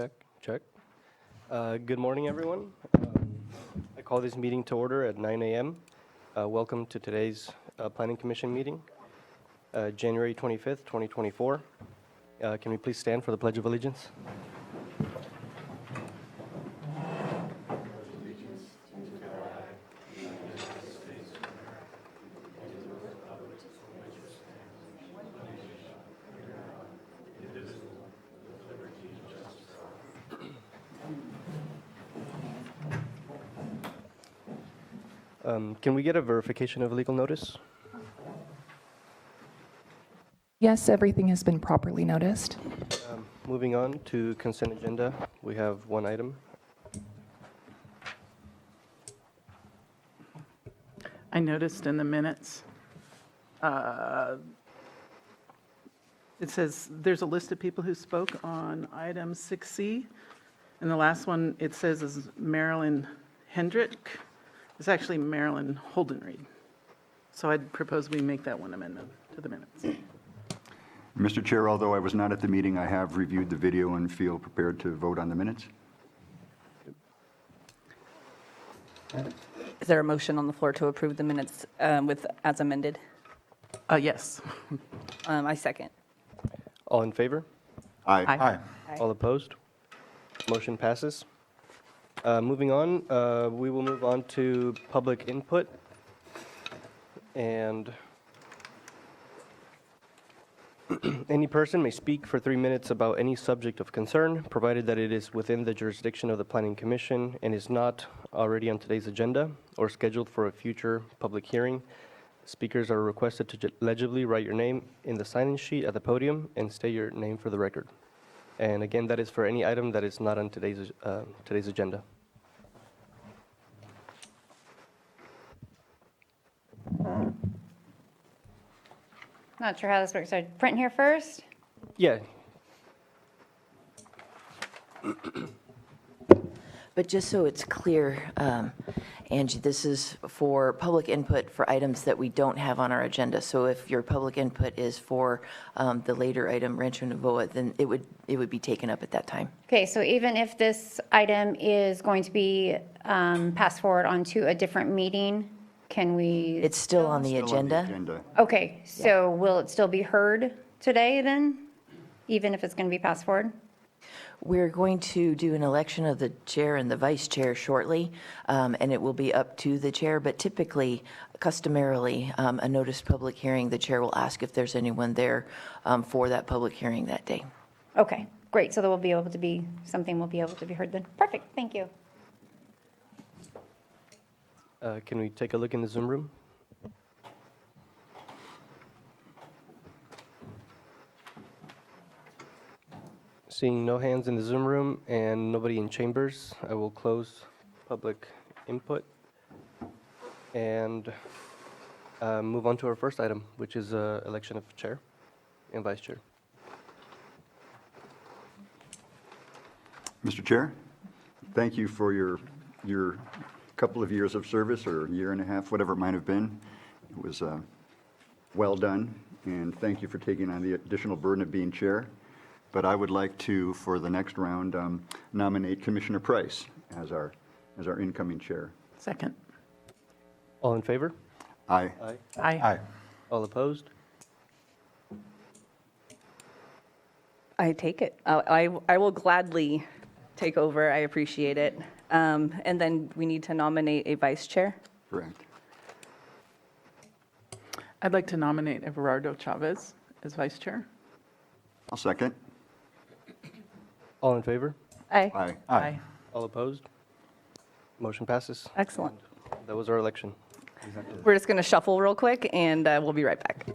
Check, check. Good morning, everyone. I call this meeting to order at 9 a.m. Welcome to today's Planning Commission meeting, January 25th, 2024. Can we please stand for the Pledge of Allegiance? Can we get a verification of legal notice? Yes, everything has been properly noticed. Moving on to consent agenda, we have one item. I noticed in the minutes, it says there's a list of people who spoke on item 6C. And the last one, it says is Marilyn Hendrick. It's actually Marilyn Holdenreed. So I'd propose we make that one amendment to the minutes. Mr. Chair, although I was not at the meeting, I have reviewed the video and feel prepared to vote on the minutes. Is there a motion on the floor to approve the minutes as amended? Yes. I second. All in favor? Aye. Aye. All opposed? Motion passes. Moving on, we will move on to public input. And any person may speak for 3 minutes about any subject of concern, provided that it is within the jurisdiction of the Planning Commission and is not already on today's agenda or scheduled for a future public hearing. Speakers are requested to legibly write your name in the sign-in sheet at the podium and state your name for the record. And again, that is for any item that is not on today's agenda. Not sure how this works. So print here first? Yeah, But just so it's clear, Angie, this is for public input for items that we don't have on our agenda. So if your public input is for the later item, Rancho Novoa, then it would be taken up at that time. Okay, so even if this item is going to be passed forward onto a different meeting, can we? It's still on the Still on the agenda. agenda. Okay, so will it still be heard today then? Even if it's going to be passed forward? We're going to do an election of the chair and the vice chair shortly, and it will be up to the chair. But typically, customarily, a noticed public hearing, the chair will ask if there's anyone there for that public hearing that day. Okay, great. So there will be able to be, something will be able to be heard then. Perfect, thank you. can we take a look in the Zoom room? Seeing no hands in the Zoom room and nobody in chambers, I will close public input and move on to our first item, which is election of chair and vice chair. Mr. Chair, thank you for your couple of years of service, or year and a half, whatever it might have been. It was well done, and thank you for taking on the additional burden of being chair. But I would like to, for the next round, nominate Commissioner Price as our incoming chair. Second. All in favor? Aye. Aye. All opposed? I take it. I will gladly take over. I appreciate it. And then we need to nominate a vice chair. Correct. I'd like to nominate Everardo Chavez as vice chair. I'll second. All in favor? Aye. Aye. All opposed? Motion passes. Excellent. That was our election. We're just going to shuffle real quick, and we'll be right back.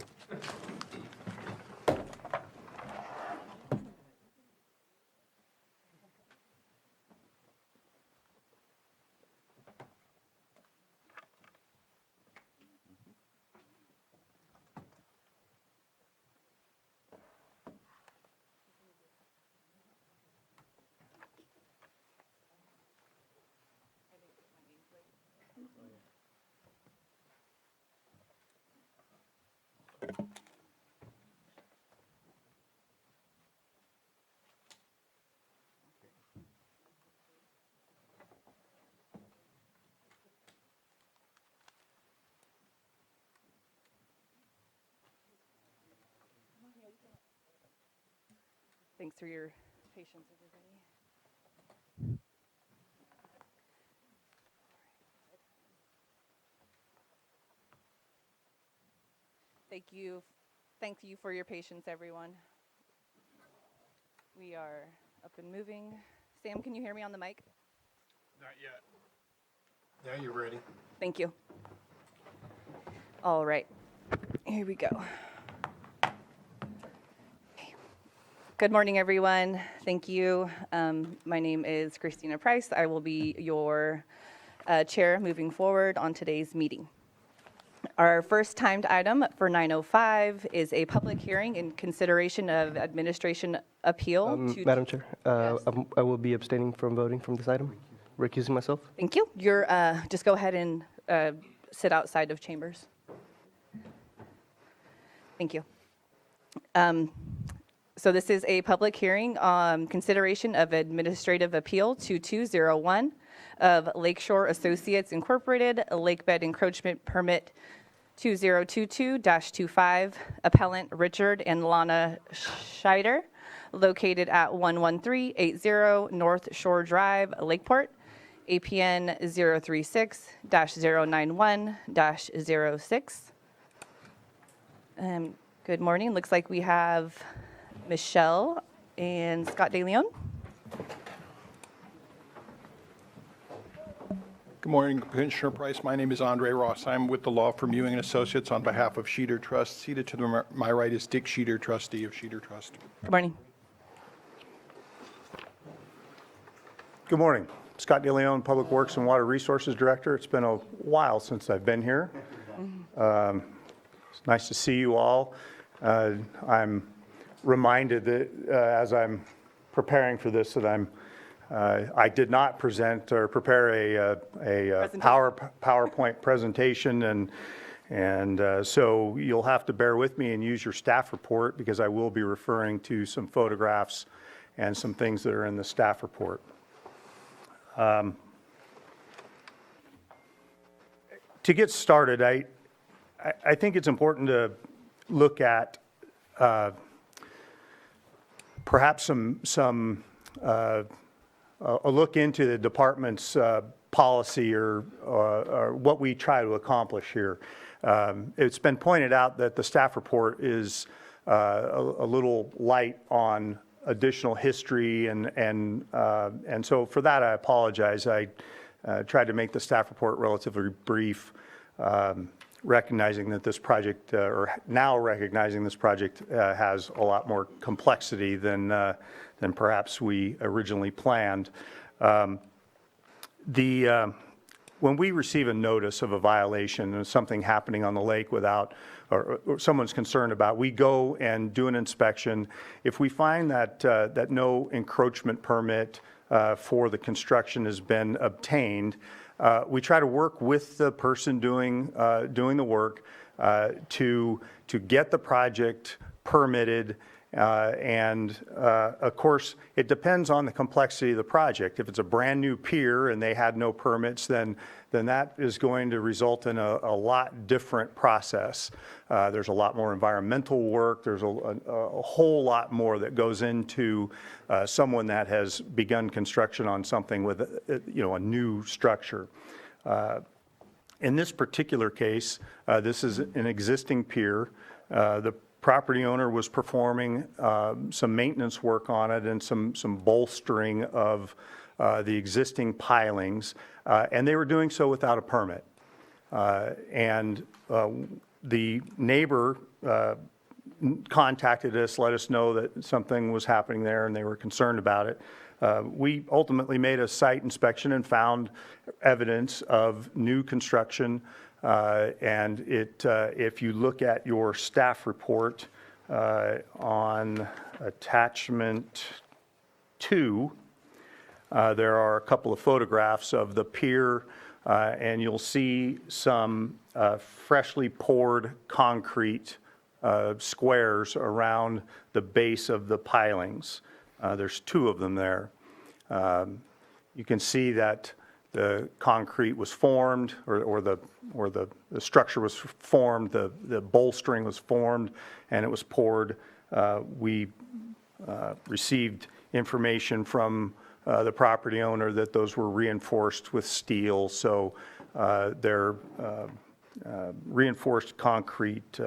Thanks for your patience, everybody. Thank you for your patience, everyone. We are up and moving. Sam, can you hear me on the mic? Not yet. Now you're ready. Thank you. All right, here we go. Good morning, everyone. Thank you. My name is Christina Price. I will be your chair moving forward on today's meeting. Our first timed item for 9:05 is a public hearing in consideration of administration appeal to... Madam Chair, Yes. I will be abstaining from voting from this item, recusing myself. Thank you. You're, just go ahead and sit outside of chambers. Thank you. So this is a public hearing on consideration of administrative appeal 2201 of Lakeshore Associates Incorporated, a lakebed encroachment permit 2022-25, appellant Richard and Lana Scheider, located at 11380 North Shore Drive, Lakeport, APN 036-091-06. Good morning. Looks like we have Michelle and Scott DeLeon. Good morning, Commissioner Price. My name is Andre Ross. I'm with the law firm Ewing and Associates on behalf of Sheeter Trust. Seated to my right is Dick Sheeter, trustee of Sheeter Trust. Good morning. Good morning. Scott DeLeon, Public Works and Water Resources Director. It's been a while since I've been here. It's nice to see you all. I'm reminded that as I'm preparing for this, that I did not present or prepare a PowerPoint presentation, and so you'll have to bear with me and use your staff report because I will be referring to some photographs and some things that are in the staff report. To get started, I think it's important to look at perhaps a look into the department's policy or what we try to accomplish here. It's been pointed out that the staff report is a little light on additional history, and so for that I apologize. I tried to make the staff report relatively brief, recognizing that this project, or now recognizing this project has a lot more complexity than perhaps we originally planned. When we receive a notice of a violation and something happening on the lake without, or someone's concerned about, we go and do an inspection. If we find that no encroachment permit for the construction has been obtained, we try to work with the person doing the work to get the project permitted. And of course, it depends on the complexity of the project. If it's a brand new pier and they had no permits, then that is going to result in a lot different process. There's a lot more environmental work. There's a whole lot more that goes into someone that has begun construction on something with a new structure. In this particular case, this is an existing pier. The property owner was performing some maintenance work on it and some bolstering of the existing pilings, and they were doing so without a permit. The neighbor contacted us, let us know that something was happening there and they were concerned about it. We ultimately made a site inspection and found evidence of new construction. And if you look at your staff report on attachment 2, there are a couple of photographs of the pier, and you'll see some freshly poured concrete squares around the base of the pilings. There's 2 of them there. You can see that the concrete was formed, or the structure was formed, the bolstering was formed, and it was poured. We received information from the property owner that those were reinforced with steel, so they're reinforced concrete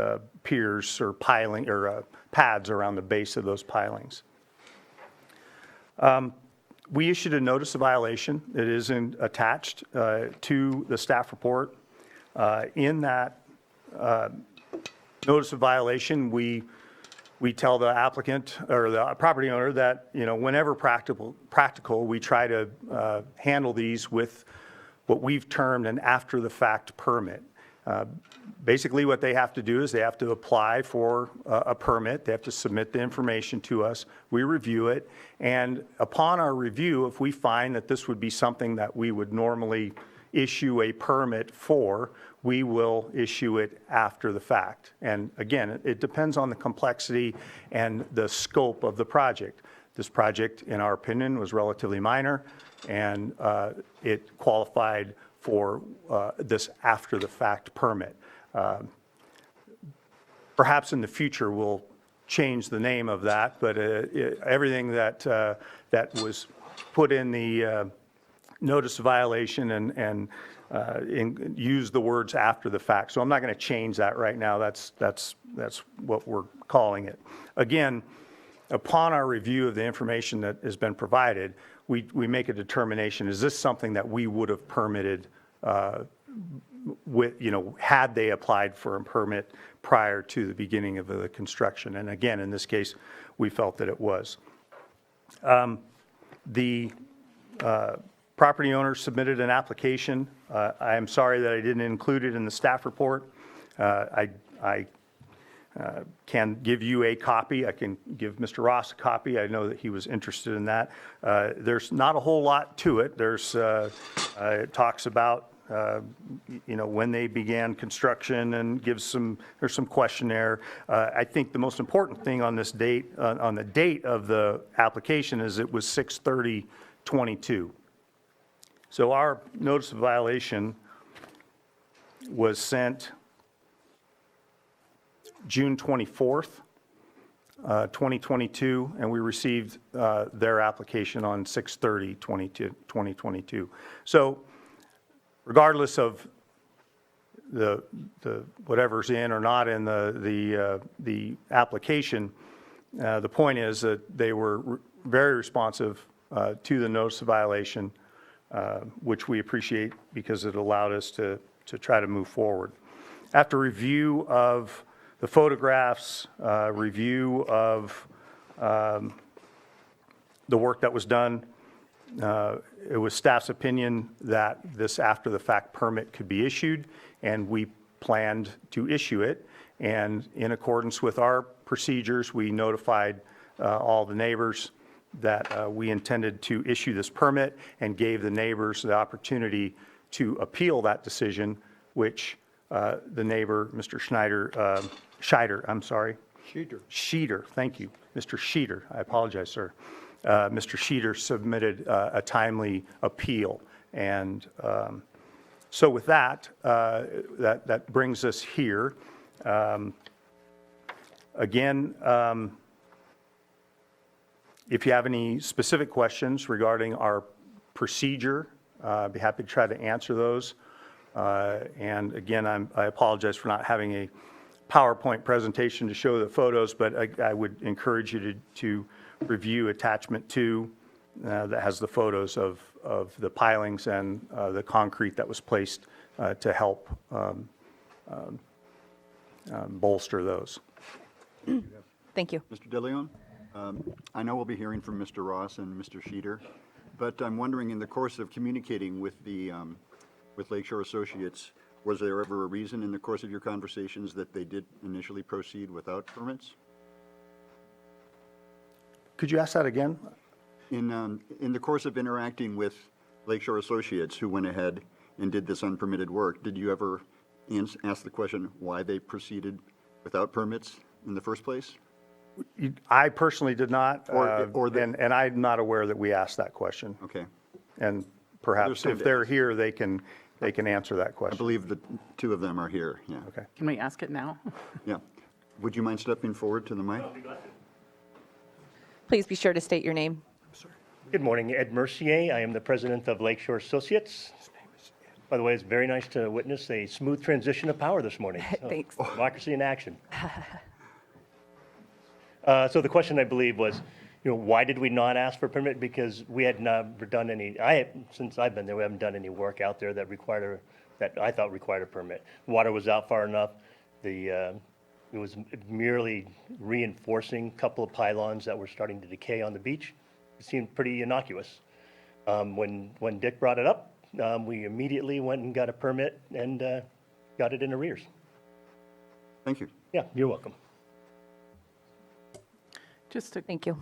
piers or piling, or pads around the base of those pilings. We issued a notice of violation. It is attached to the staff report. In that notice of violation, we tell the applicant or the property owner that, whenever practical, we try to handle these with what we've termed an after-the-fact permit. Basically, what they have to do is they have to apply for a permit. They have to submit the information to us. We review it. And upon our review, if we find that this would be something that we would normally issue a permit for, we will issue it after the fact. And again, it depends on the complexity and the scope of the project. This project, in our opinion, was relatively minor, and it qualified for this after-the-fact permit. Perhaps in the future, we'll change the name of that, but everything that was put in the notice of violation and use the words after the fact. So I'm not going to change that right now. That's what we're calling it. Again, upon our review of the information that has been provided, we make a determination, is this something that we would have permitted had they applied for a permit prior to the beginning of the construction? And again, in this case, we felt that it was. The property owner submitted an application. I am sorry that I didn't include it in the staff report. I can give you a copy. I can give Mr. Ross a copy. I know that he was interested in that. There's not a whole lot to it. It talks about when they began construction and there's some questionnaire. I think the most important thing on this date, on the date of the application, is it was 6/30/22. So our notice of violation was sent June 24th, 2022, and we received their application on 6/30/2022. So regardless of the whatever's in or not in the application, the point is that they were very responsive to the notice of violation, which we appreciate because it allowed us to try to move forward. After review of the photographs, review of the work that was done, it was staff's opinion that this after-the-fact permit could be issued, and we planned to issue it. And in accordance with our procedures, we notified all the neighbors that we intended to issue this permit and gave the neighbors the opportunity to appeal that decision, which the neighbor, Mr. Scheider, thank you. Mr. Sheeter, I apologize, sir. Mr. Sheeter submitted a timely appeal. And so with that, that brings us here. Again, if you have any specific questions regarding our procedure, I'd be happy to try to answer those. And again, I apologize for not having a PowerPoint presentation to show the photos, but I would encourage you to review attachment 2 that has the photos of the pilings and the concrete that was placed to help bolster those. Thank you. Mr. DeLeon, I know we'll be hearing from Mr. Ross and Mr. Sheeter, but I'm wondering, in the course of communicating with Lakeshore Associates, was there ever a reason in the course of your conversations that they did initially proceed without permits? Could you ask that again? In the course of interacting with Lakeshore Associates, who went ahead and did this unpermitted work, did you ever ask the question why they proceeded without permits in the first place? I personally did not, and I'm not aware that we asked that question. Okay. And perhaps There's some if they're days. here, they can answer that I question. believe the two of them are here, yeah. Okay. Can we ask it now? Yeah. Would you mind stepping forward to the mic? Please be sure to state your name. Good morning, Ed Mercier. I am the president of Lakeshore Associates. By the way, it's very nice to witness a smooth transition of power this morning. So, Thanks. Democracy in action. So the question, I believe, was, why did we not ask for a permit? Because we had never done any, since I've been there, we haven't done any work out there that I thought required a permit. Water was out far enough. It was merely reinforcing a couple of pylons that were starting to decay on the beach. It seemed pretty innocuous. When Dick brought it up, we immediately went and got a permit and got it in arrears. Thank you. Yeah, you're welcome. Thank you.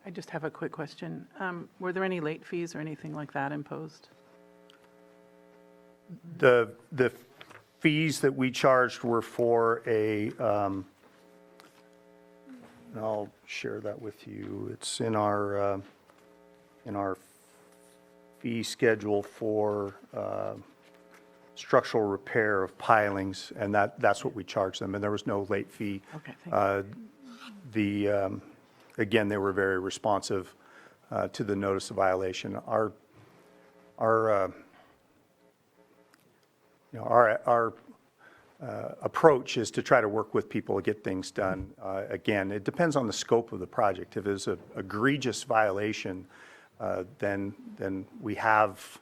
I just have a quick question. Were there any late fees or anything like that imposed? The fees that we charged were for and I'll share that with you. It's in our fee schedule for structural repair of pilings, and that's what we charged them, and there was no late fee. Okay, thank you. Again, they were very responsive to the notice of violation. Our approach is to try to work with people to get things done. Again, it depends on the scope of the project. If it's an egregious violation, then we have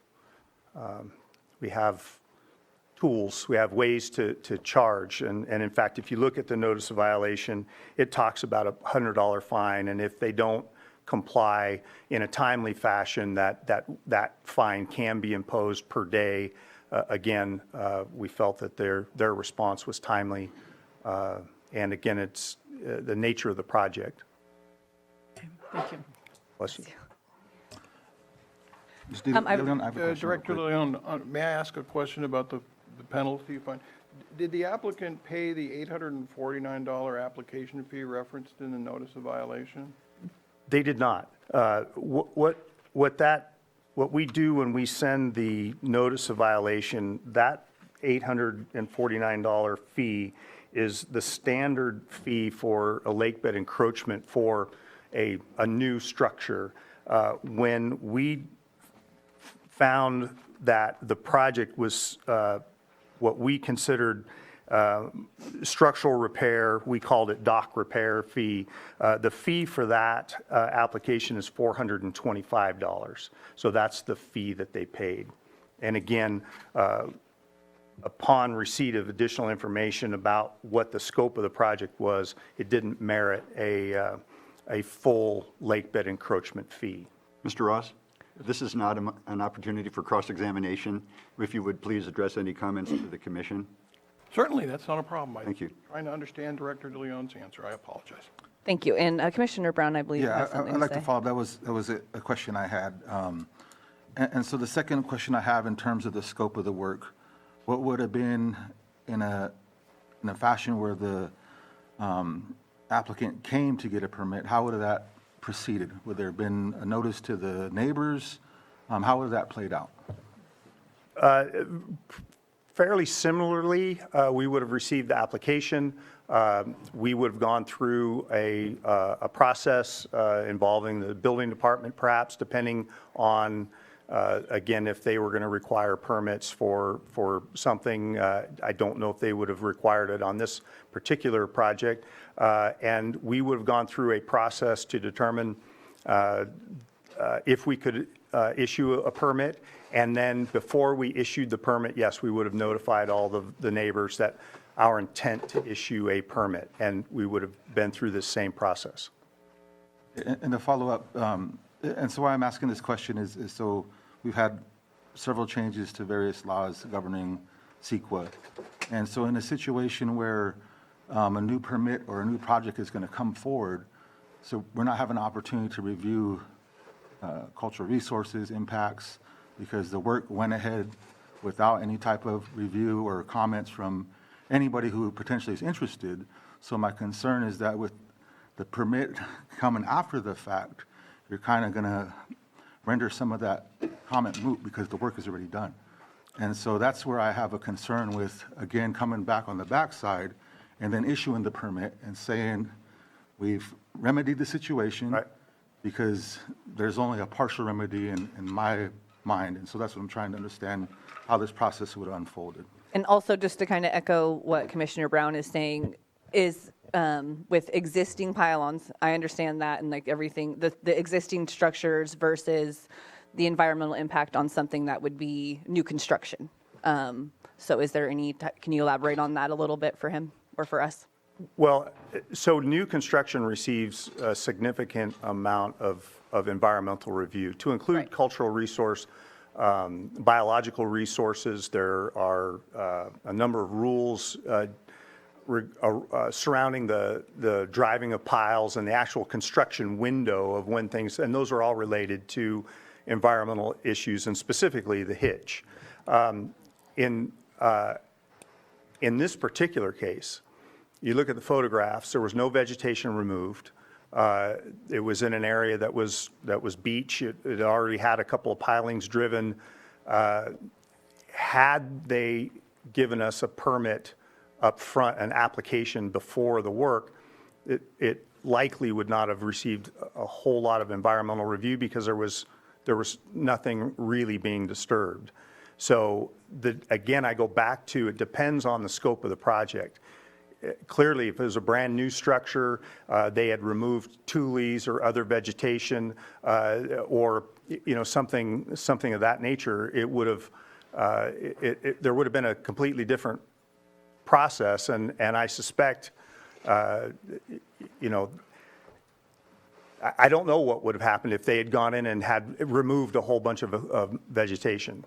tools, we have ways to charge. And in fact, if you look at the notice of violation, it talks about a $100 fine, and if they don't comply in a timely fashion, that fine can be imposed per day. Again, we felt that their response was timely, and again, it's the nature of the project. Okay, thank you. Bless you. Director Leon, may I ask a question about the penalty fine? Did the applicant pay the $849 application fee referenced in the notice of violation? They did not. What we do when we send the notice of violation, that $849 fee is the standard fee for a lake bed encroachment for a new structure. When we found that the project was what we considered structural repair, we called it dock repair fee. The fee for that application is $425. So that's the fee that they paid. And again, upon receipt of additional information about what the scope of the project was, it didn't merit a full lake bed encroachment fee. Mr. Ross, this is not an opportunity for cross-examination. If you would please address any comments to the commission. Certainly, that's not a problem. Thank you. I'm trying to understand Director De Leon's answer. I apologize. Thank you. And Commissioner Brown, I believe, Yeah, has something I'd to like say. to follow up. That was a question I had. And so the second question I have in terms of the scope of the work, what would have been in a fashion where the applicant came to get a permit, how would have that proceeded? Would there have been a notice to the neighbors? How would that played out? Fairly similarly, we would have received the application. We would have gone through a process involving the building department, perhaps, depending on, again, if they were going to require permits for something. I don't know if they would have required it on this particular project. And we would have gone through a process to determine if we could issue a permit. And then before we issued the permit, yes, we would have notified all the neighbors that our intent to issue a permit, and we would have been through this same process. And to follow up, and so why I'm asking this question is so we've had several changes to various laws governing CEQA. And so in a situation where a new permit or a new project is going to come forward, so we're not having an opportunity to review cultural resources impacts, because the work went ahead without any type of review or comments from anybody who potentially is interested. So my concern is that with the permit coming after the fact, you're kind of going to render some of that comment moot because the work is already done. And so that's where I have a concern with, again, coming back on the backside and then issuing the permit and saying, we've remedied the situation. Right. because there's only a partial remedy in my mind, and so that's what I'm trying to understand, how this process would have unfolded. And also, just to kind of echo what Commissioner Brown is saying, is with existing pylons, I understand that, and like everything, the existing structures versus the environmental impact on something that would be new construction. So is there can you elaborate on that a little bit for him or for us? Well, so new construction receives a significant amount of environmental review, to include Right. cultural resource, biological resources. There are a number of rules surrounding the driving of piles and the actual construction window of when things, and those are all related to environmental issues and specifically the hitch. In this particular case, you look at the photographs, there was no vegetation removed. It was in an area that was beach. It already had a couple of pilings driven. Had they given us a permit up front, an application before the work, it likely would not have received a whole lot of environmental review because there was nothing really being disturbed. So again, I go back to, it depends on the scope of the project. Clearly, if it was a brand-new structure, they had removed tules or other vegetation, or something of that nature, it would have there would have been a completely different process, and I suspect, I don't know what would have happened if they had gone in and had removed a whole bunch of vegetation.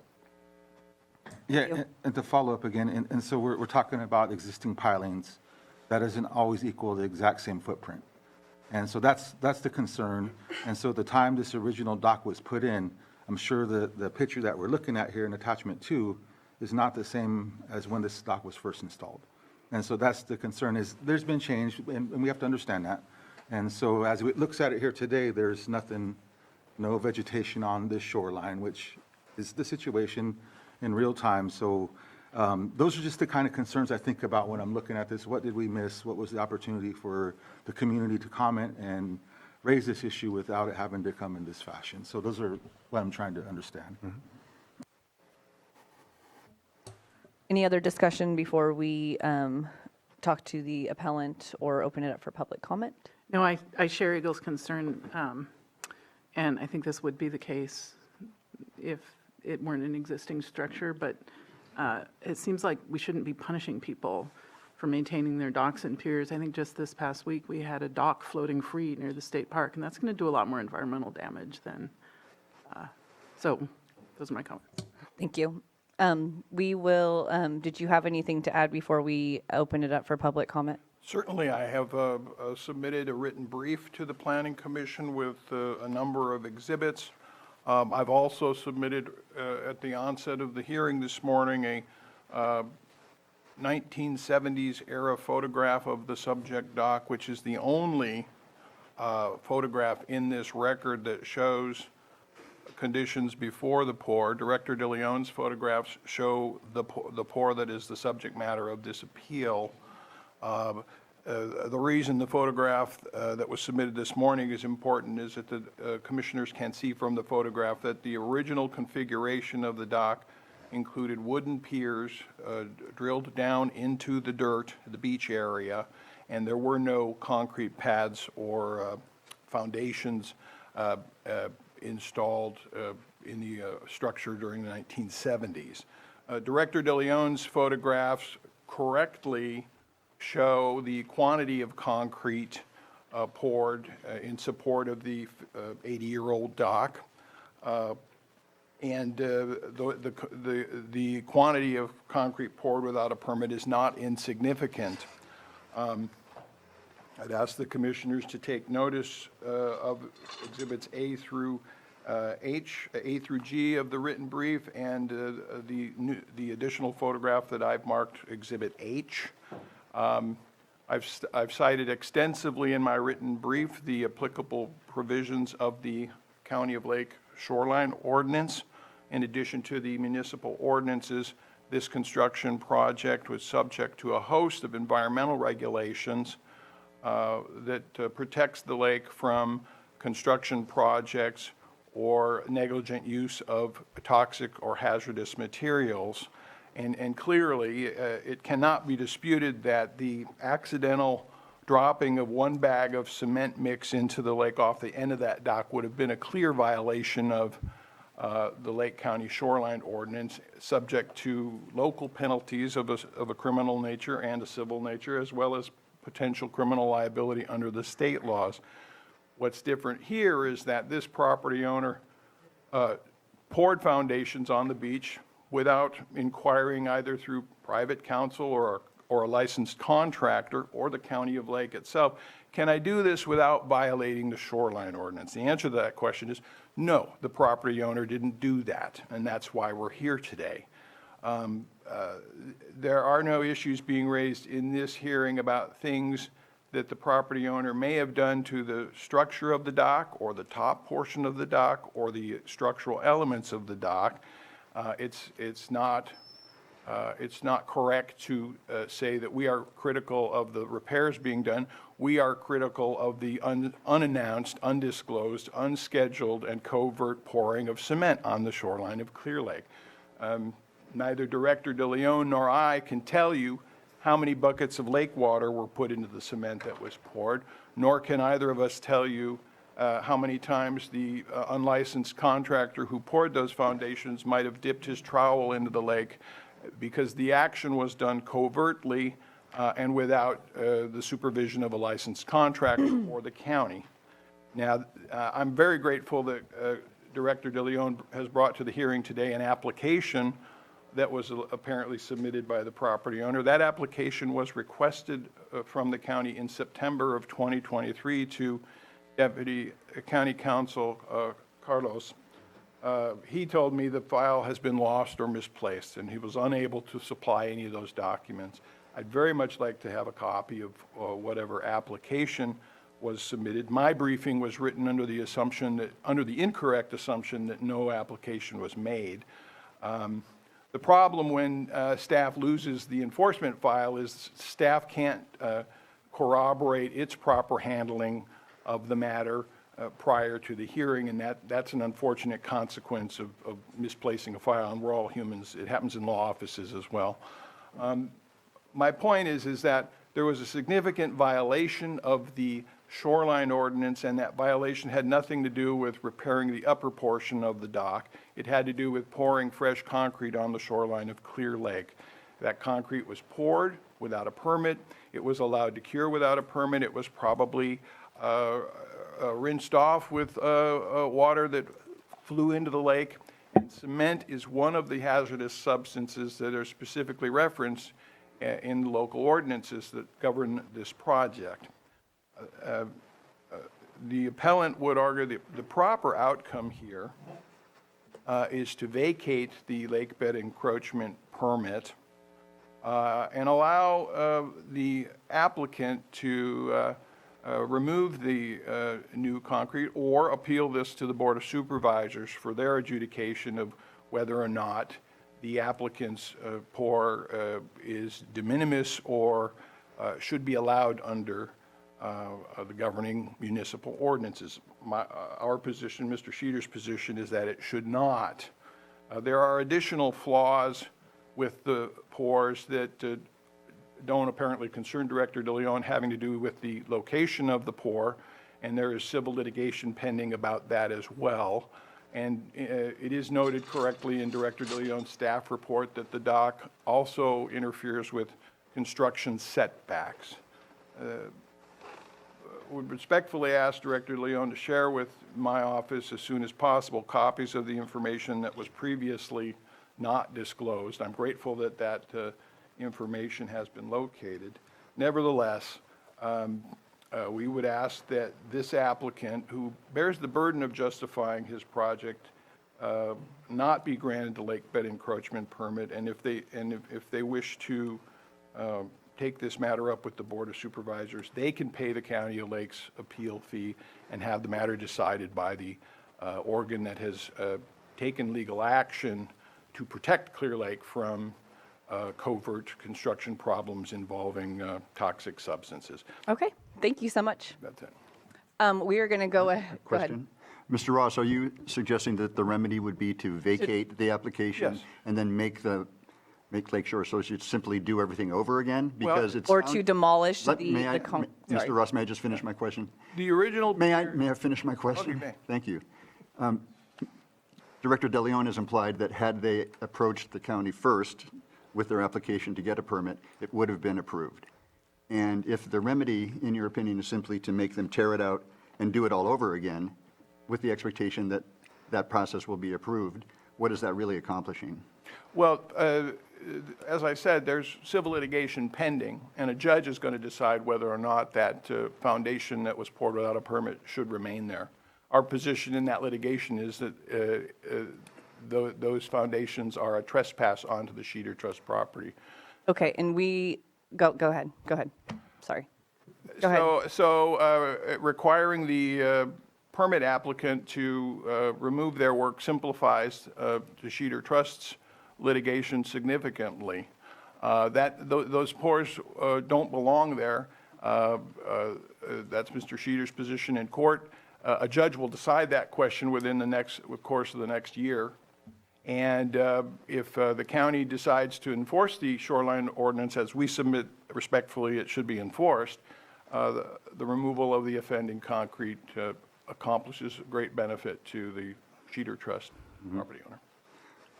Yeah, and to follow up again, and so we're talking about existing pilings. That doesn't always equal the exact same footprint. And so that's the concern. And so the time this original dock was put in, I'm sure the picture that we're looking at here in attachment 2 is not the same as when this dock was first installed. And so that's the concern, is there's been change, and we have to understand that. And so as it looks at it here today, there's nothing, no vegetation on this shoreline, which is the situation in real time. So those are just the kind of concerns I think about when I'm looking at this. What did we miss? What was the opportunity for the community to comment and raise this issue without it having to come in this fashion? So those are what I'm trying to understand. Mm-hmm. Any other discussion before we talk to the appellant or open it up for public comment? No, I share Eagle's concern, and I think this would be the case if it weren't an existing structure, but it seems like we shouldn't be punishing people for maintaining their docks and piers. I think just this past week, we had a dock floating free near the state park, and that's going to do a lot more environmental damage than, so those are my comments. Thank you. We will, did you have anything to add before we open it up for public comment? Certainly, I have submitted a written brief to the Planning Commission with a number of exhibits. I've also submitted at the onset of the hearing this morning a 1970s era photograph of the subject dock, which is the only photograph in this record that shows conditions before the pour. Director De Leon's photographs show the pour that is the subject matter of this appeal. The reason the photograph that was submitted this morning is important is that the commissioners can see from the photograph that the original configuration of the dock included wooden piers drilled down into the dirt, the beach area, and there were no concrete pads or foundations installed in the structure during the 1970s. Director De Leon's photographs correctly show the quantity of concrete poured in support of the 80-year-old dock, and the quantity of concrete poured without a permit is not insignificant. I'd ask the commissioners to take notice of exhibits A through G of the written brief, and the additional photograph that I've marked Exhibit H. I've cited extensively in my written brief the applicable provisions of the County of Lake Shoreline Ordinance. In addition to the municipal ordinances, this construction project was subject to a host of environmental regulations that protects the lake from construction projects or negligent use of toxic or hazardous materials. And clearly, it cannot be disputed that the accidental dropping of one bag of cement mix into the lake off the end of that dock would have been a clear violation of the Lake County Shoreline Ordinance, subject to local penalties of a criminal nature and a civil nature, as well as potential criminal liability under the state laws. What's different here is that this property owner poured foundations on the beach without inquiring either through private counsel or a licensed contractor or the County of Lake itself. Can I do this without violating the shoreline ordinance? The answer to that question is no, the property owner didn't do that, and that's why we're here today. There are no issues being raised in this hearing about things that the property owner may have done to the structure of the dock or the top portion of the dock or the structural elements of the dock. It's not correct to say that we are critical of the repairs being done. We are critical of the unannounced, undisclosed, unscheduled, and covert pouring of cement on the shoreline of Clear Lake. Neither Director DeLeon nor I can tell you how many buckets of lake water were put into the cement that was poured, nor can either of us tell you how many times the unlicensed contractor who poured those foundations might have dipped his trowel into the lake, because the action was done covertly and without the supervision of a licensed contractor or the county. Now, I'm very grateful that Director DeLeon has brought to the hearing today an application that was apparently submitted by the property owner. That application was requested from the county in September of 2023 to Deputy County Counsel Carlos. He told me the file has been lost or misplaced, and he was unable to supply any of those documents. I'd very much like to have a copy of whatever application was submitted. My briefing was written under the incorrect assumption that no application was made. The problem when staff loses the enforcement file is staff can't corroborate its proper handling of the matter prior to the hearing, and that's an unfortunate consequence of misplacing a file, and we're all humans. It happens in law offices as well. My point is that there was a significant violation of the shoreline ordinance, and that violation had nothing to do with repairing the upper portion of the dock. It had to do with pouring fresh concrete on the shoreline of Clear Lake. That concrete was poured without a permit. It was allowed to cure without a permit. It was probably rinsed off with water that flew into the lake. And cement is one of the hazardous substances that are specifically referenced in the local ordinances that govern this project. The appellant would argue that the proper outcome here is to vacate the lake bed encroachment permit and allow the applicant to remove the new concrete or appeal this to the Board of Supervisors for their adjudication of whether or not the applicant's pour is de minimis or should be allowed under the governing municipal ordinances. Our position, Mr. Sheeter's position, is that it should not. There are additional flaws with the pours that don't apparently concern Director DeLeon, having to do with the location of the pour, and there is civil litigation pending about that as well. And it is noted correctly in Director DeLeon's staff report that the dock also interferes with construction setbacks. Would respectfully ask Director DeLeon to share with my office as soon as possible copies of the information that was previously not disclosed. I'm grateful that that information has been located. Nevertheless, we would ask that this applicant, who bears the burden of justifying his project, not be granted the lake bed encroachment permit, and if they wish to take this matter up with the Board of Supervisors, they can pay the County of Lakes appeal fee and have the matter decided by the organ that has taken legal action to protect Clear Lake from covert construction problems involving toxic substances. Okay, thank you so much. That's it. We are going to go ahead. Go ahead. Question? Mr. Ross, are you suggesting that the remedy would be to vacate the application? Yes. And then make Lakeshore Associates simply do everything over again? Well- Because it's. Or to demolish the, May I, sorry. Mr. Ross, may I just finish my question? The original. May I finish my question? Okay, may. Thank you. Director De Leon has implied that had they approached the county first with their application to get a permit, it would have been approved. And if the remedy, in your opinion, is simply to make them tear it out and do it all over again, with the expectation that that process will be approved, what is that really accomplishing? Well, as I said, there's civil litigation pending, and a judge is going to decide whether or not that foundation that was poured without a permit should remain there. Our position in that litigation is that those foundations are a trespass onto the Sheeter Trust property. Okay, and go ahead. Sorry. Go ahead. So requiring the permit applicant to remove their work simplifies the Sheeter Trust's litigation significantly. Those pours don't belong there. That's Mr. Sheeter's position in court. A judge will decide that question within the course of the next year. And if the county decides to enforce the shoreline ordinance as we submit respectfully it should be enforced, the removal of the offending concrete accomplishes great benefit to the Sheeter Trust property owner.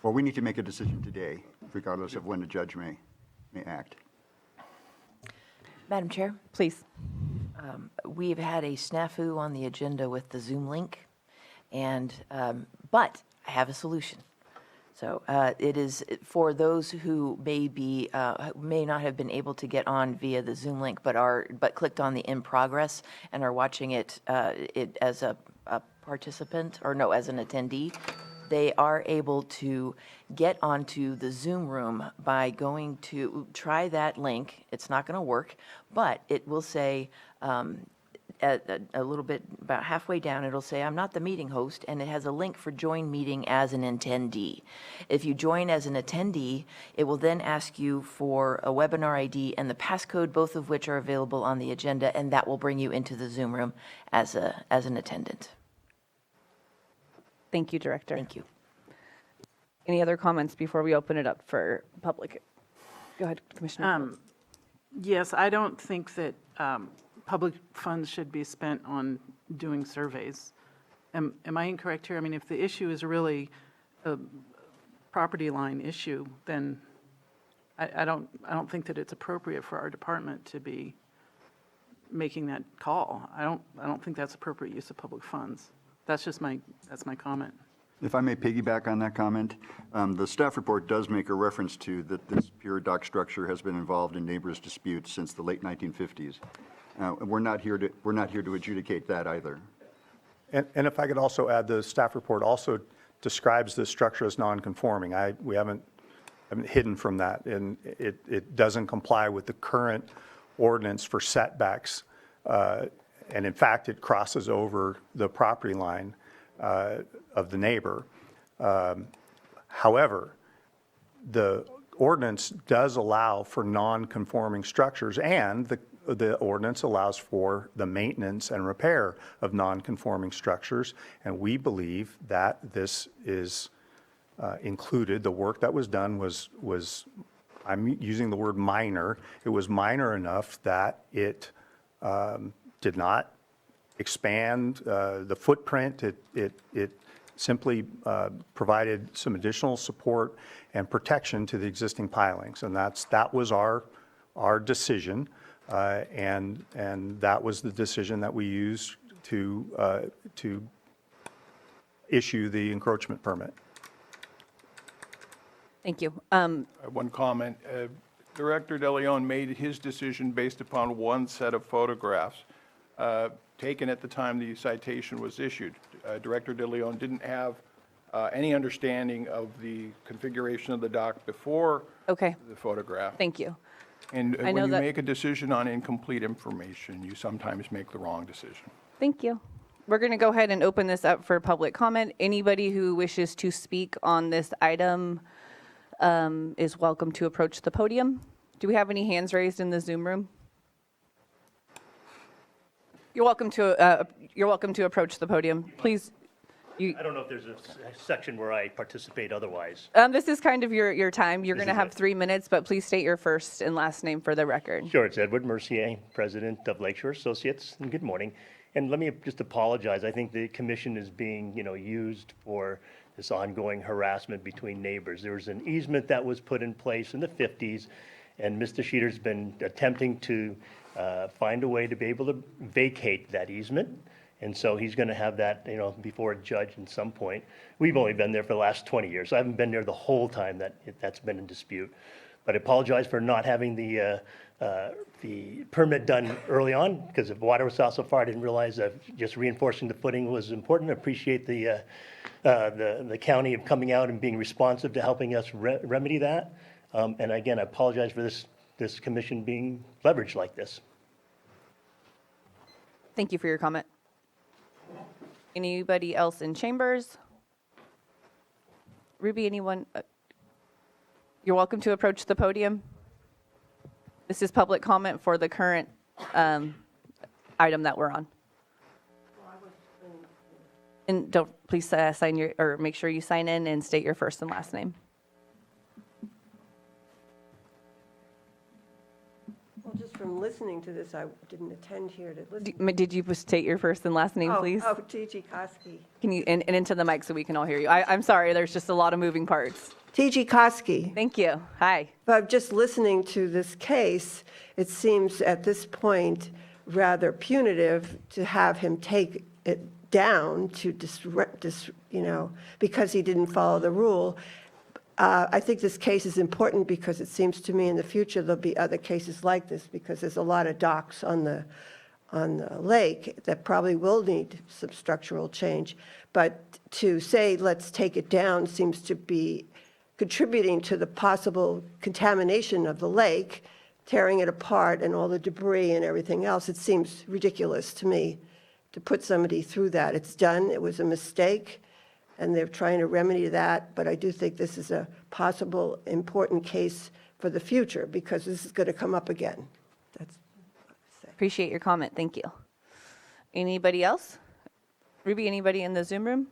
Well, we need to make a decision today, regardless of when the judge may act. Madam Chair, Please. we've had a snafu on the agenda with the Zoom link, and, but I have a solution. So it is for those who may not have been able to get on via the Zoom link, but clicked on the in progress and are watching it as a participant, or no, as an attendee. They are able to get onto the Zoom room by going to try that link. It's not going to work, but it will say a little bit, about halfway down, it'll say, I'm not the meeting host, and it has a link for join meeting as an attendee. If you join as an attendee, it will then ask you for a webinar ID and the passcode, both of which are available on the agenda, and that will bring you into the Zoom room as an attendant. Thank you, Director. Thank you. Any other comments before we open it up for public? Go ahead, Commissioner. Yes, I don't think that public funds should be spent on doing surveys. Am I incorrect here? I mean, if the issue is really a property line issue, then I don't think that it's appropriate for our department to be making that call. I don't think that's appropriate use of public funds. That's my comment. If I may piggyback on that comment, the staff report does make a reference to that this pier dock structure has been involved in neighbors' disputes since the late 1950s. We're not here to adjudicate that either. And if I could also add, the staff report also describes the structure as non-conforming. We haven't hidden from that, and it doesn't comply with the current ordinance for setbacks. And in fact, it crosses over the property line of the neighbor. However, the ordinance does allow for non-conforming structures, and the ordinance allows for the maintenance and repair of non-conforming structures, and we believe that this is included. The work that was done was, I'm using the word minor, it was minor enough that it did not expand the footprint. It simply provided some additional support and protection to the existing pilings, and that was our decision, and that was the decision that we used to issue the encroachment permit. Thank you. One comment. Director De Leon made his decision based upon one set of photographs taken at the time the citation was issued. Director De Leon didn't have any understanding of the configuration of the dock before Okay, the photograph. thank you. And I know when you that- make a decision on incomplete information, you sometimes make the wrong decision. Thank you. We're going to go ahead and open this up for public comment. Anybody who wishes to speak on this item is welcome to approach the podium. Do we have any hands raised in the Zoom room? You're welcome to approach the podium. Please, I don't know if there's a section where I participate otherwise. this is kind of your time. You're going to is have it. 3 minutes, but please state your first and last name for the record. Sure, it's Edward Mercier, President of Lakeshore Associates, and good morning. And let me just apologize. I think the commission is being, used for this ongoing harassment between neighbors. There was an easement that was put in place in the 50s, and Mr. Sheeter's been attempting to find a way to be able to vacate that easement. And so he's going to have that, before a judge at some point. We've only been there for the last 20 years. So I haven't been there the whole time that's been in dispute. But I apologize for not having the permit done early on, because if water was out so far, I didn't realize that just reinforcing the footing was important. I appreciate the county of coming out and being responsive to helping us remedy that. And again, I apologize for this commission being leveraged like this. Thank you for your comment. Anybody else in chambers? Ruby, anyone? You're welcome to approach the podium. This is public comment for the current item that we're on. And don't, please make sure you sign in and state your first and last name. Well, just from listening to this, I didn't attend here to listen. Did you state your first and last name, please? Oh, T.G. Koski. Can you, and into the mic so we can all hear you. I'm sorry, there's just a lot of moving parts. T.G. Koski. Thank you. Hi. But just listening to this case, it seems at this point rather punitive to have him take it down to, because he didn't follow the rule. I think this case is important because it seems to me in the future there'll be other cases like this, because there's a lot of docks on the lake that probably will need some structural change. But to say, let's take it down, seems to be contributing to the possible contamination of the lake, tearing it apart and all the debris and everything else. It seems ridiculous to me to put somebody through that. It's done, it was a mistake, and they're trying to remedy that. But I do think this is a possible important case for the future, because this is going to come up again. That's what I say. Appreciate your comment. Thank you. Anybody else? Ruby, anybody in the Zoom room?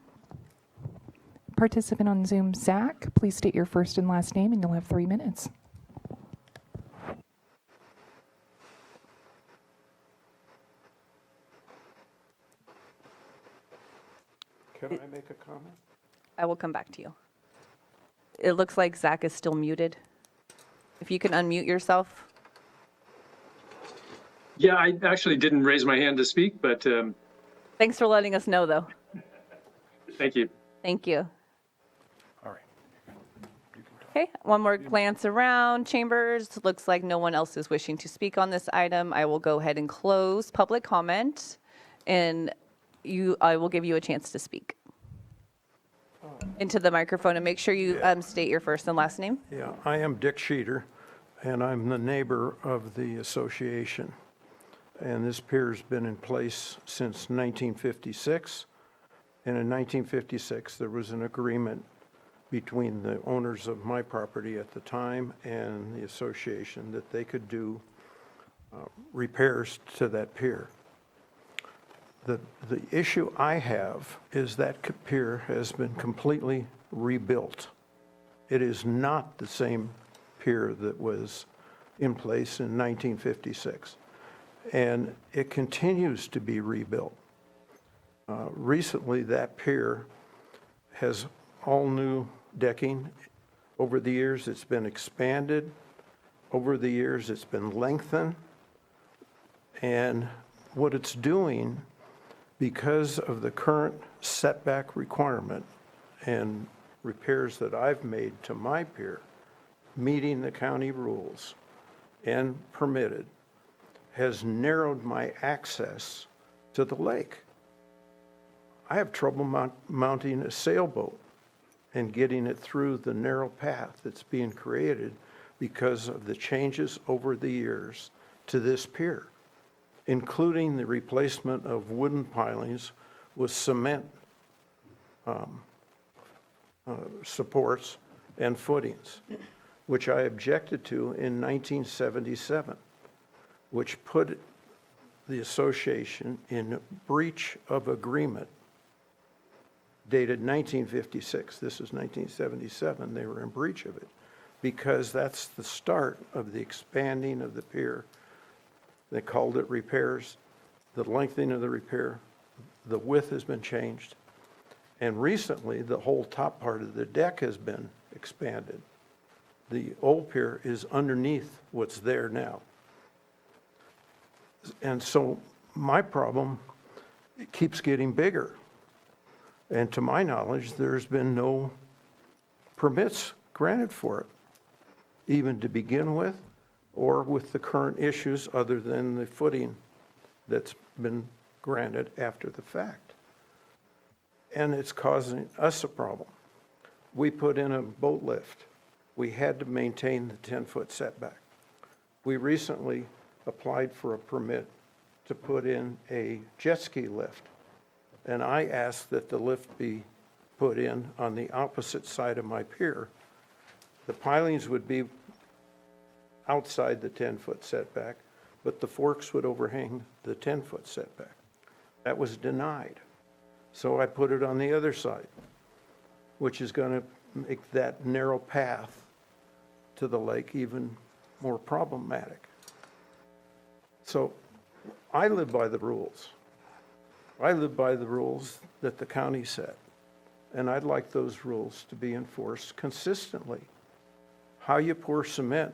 Participant on Zoom, Zach, please state your first and last name, and you'll have 3 minutes. Can I make a comment? I will come back to you. It looks like Zach is still muted. If you can unmute yourself. Yeah, I actually didn't raise my hand to speak, but Thanks for letting us know, though. thank you. Thank you. All right. Okay, one more glance around chambers. Looks like no one else is wishing to speak on this item. I will go ahead and close public comment, and I will give you a chance to speak into the microphone, and make sure you state your first and last name. Yeah, I am Dick Sheeter, and I'm the neighbor of the association. And this pier's been in place since 1956. And in 1956, there was an agreement between the owners of my property at the time and the association that they could do repairs to that pier. The issue I have is that pier has been completely rebuilt. It is not the same pier that was in place in 1956. And it continues to be rebuilt. Recently, that pier has all new decking. Over the years, it's been expanded. Over the years, it's been lengthened. And what it's doing, because of the current setback requirement and repairs that I've made to my pier, meeting the county rules and permitted, has narrowed my access to the lake. I have trouble mounting a sailboat and getting it through the narrow path that's being created because of the changes over the years to this pier, including the replacement of wooden pilings with cement supports and footings, which I objected to in 1977, which put the association in breach of agreement dated 1956. This is 1977. They were in breach of it because that's the start of the expanding of the pier. They called it repairs, the lengthening of the repair, the width has been changed. And recently, the whole top part of the deck has been expanded. The old pier is underneath what's there now. And so my problem, it keeps getting bigger. And to my knowledge, there's been no permits granted for it, even to begin with, or with the current issues other than the footing that's been granted after the fact. And it's causing us a problem. We put in a boat lift. We had to maintain the 10-foot setback. We recently applied for a permit to put in a jet ski lift. And I asked that the lift be put in on the opposite side of my pier. The pilings would be outside the 10-foot setback, but the forks would overhang the 10-foot setback. That was denied. So I put it on the other side, which is going to make that narrow path to the lake even more problematic. So I live by the rules. I live by the rules that the county set, and I'd like those rules to be enforced consistently. How you pour cement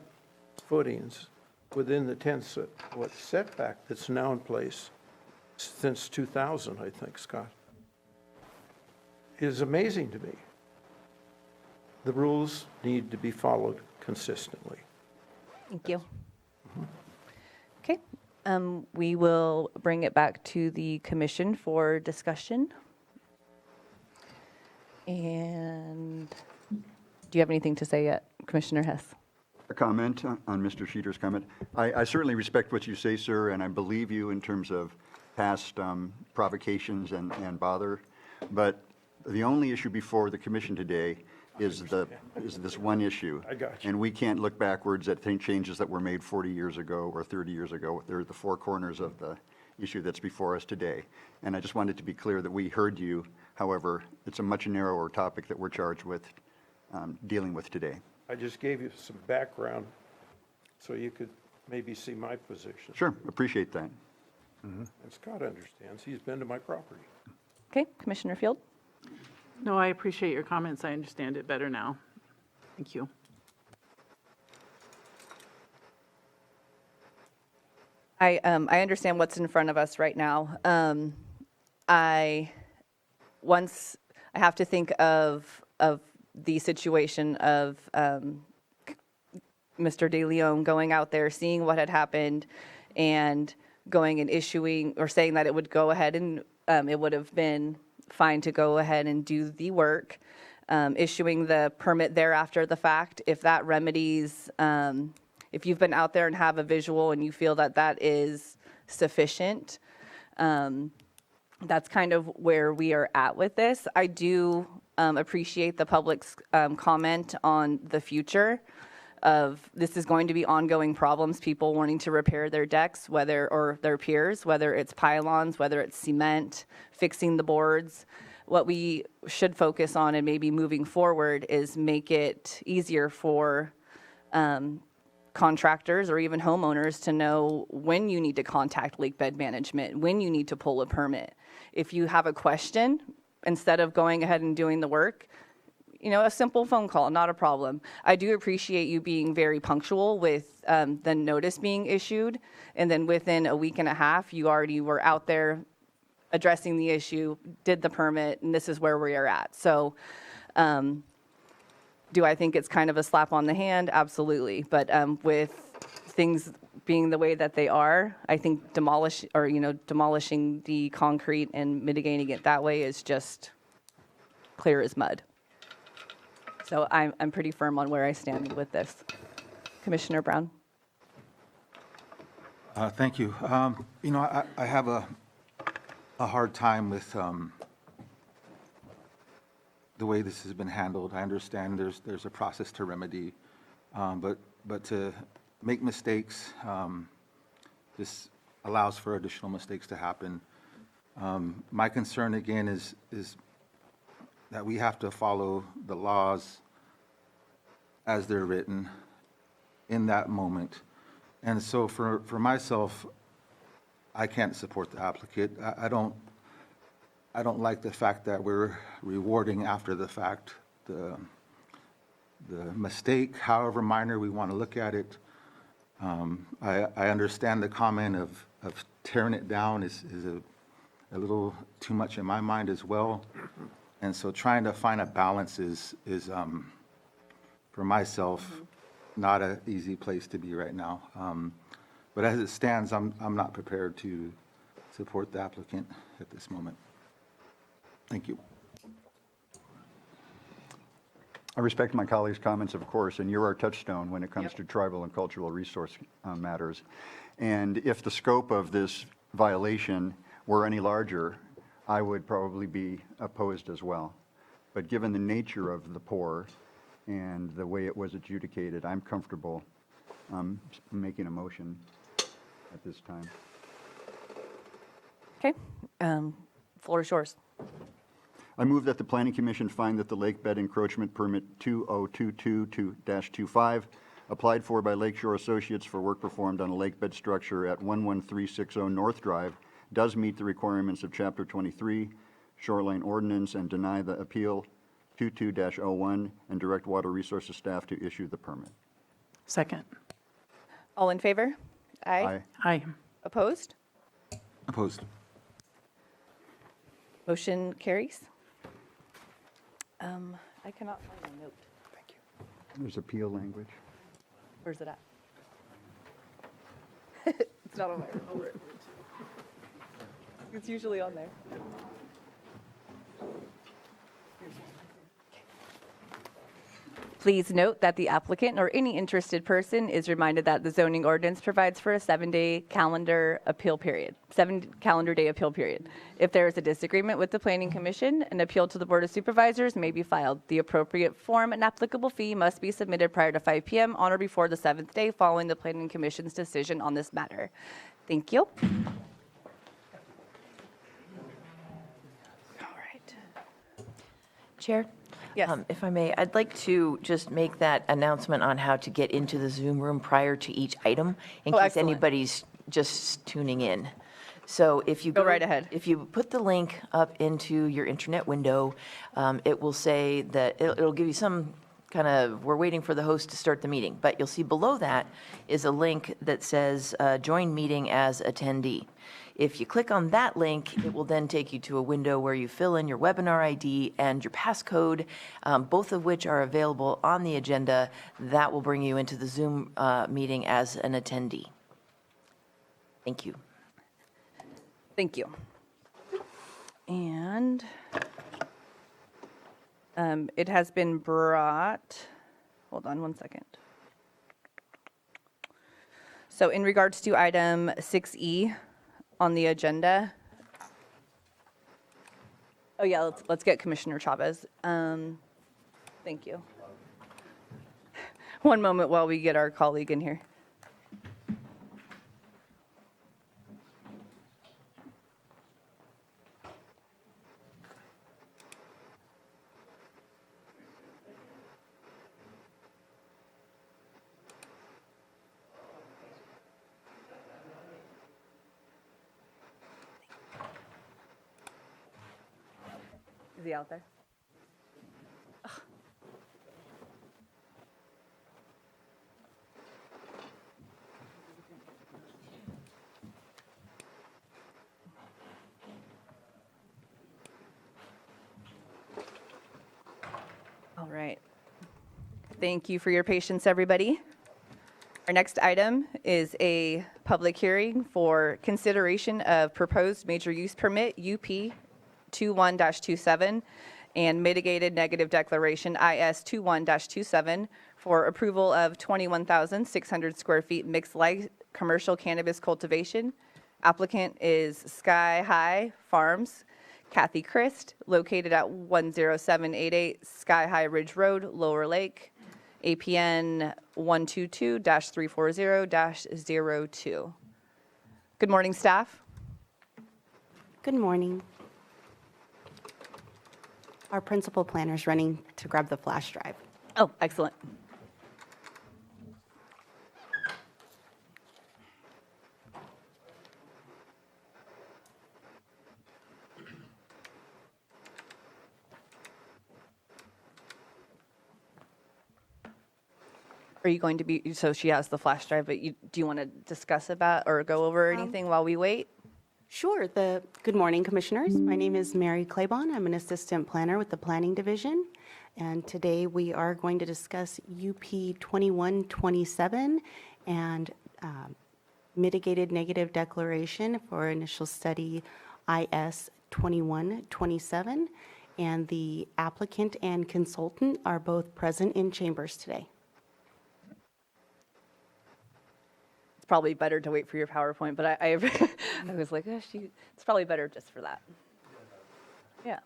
footings within the 10-foot setback that's now in place since 2000, I think, Scott, is amazing to me. The rules need to be followed consistently. Thank you. Okay, we will bring it back to the commission for discussion. And do you have anything to say yet, Commissioner Hess? A comment on Mr. Sheeter's comment. I certainly respect what you say, sir, and I believe you in terms of past provocations and bother. But the only issue before the commission today is this one issue. I got you. And we can't look backwards at changes that were made 40 years ago or 30 years ago. They're the four corners of the issue that's before us today. And I just wanted to be clear that we heard you. However, it's a much narrower topic that we're charged with dealing with today. I just gave you some background so you could maybe see my position. Sure, appreciate that. And Scott understands. He's been to my property. Okay, Commissioner Field? No, I appreciate your comments. I understand it better now. Thank you. I understand what's in front of us right now. I have to think of the situation of Mr. De Leon going out there, seeing what had happened, and going and issuing or saying that it would go ahead and it would have been fine to go ahead and do the work, issuing the permit thereafter the fact. If that remedies, if you've been out there and have a visual and you feel that that is sufficient, that's kind of where we are at with this. I do appreciate the public's comment on the future of this is going to be ongoing problems, people wanting to repair their decks, or their piers, whether it's pylons, whether it's cement, fixing the boards. What we should focus on and maybe moving forward is make it easier for contractors or even homeowners to know when you need to contact lake bed management, when you need to pull a permit. If you have a question, instead of going ahead and doing the work, a simple phone call, not a problem. I do appreciate you being very punctual with the notice being issued, and then within a week and a half, you already were out there addressing the issue, did the permit, and this is where we are at. So do I think it's kind of a slap on the hand? Absolutely. But with things being the way that they are, I think demolishing the concrete and mitigating it that way is just clear as mud. So I'm pretty firm on where I stand with this. Commissioner Brown? Thank you. I have a hard time with the way this has been handled. I understand there's a process to remedy, but to make mistakes, just allows for additional mistakes to happen. My concern, again, is that we have to follow the laws as they're written in that moment. And so for myself, I can't support the applicant. I don't like the fact that we're rewarding after the fact the mistake, however minor we want to look at it. I understand the comment of tearing it down is a little too much in my mind as well. And so trying to find a balance is for myself, not an easy place to be right now. But as it stands, I'm not prepared to support the applicant at this moment. Thank you. I respect my colleagues' comments, of course, and you're our touchstone when it comes to tribal and cultural resource matters. And if the scope of this violation were any larger, I would probably be opposed as well. But given the nature of the pour and the way it was adjudicated, I'm comfortable making a motion at this time. Okay, floor is yours. I move that the Planning Commission find that the lake bed encroachment permit 2022-25 applied for by Lakeshore Associates for work performed on a lake bed structure at 11360 North Drive does meet the requirements of Chapter 23 Shoreline Ordinance and deny the appeal 22-01 and direct Water Resources staff to issue the permit. Second. All in favor? Aye. Aye. Opposed? Opposed. Motion carries. I cannot find a note. There's appeal language. Where's it at? It's not on my report. It's usually on there. Please note that the applicant or any interested person is reminded that the zoning ordinance provides for a 7-day calendar appeal period, 7 calendar day appeal period. If there is a disagreement with the Planning Commission, an appeal to the Board of Supervisors may be filed. The appropriate form and applicable fee must be submitted prior to 5 p.m. on or before the 7th day following the Planning Commission's decision on this matter. Thank you. All right. Chair? Yes. If I may, I'd like to just make that announcement on how to get into the Zoom room prior to each item, in case excellent. anybody's just tuning in. So if you Go right ahead. If you put the link up into your internet window, it will say that, it'll give you some kind of, we're waiting for the host to start the meeting. But you'll see below that is a link that says, join meeting as attendee. If you click on that link, it will then take you to a window where you fill in your webinar ID and your passcode, both of which are available on the agenda. That will bring you into the Zoom meeting as an attendee. Thank you. Thank you. And it has been brought, hold on one second. So in regards to item 6E on the agenda. Oh yeah, let's get Commissioner Chavez. Thank you. One moment while we get our colleague in here. Is he out there? Ugh. All right. Thank you for your patience, everybody. Our next item is a public hearing for consideration of proposed major use permit, UP 21-27, and mitigated negative declaration, IS 21-27, for approval of 21,600 square feet mixed light commercial cannabis cultivation. Applicant is Sky High Farms, Kathy Christ, located at 10788 Sky High Ridge Road, Lower Lake, APN 122-340-02. Good morning, staff. Good morning. Our principal planner's running to grab the flash drive. Oh, excellent. Are you going to be, so she has the flash drive, but do you want to discuss about or go over anything while we wait? Sure. Good morning, Commissioners. My name is Mary Claiborne. I'm an assistant planner with the Planning Division. And today we are going to discuss UP 2127 and mitigated negative declaration for initial study IS 2127. And the applicant and consultant are both present in chambers today. It's probably better to wait for your PowerPoint, but I was like, oh, it's probably better just for that. Yeah.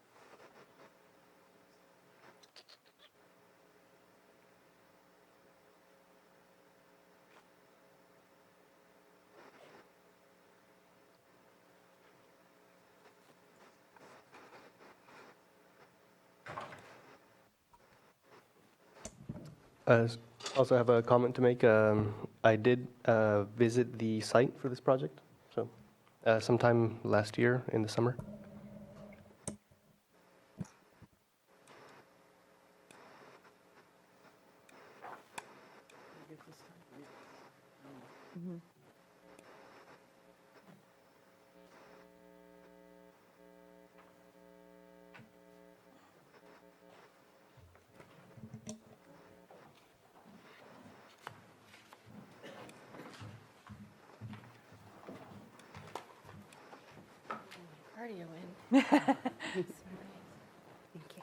Also have a comment to make. I did visit the site for this project, so sometime last year in the summer. Already a win. Thank you.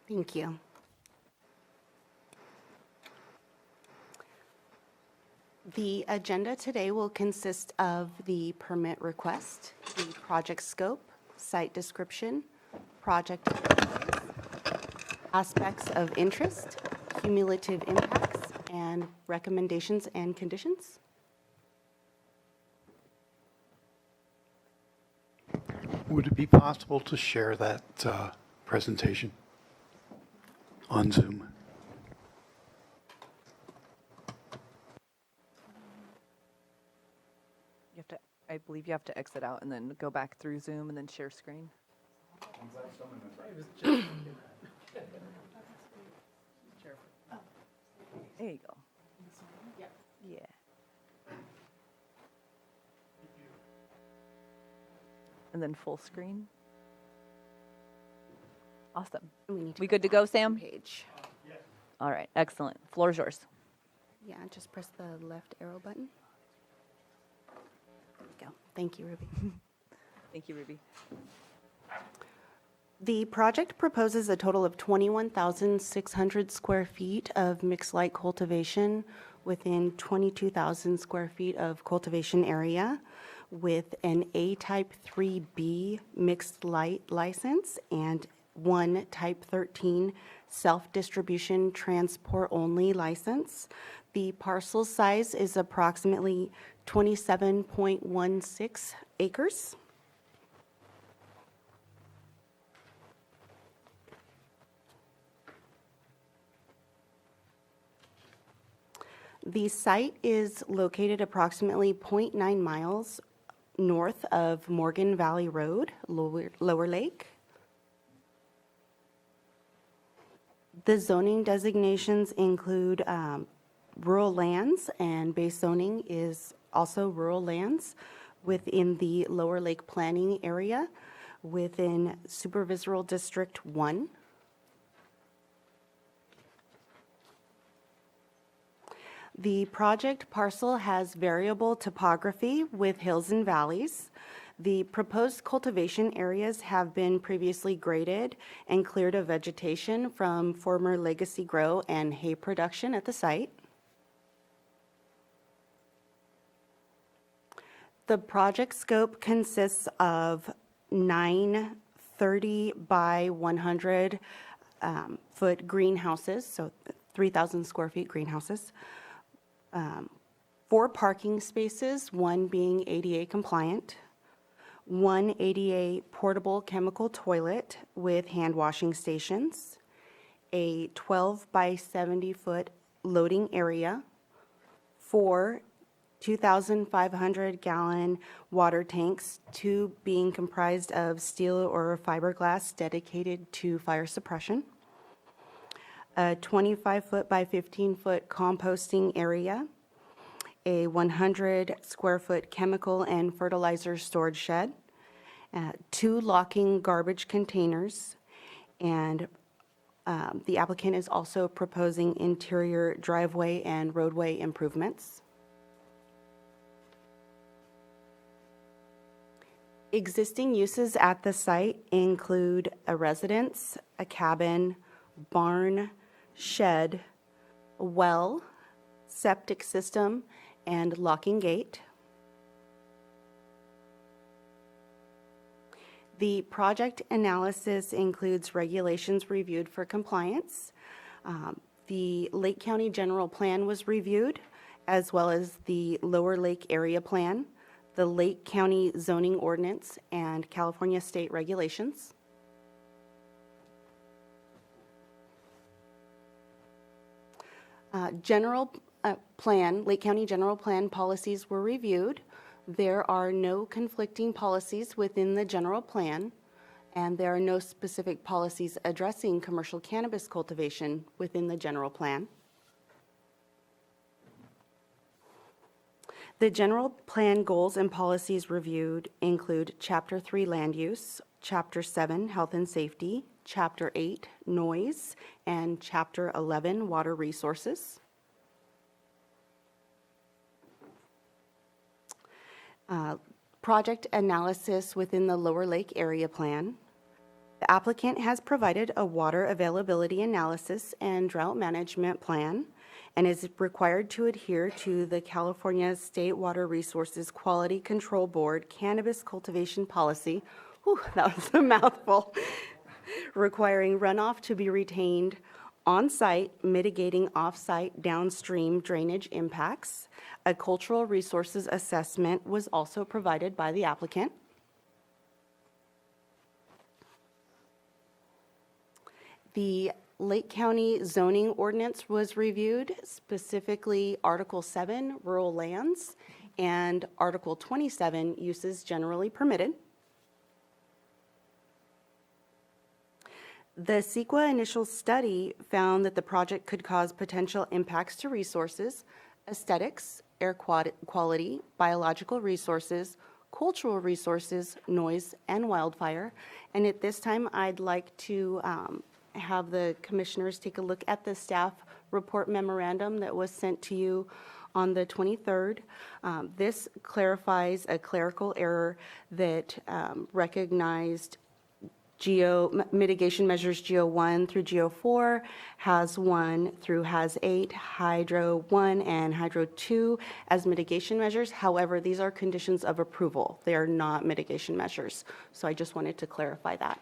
Thank you. The agenda today will consist of the permit request, the project scope, site description, project aspects of interest, cumulative impacts, and recommendations and conditions. Would it be possible to share that presentation on Zoom? I believe you have to exit out and then go back through Zoom and then share screen. There you go. Yeah. And then full screen. Awesome. We good to go, Sam? Page. All right, excellent. Floor is yours. Yeah, just press the left arrow button. There we go. Thank you, Ruby. Thank you, Ruby. The project proposes a total of 21,600 square feet of mixed light cultivation within 22,000 square feet of cultivation area with an A-type 3B mixed light license and one type 13 self-distribution transport-only license. The parcel size is approximately 27.16 acres. The site is located approximately 0.9 miles north of Morgan Valley Road, Lower Lake. The zoning designations include rural lands, and base zoning is also rural lands within the Lower Lake Planning Area within Supervisoral District 1. The project parcel has variable topography with hills and valleys. The proposed cultivation areas have been previously graded and cleared of vegetation from former legacy grow and hay production at the site. The project scope consists of 9 30 by 100 foot greenhouses, so 3,000 square feet greenhouses. 4 parking spaces, 1 being ADA compliant, 1 ADA portable chemical toilet with hand washing stations, a 12 by 70 foot loading area, 4 2,500 gallon water tanks, 2 being comprised of steel or fiberglass dedicated to fire suppression, a 25 foot by 15 foot composting area, a 100 square foot chemical and fertilizer storage shed, 2 locking garbage containers, and the applicant is also proposing interior driveway and roadway improvements. Existing uses at the site include a residence, a cabin, barn, shed, well, septic system, and locking gate. The project analysis includes regulations reviewed for compliance. The Lake County General Plan was reviewed, as well as the Lower Lake Area Plan, the Lake County Zoning Ordinance, and California State regulations. Lake County General Plan policies were reviewed. There are no conflicting policies within the general plan, and there are no specific policies addressing commercial cannabis cultivation within the general plan. The general plan goals and policies reviewed include Chapter 3 Land Use, Chapter 7 Health and Safety, Chapter 8 Noise, and Chapter 11 Water Resources. Project analysis within the Lower Lake Area Plan. The applicant has provided a water availability analysis and drought management plan and is required to adhere to the California State Water Resources Quality Control Board Cannabis Cultivation Policy. Whew, that was a mouthful. Requiring runoff to be retained on-site, mitigating off-site downstream drainage impacts. A cultural resources assessment was also provided by the applicant. The Lake County zoning ordinance was reviewed, specifically Article 7, rural lands, and Article 27, uses generally permitted. The CEQA initial study found that the project could cause potential impacts to resources, aesthetics, air quality, biological resources, cultural resources, noise, and wildfire. And at this time, I'd like to have the commissioners take a look at the staff report memorandum that was sent to you on the 23rd. This clarifies a clerical error that recognized mitigation measures GEO 1 through GEO 4, HAZ 1 through HAZ 8, Hydro 1 and Hydro 2 as mitigation measures. However, these are conditions of approval. They are not mitigation measures. So I just wanted to clarify that.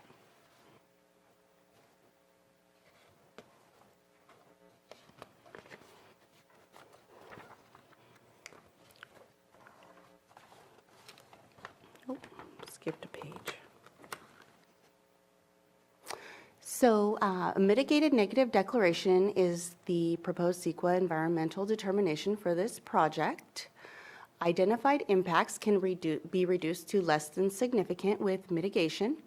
Oh, skipped a page. So a mitigated negative declaration is the proposed CEQA environmental determination for this project. Identified impacts can be reduced to less than significant with mitigation.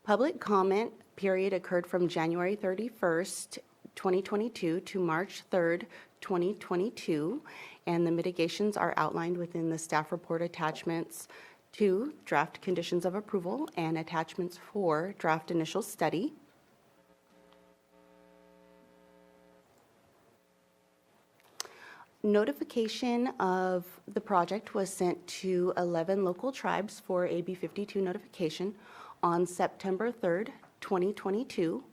Public comment period occurred from January 31st, 2022 to March 3rd, 2022, and the mitigations are outlined within the staff report attachments to draft conditions of approval and attachments for draft initial study. Notification of the project was sent to 11 local tribes for AB 52 notification on September 3rd, 2022.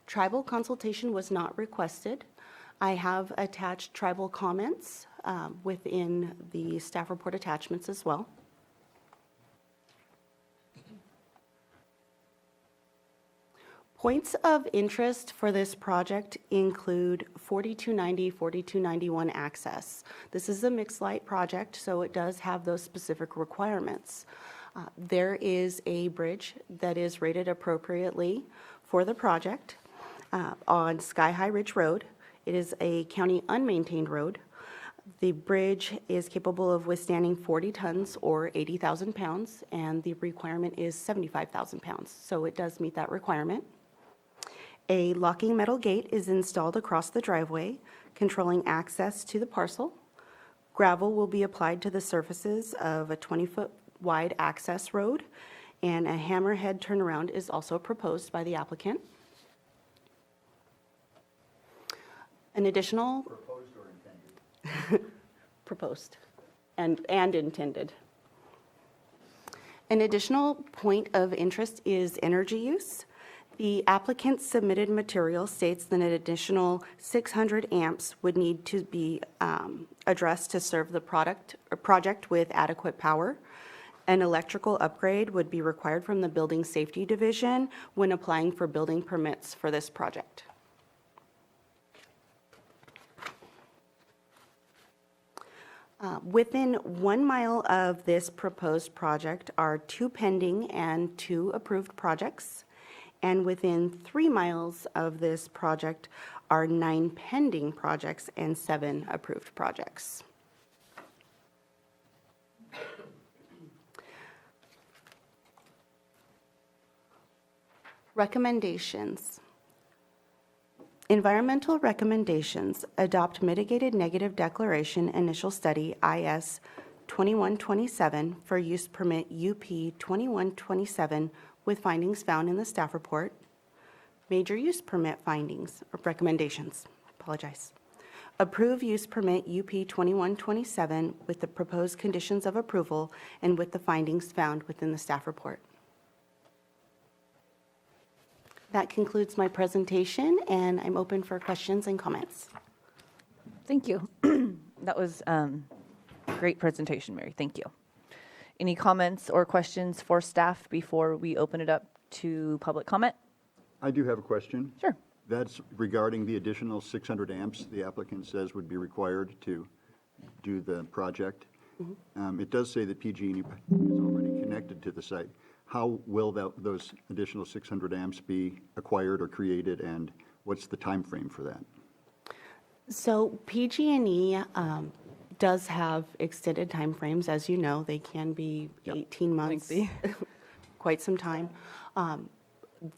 Tribal consultation was not requested. I have attached tribal comments within the staff report attachments as well. Points of interest for this project include 4290, 4291 access. This is a mixed light project, so it does have those specific requirements. There is a bridge that is rated appropriately for the project on Sky High Ridge Road. It is a county unmaintained road. The bridge is capable of withstanding 40 tons or 80,000 pounds, and the requirement is 75,000 pounds, so it does meet that requirement. A locking metal gate is installed across the driveway, controlling access to the parcel. Gravel will be applied to the surfaces of a 20-foot wide access road, and a hammerhead turnaround is also proposed by the applicant. An additional... Proposed or intended? Proposed and intended. An additional point of interest is energy use. The applicant's submitted material states that an additional 600 amps would need to be addressed to serve the project with adequate power. An electrical upgrade would be required from the Building Safety Division when applying for building permits for this project. Within 1 mile of this proposed project are 2 pending and 2 approved projects. And within 3 miles of this project are 9 pending projects and 7 approved projects. Recommendations. Environmental recommendations: adopt mitigated negative declaration initial study IS 2127 for use permit UP 2127 with findings found in the staff report. Major use permit findings or recommendations. Apologize. Approve use permit UP 2127 with the proposed conditions of approval and with the findings found within the staff report. That concludes my presentation, and I'm open for questions and comments. Thank you. That was great presentation, Mary. Thank you. Any comments or questions for staff before we open it up to public comment? I do have a question. Sure. That's regarding the additional 600 amps the applicant says would be required to do the project. It does say that PG&E is already connected to the site. How will those additional 600 amps be acquired or created, and what's the time frame for that? So PG&E does have extended timeframes, as you know. They can be 18 months, quite some time.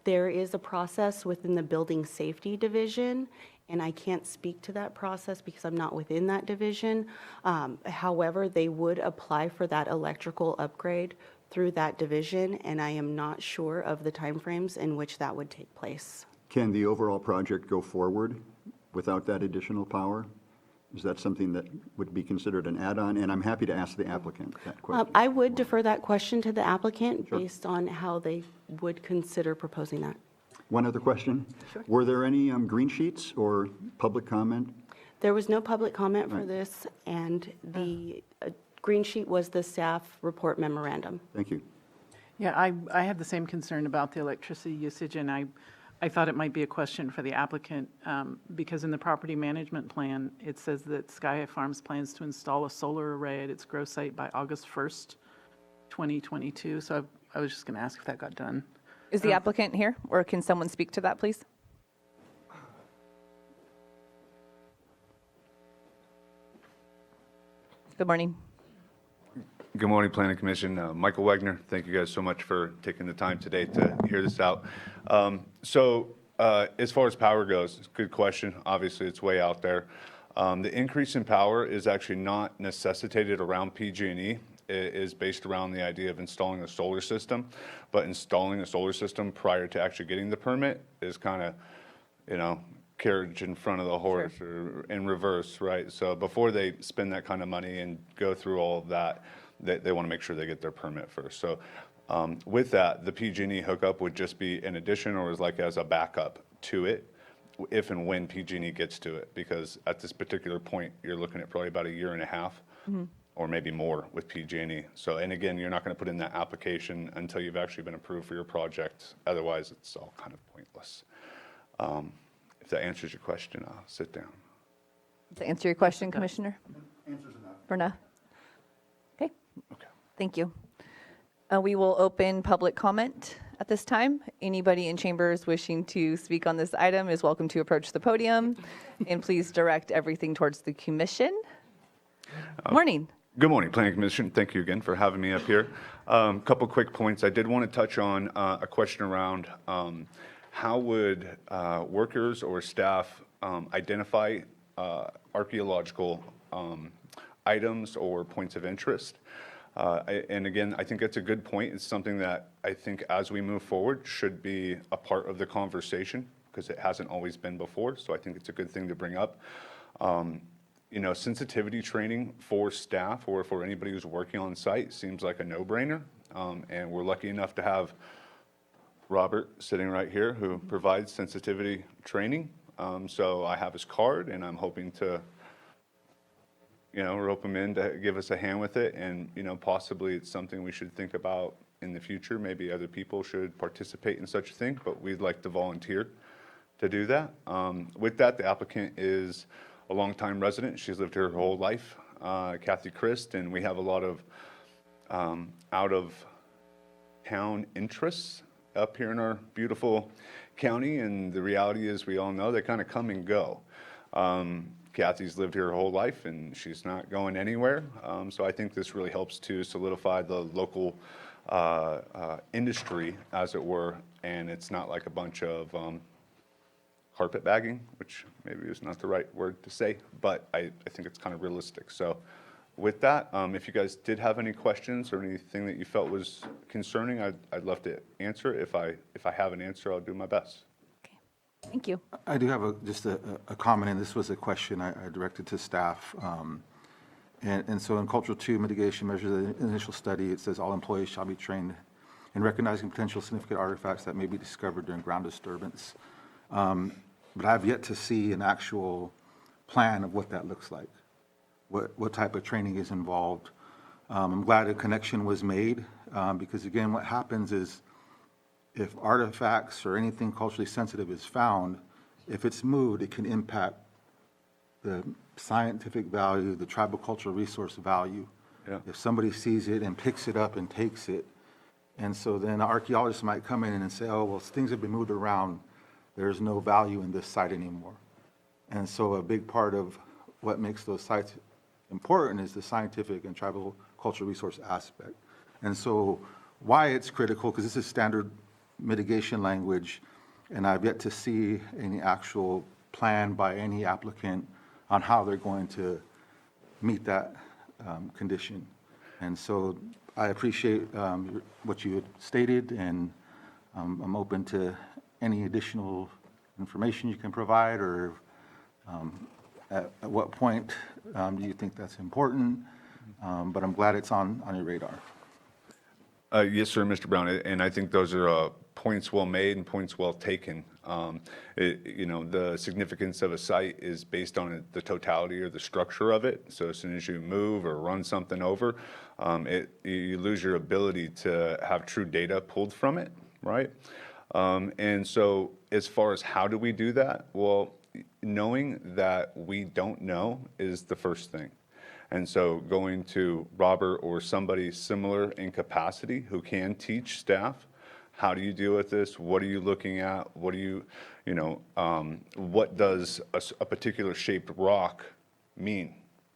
There is a process within the Building Safety Division, and I can't speak to that process because I'm not within that division. However, they would apply for that electrical upgrade through that division, and I am not sure of the timeframes in which that would take place. Can the overall project go forward without that additional power? Is that something that would be considered an add-on? And I'm happy to ask the applicant that question. I would defer that question to the applicant based on how they would consider proposing that. One other question. Sure. Were there any green sheets or public comment? There was no public comment for this, and the green sheet was the staff report memorandum. Thank you. Yeah, I had the same concern about the electricity usage, and I thought it might be a question for the applicant, because in the property management plan, it says that Sky High Farms plans to install a solar array at its grow site by August 1st, 2022. So I was just going to ask if that got done. Is the applicant here, or can someone speak to that, please? Good morning. Good morning, Planning Commission. Michael Wagner, thank you guys so much for taking the time today to hear this out. As far as power goes, it's a good question. Obviously, it's way out there. The increase in power is actually not necessitated around PG&E. It is based around the idea of installing a solar system, but installing a solar system prior to actually getting the permit is kind of, carriage in front of the horse or in reverse, right? So before they spend that kind of money and go through all of that, they want to make sure they get their permit first. So with that, the PG&E hookup would just be an addition or as a backup to it if and when PG&E gets to it, because at this particular point, you're looking at probably about a year and a half or maybe more with PG&E. So, and again, you're not going to put in that application until you've actually been approved for your project. Otherwise, it's all kind of pointless. If that answers your question, I'll sit down. To answer your question, Commissioner? Answers enough. Berna? Okay. Thank you. We will open public comment at this time. Anybody in chambers wishing to speak on this item is welcome to approach the podium, and please direct everything towards the commission. Morning. Good morning, Planning Commission. Thank you again for having me up here. Couple quick points. I did want to touch on a question around how would workers or staff identify archaeological items or points of interest? And again, I think that's a good point. It's something that I think as we move forward should be a part of the conversation because it hasn't always been before. So I think it's a good thing to bring up. Sensitivity training for staff or for anybody who's working on site seems like a no-brainer. And we're lucky enough to have Robert sitting right here who provides sensitivity training. So I have his card and I'm hoping to rope him in to give us a hand with it. And, possibly it's something we should think about in the future. Maybe other people should participate in such a thing, but we'd like to volunteer to do that. With that, the applicant is a longtime resident. She's lived here her whole life, Kathy Christ, and we have a lot of out-of-town interests up here in our beautiful county. And the reality is, we all know they kind of come and go. Kathy's lived here her whole life and she's not going anywhere. So I think this really helps to solidify the local industry, as it were. And it's not like a bunch of carpetbagging, which maybe is not the right word to say, but I think it's kind of realistic. So with that, if you guys did have any questions or anything that you felt was concerning, I'd love to answer. If I have an answer, I'll do my best. Thank you. I do have just a comment, and this was a question I directed to staff. And so in Cultural 2 mitigation measures, the initial study, it says all employees shall be trained in recognizing potential significant artifacts that may be discovered during ground disturbance. But I've yet to see an actual plan of what that looks like, what type of training is involved. I'm glad a connection was made because, again, what happens is if artifacts or anything culturally sensitive is found, if it's moved, it can impact the scientific value, the tribal cultural resource value. Yeah. If somebody sees it and picks it up and takes it, and so then archaeologists might come in and say, oh, well, things have been moved around. There's no value in this site anymore. And so a big part of what makes those sites important is the scientific and tribal cultural resource aspect. And so why it's critical, because this is standard mitigation language, and I've yet to see any actual plan by any applicant on how they're going to meet that condition. And so I appreciate what you had stated, and I'm open to any additional information you can provide, or at what point do you think that's important? But I'm glad it's on your radar. Yes, sir, Mr. Brown, and I think those are points well made and points well taken. The significance of a site is based on the totality or the structure of it. So as soon as you move or run something over, you lose your ability to have true data pulled from it, right? And so as far as how do we do that? Well, knowing that we don't know is the first thing. And so going to Robert or somebody similar in capacity who can teach staff How do you deal with this? What are you looking at? What do you, what does a particular shaped rock mean,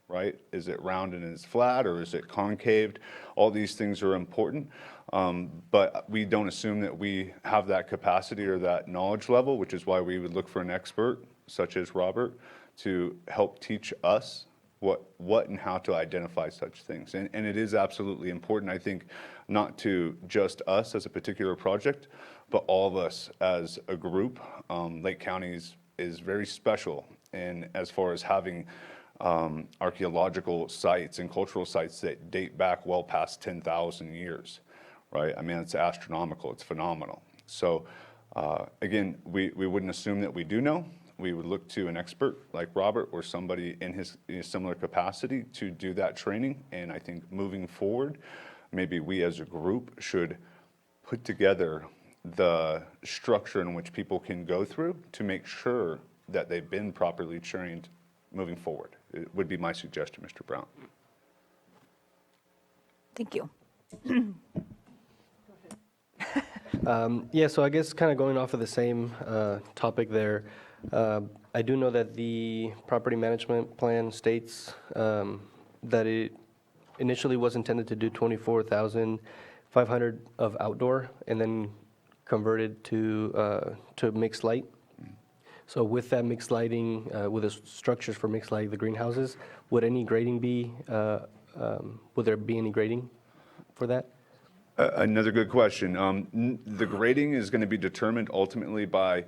right? Is it round and is flat, or is it concaved? All these things are important, but we don't assume that we have that capacity or that knowledge level, which is why we would look for an expert such as Robert to help teach us what and how to identify such things. And it is absolutely important, I think, not to just us as a particular project, but all of us as a group. Lake County is very special, and as far as having archaeological sites and cultural sites that date back well past 10,000 years, right? I mean, it's astronomical, it's phenomenal. So again, we wouldn't assume that we do know. We would look to an expert like Robert or somebody in his similar capacity to do that training. And I think moving forward, maybe we as a group should put together the structure in which people can go through to make sure that they've been properly trained moving forward. It would be my suggestion, Mr. Brown. Thank you. Yeah, so I guess kind of going off of the same topic there, I do know that the property management plan states that it initially was intended to do 24,500 of outdoor and then converted to mixed light. So with that mixed lighting, with the structures for mixed light, the greenhouses, would any grading be, would there be any grading for that? Another good question. The grading is going to be determined ultimately by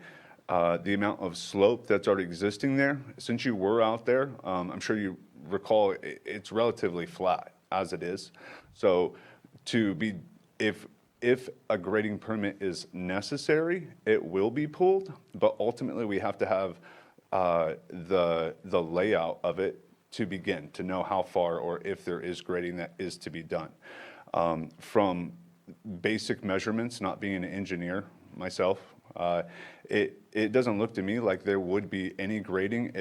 the amount of slope that's already existing there. Since you were out there, I'm sure you recall it's relatively flat as it is. So if a grading permit is necessary, it will be pulled, but ultimately we have to have the layout of it to begin, to know how far or if there is grading that is to be done. From basic measurements, not being an engineer myself, it doesn't look to me like there would be any grading.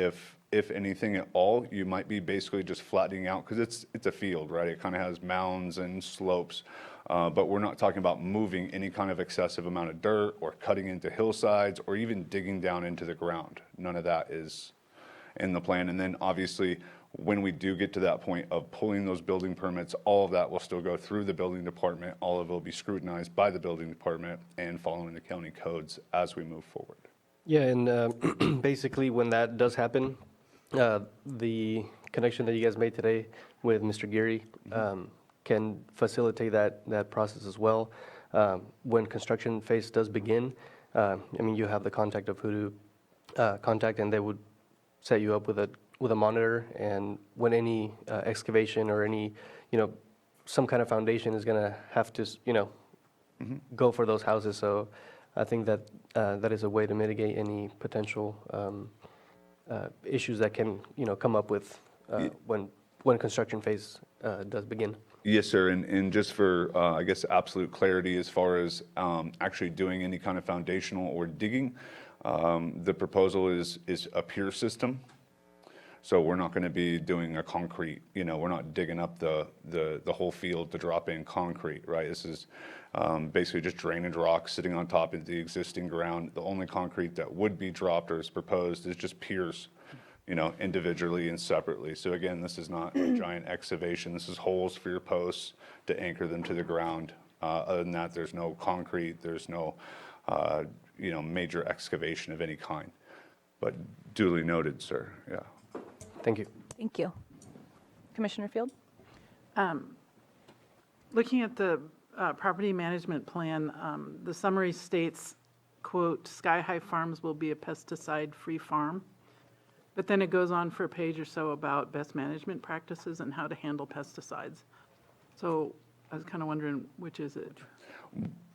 If anything at all, you might be basically just flattening out, because it's a field, right? It kind of has mounds and slopes, but we're not talking about moving any kind of excessive amount of dirt or cutting into hillsides or even digging down into the ground. None of that is in the plan. And then obviously, when we do get to that point of pulling those building permits, all of that will still go through the building department. All of it will be scrutinized by the building department and following the county codes as we move forward. Yeah, and basically when that does happen, the connection that you guys made today with Mr. Geary can facilitate that process as well. When construction phase does begin, I mean, you have the contact of who to contact, and they would set you up with a monitor, and when any excavation or any, some kind of foundation is going to have to, go for those houses. So I think that that is a way to mitigate any potential issues that can, come up with when construction phase does begin. Yes, sir. And just for, I guess, absolute clarity as far as actually doing any kind of foundational or digging, the proposal is a pier system. So we're not going to be doing a concrete, we're not digging up the whole field to drop in concrete, right? This is basically just drainage rock sitting on top of the existing ground. The only concrete that would be dropped or is proposed is just piers, individually and separately. So again, this is not a giant excavation. This is holes for your posts to anchor them to the ground. Other than that, there's no concrete, there's no, major excavation of any kind. But duly noted, sir, yeah. Thank you. Thank you. Commissioner Field? Looking at the property management plan, the summary states, quote, "Sky High Farms will be a pesticide-free farm." But then it goes on for a page or so about best management practices and how to handle pesticides. So I was kind of wondering, which is it?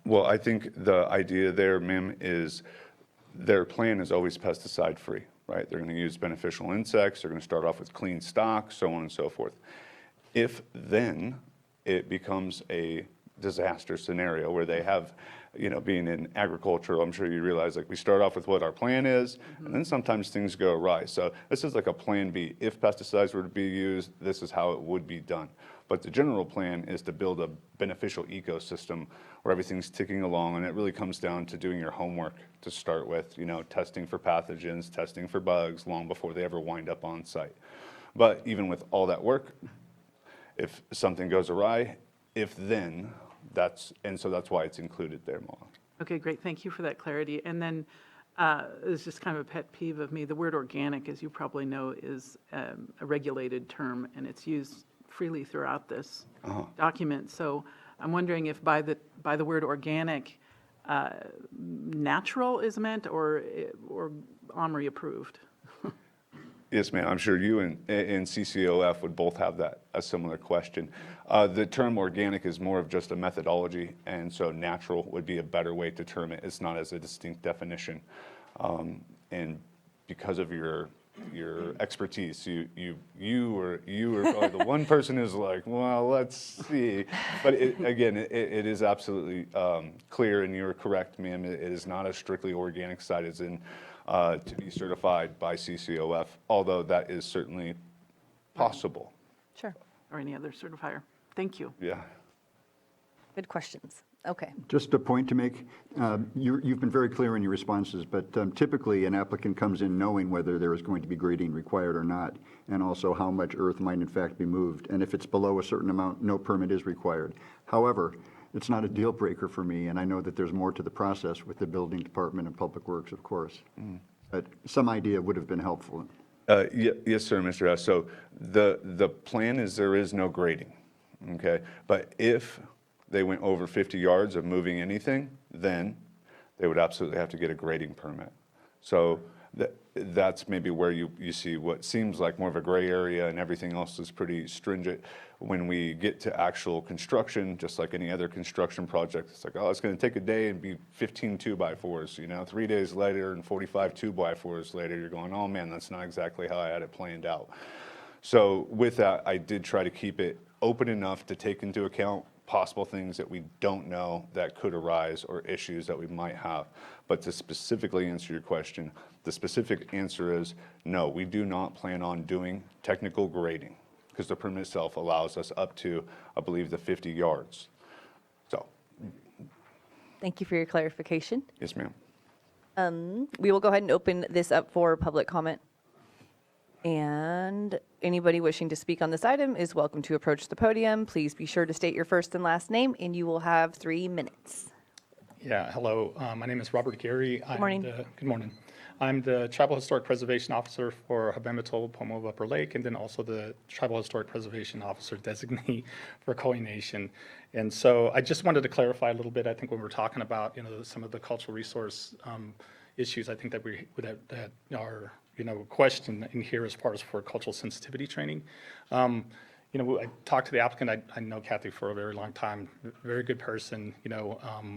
Well, I think the idea there, Mim, is their plan is always pesticide-free, right? They're going to use beneficial insects. They're going to start off with clean stock, so on and so forth. If then it becomes a disaster scenario where they have, being in agriculture, I'm sure you realize, like, we start off with what our plan is, and then sometimes things go awry. So this is like a plan B. If pesticides were to be used, this is how it would be done. But the general plan is to build a beneficial ecosystem where everything's ticking along, and it really comes down to doing your homework to start with, testing for pathogens, testing for bugs long before they ever wind up on site. But even with all that work, if something goes awry, so that's why it's included there, Mala. Okay, great, thank you for that clarity. And then, it's just kind of a pet peeve of me, the word organic, as you probably know, is a regulated term, and it's used freely throughout this document. So I'm wondering if by the word organic, natural is meant, or OMRI approved? Yes, ma'am. I'm sure you and CCOF would both have a similar question. The term organic is more of just a methodology, and so natural would be a better way to term it. It's not as a distinct definition. And because of your expertise, you are probably the one person who's like, well, let's see. But again, it is absolutely clear, and you're correct, ma'am. It is not a strictly organic site, as in to be certified by CCOF, although that is certainly possible. Sure. Or any other certifier. Thank you. Yeah. Good questions. Okay. Just a point to make, you've been very clear in your responses, but typically an applicant comes in knowing whether there is going to be grading required or not, and also how much earth might in fact be moved. And if it's below a certain amount, no permit is required. However, it's not a deal breaker for me, and I know that there's more to the process with the building department and public works, of course. But some idea would have been helpful. Yes, sir, Mr. S. So the plan is there is no grading, okay? But if they went over 50 yards of moving anything, then they would absolutely have to get a grading permit. So that's maybe where you see what seems like more of a gray area, and everything else is pretty stringent. When we get to actual construction, just like any other construction project, it's like, oh, it's going to take a day and be 15 2x4s. 3 days later and 45 2x4s later, you're going, oh man, that's not exactly how I had it planned out. So with that, I did try to keep it open enough to take into account possible things that we don't know that could arise, or issues that we might have. But to specifically answer your question, the specific answer is no, we do not plan on doing technical grading, because the permit itself allows us up to, I believe, the 50 yards. So. Thank you for your clarification. Yes, ma'am. We will go ahead and open this up for public comment. And anybody wishing to speak on this item is welcome to approach the podium. Please be sure to state your first and last name, and you will have 3 minutes. Yeah, hello. My name is Robert Gary. Good morning. Good morning. I'm the Tribal Historic Preservation Officer for Habematol Pomo of Upper Lake, and then also the Tribal Historic Preservation Officer designee for Koe Nation. And so I just wanted to clarify a little bit. I think when we're talking about some of the cultural resource issues, I think that that are question in here as far as for cultural sensitivity training. I talked to the applicant. I know Kathy for a very long time. Very good person.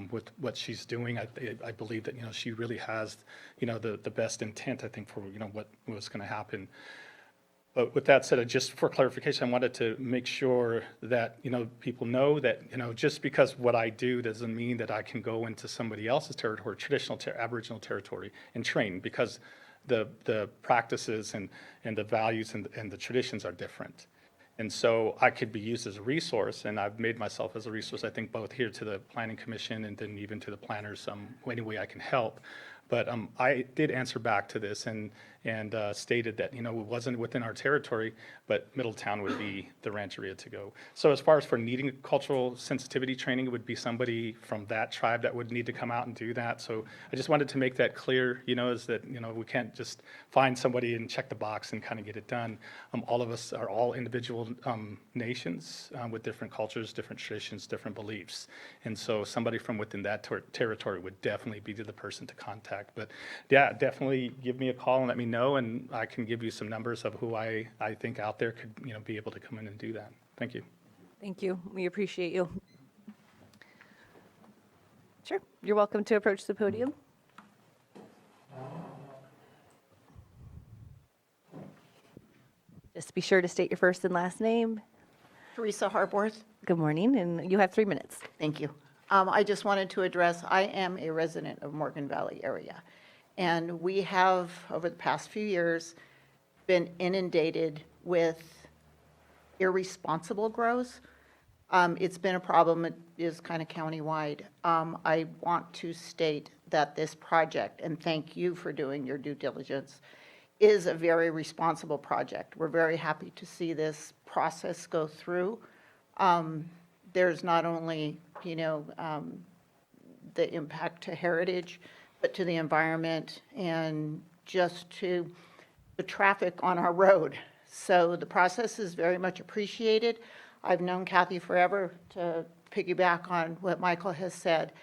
With what she's doing, I believe that she really has the best intent. I think for what was going to happen. But with that said, just for clarification, I wanted to make sure that people know that just because what I do doesn't mean that I can go into somebody else's territory, traditional Aboriginal territory, and train, because the practices and the values and the traditions are different. And so I could be used as a resource, and I've made myself as a resource, I think, both here to the Planning Commission and then even to the planners, any way I can help. But I did answer back to this and stated that, it wasn't within our territory, but Middletown would be the rancheria to go. So as far as for needing cultural sensitivity training, it would be somebody from that tribe that would need to come out and do that. So I just wanted to make that clear, is that, we can't just find somebody and check the box and kind of get it done. All of us are all individual nations with different cultures, different traditions, different beliefs. And so somebody from within that territory would definitely be the person to contact. But yeah, definitely give me a call and let me know, and I can give you some numbers of who I think out there could be able to come in and do that. Thank you. Thank you. We appreciate you. Sure. You're welcome to approach the podium. Just be sure to state your first and last name. Teresa Harborth. Good morning, and you have 3 minutes. Thank you. I just wanted to address, I am a resident of Morgan Valley area, and we have, over the past few years, been inundated with irresponsible grows. It's been a problem, it is kind of countywide. I want to state that this project, and thank you for doing your due diligence, is a very responsible project. We're very happy to see this process go through. There's not only, the impact to heritage, but to the environment and just to the traffic on our road. So the process is very much appreciated. I've known Kathy forever, to piggyback on what Michael has said.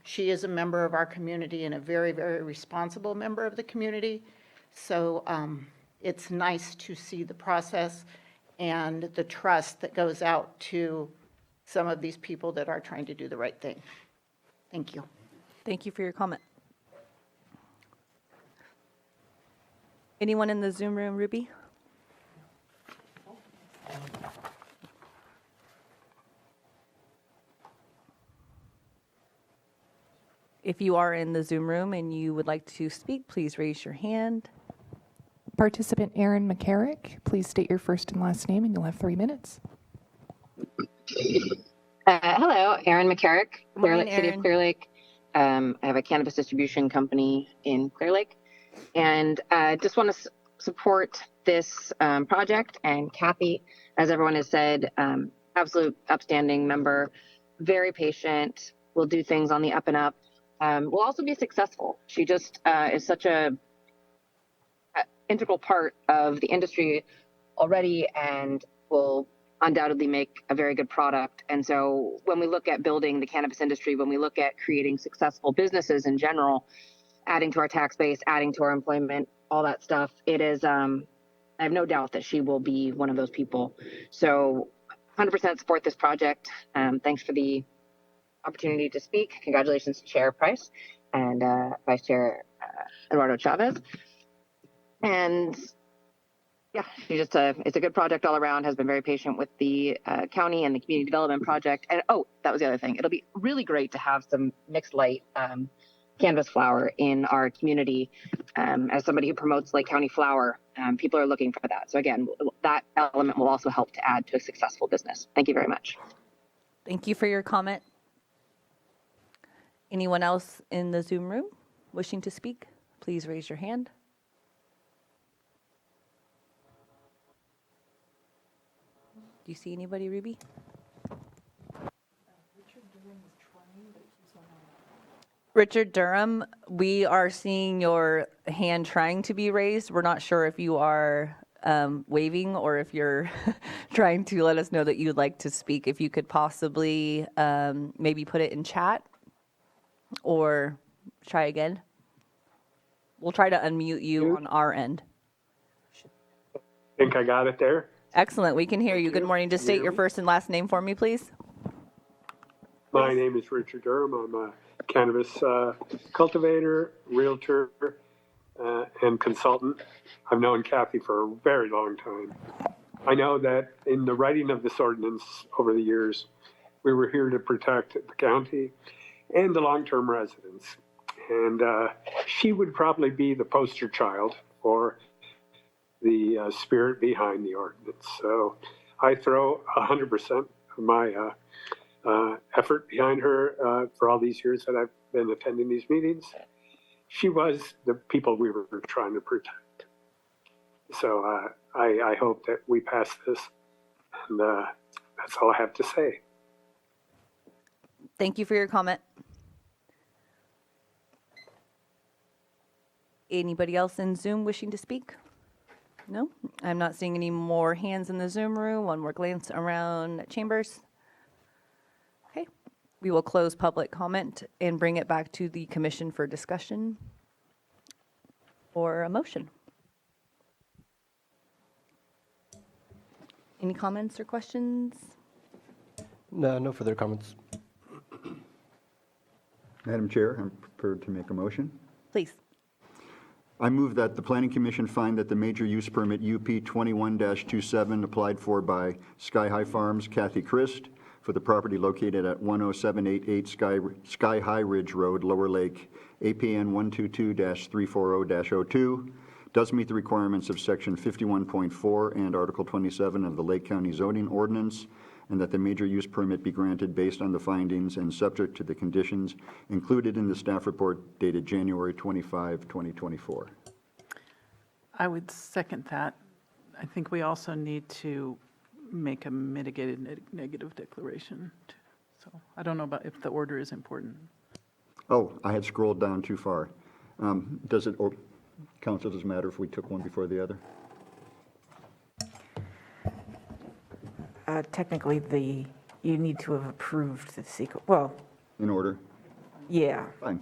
She is a member of our community and a very, very responsible member of the community. So it's nice to see the process and the trust that goes out to some of these people that are trying to do the right thing. Thank you. Thank you for your comment. Anyone in the Zoom room, Ruby? If you are in the Zoom room and you would like to speak, please raise your hand. Participant Aaron McCarrick, please state your first and last name, and you'll have 3 minutes. Hello, Aaron McCarrick, Clear Morning, Lake, City of Aaron. Clear Lake. I have a cannabis distribution company in Clear Lake, and just want to support this project. And Kathy, as everyone has said, absolute upstanding member, very patient, will do things on the up and up, will also be successful. She just is such a integral part of the industry already and will undoubtedly make a very good product. And so when we look at building the cannabis industry, when we look at creating successful businesses in general, adding to our tax base, adding to our employment, all that stuff, it is, I have no doubt that she will be one of those people. So 100% support this project. Thanks for the opportunity to speak. Congratulations to Chair Price and Vice Chair Eduardo Chavez. And yeah, she just it's a good project all around, has been very patient with the county and the community development project. And oh, that was the other thing. It'll be really great to have some mixed light cannabis flower in our community. As somebody who promotes Lake County flower, people are looking for that. So again, that element will also help to add to a successful business. Thank you very much. Thank you for your comment. Anyone else in the Zoom room wishing to speak? Please raise your hand. Do you see anybody, Ruby? Richard Durham, we are seeing your hand trying to be raised. We're not sure if you are waving or if you're trying to let us know that you'd like to speak. If you could possibly maybe put it in chat or try again. We'll try to unmute you on our end. Think I got it there. Excellent. We can hear you. Good morning. Just state your first and last name for me, please. My name is Richard Durham. I'm a cannabis cultivator, realtor, and consultant. I've known Kathy for a very long time. I know that in the writing of this ordinance over the years, we were here to protect the county and the long-term residents. And she would probably be the poster child for the spirit behind the ordinance. So I throw 100% of my effort behind her for all these years that I've been attending these meetings. She was the people we were trying to protect. So I hope that we pass this, and that's all I have to say. Thank you for your comment. Anybody else in Zoom wishing to speak? No, I'm not seeing any more hands in the Zoom room. One more glance around chambers. Okay, we will close public comment and bring it back to the commission for discussion or a motion. Any comments or questions? No, no further comments. Madam Chair, I'm prepared to make a motion. Please. I move that the Planning Commission find that the major use permit UP 21-27 applied for by Sky High Farms, Kathy Christ, for the property located at 10788 Sky High Ridge Road, Lower Lake, APN 122-340-02, does meet the requirements of Section 51.4 and Article 27 of the Lake County zoning ordinance, and that the major use permit be granted based on the findings and subject to the conditions included in the staff report dated January 25, 2024. I would second that. I think we also need to make a mitigated negative declaration. So I don't know about if the order is important. Oh, I had scrolled down too far. Does it, or council, does it matter if we took one before the other? Technically, you need to have approved the sequel. Well, In order? yeah. Fine.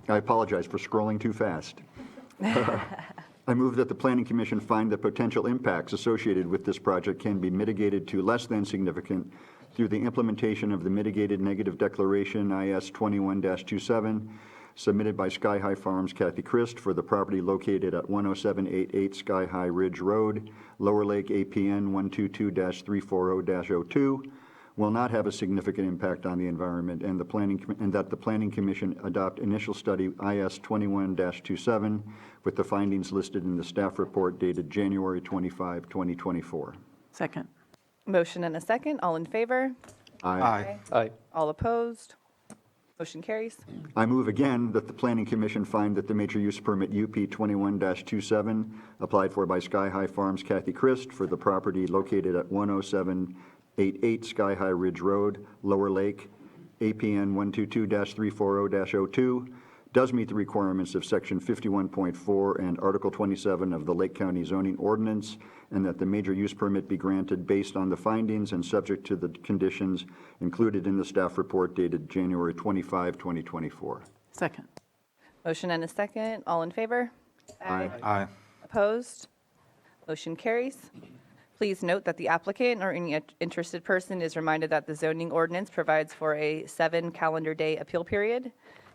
I apologize for scrolling too fast. I move that the Planning Commission find that potential impacts associated with this project can be mitigated to less than significant through the implementation of the mitigated negative declaration IS 21-27 submitted by Sky High Farms Kathy Christ for the property located at 10788 Sky High Ridge Road, Lower Lake, APN 122-340-02, will not have a significant impact on the environment, and that the Planning Commission adopt initial study IS 21-27 with the findings listed in the staff report dated January 25, 2024. Second. Motion and a second. All in favor? Aye. Aye. All opposed? Motion carries. I move again that the Planning Commission find that the major use permit UP 21-27 applied for by Sky High Farms Kathy Christ for the property located at 10788 Sky High Ridge Road, Lower Lake, APN 122-340-02, does meet the requirements of Section 51.4 and Article 27 of the Lake County zoning ordinance, and that the major use permit be granted based on the findings and subject to the conditions included in the staff report dated January 25, 2024. Second. Motion and a second. All in favor? Aye. Opposed? Motion carries. Please note that the applicant or any interested person is reminded that the zoning ordinance provides for a 7-calendar-day appeal period.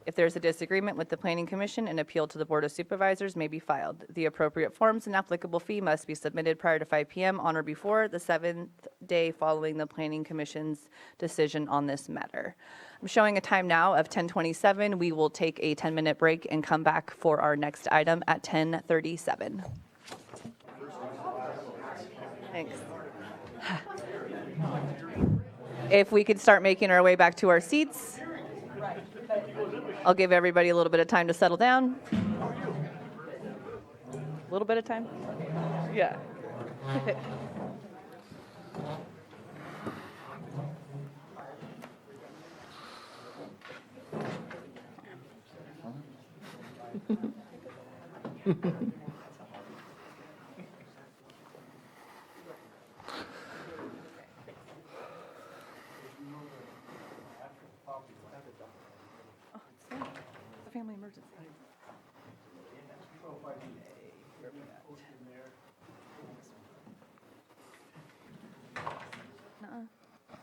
If there's a disagreement with the Planning Commission, an appeal to the Board of Supervisors may be filed. The appropriate forms and applicable fee must be submitted prior to 5 p.m. on or before the 7th day following the Planning Commission's decision on this matter. I'm showing a time now of 10:27. We will take a 10-minute break and come back for our next item at 10:37. Thanks. If we could start making our way back to our seats. I'll give everybody a little bit of time to settle down. A little bit of time? Yeah. Family emergency.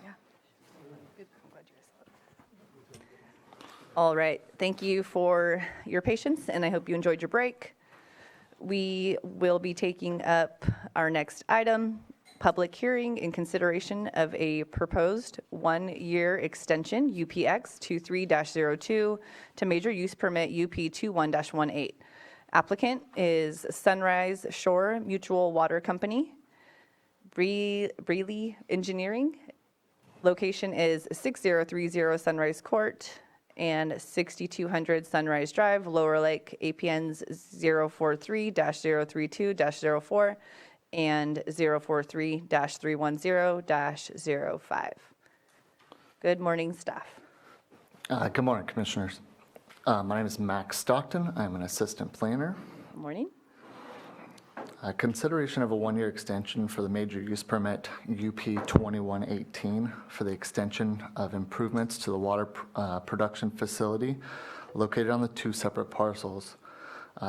Yeah. Good. I'm glad you guys saw it. All right. Thank you for your patience, and I hope you enjoyed your break. We will be taking up our next item, public hearing in consideration of a proposed one-year extension, UPX 23-02, to major use permit UP 21-18. Applicant is Sunrise Shore Mutual Water Company, Breeley Engineering. Location is 6030 Sunrise Court and 6200 Sunrise Drive, Lower Lake, APNs 043-032-04. and 043-310-05. Good morning, staff. Good morning, Commissioners. My name is Max Stockton. I'm an assistant planner. Good morning. Consideration of a one-year extension for the major use permit UP 2118 for the extension of improvements to the water production facility located on the two separate parcels.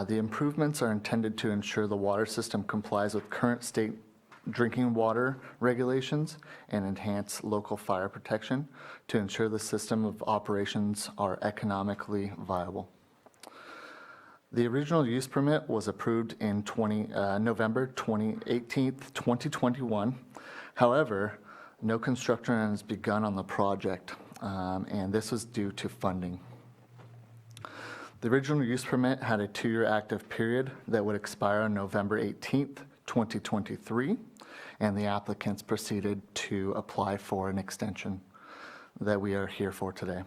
The improvements are intended to ensure the water system complies with current state drinking water regulations and enhance local fire protection to ensure the system of operations are economically viable. The original use permit was approved in November 18, 2021. However, no construction has begun on the project, and this was due to funding. The original use permit had a 2-year active period that would expire on November 18th, 2023, and the applicants proceeded to apply for an extension that we are here for today.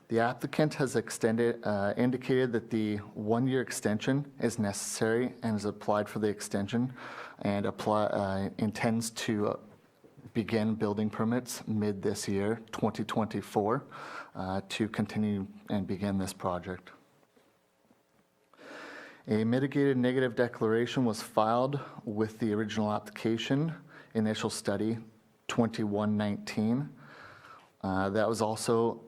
The applicant has indicated that the 1-year extension is necessary and has applied for the extension and intends to begin building permits mid this year, 2024, to continue and begin this project. A mitigated negative declaration was filed with the original application, initial study 2119. That was also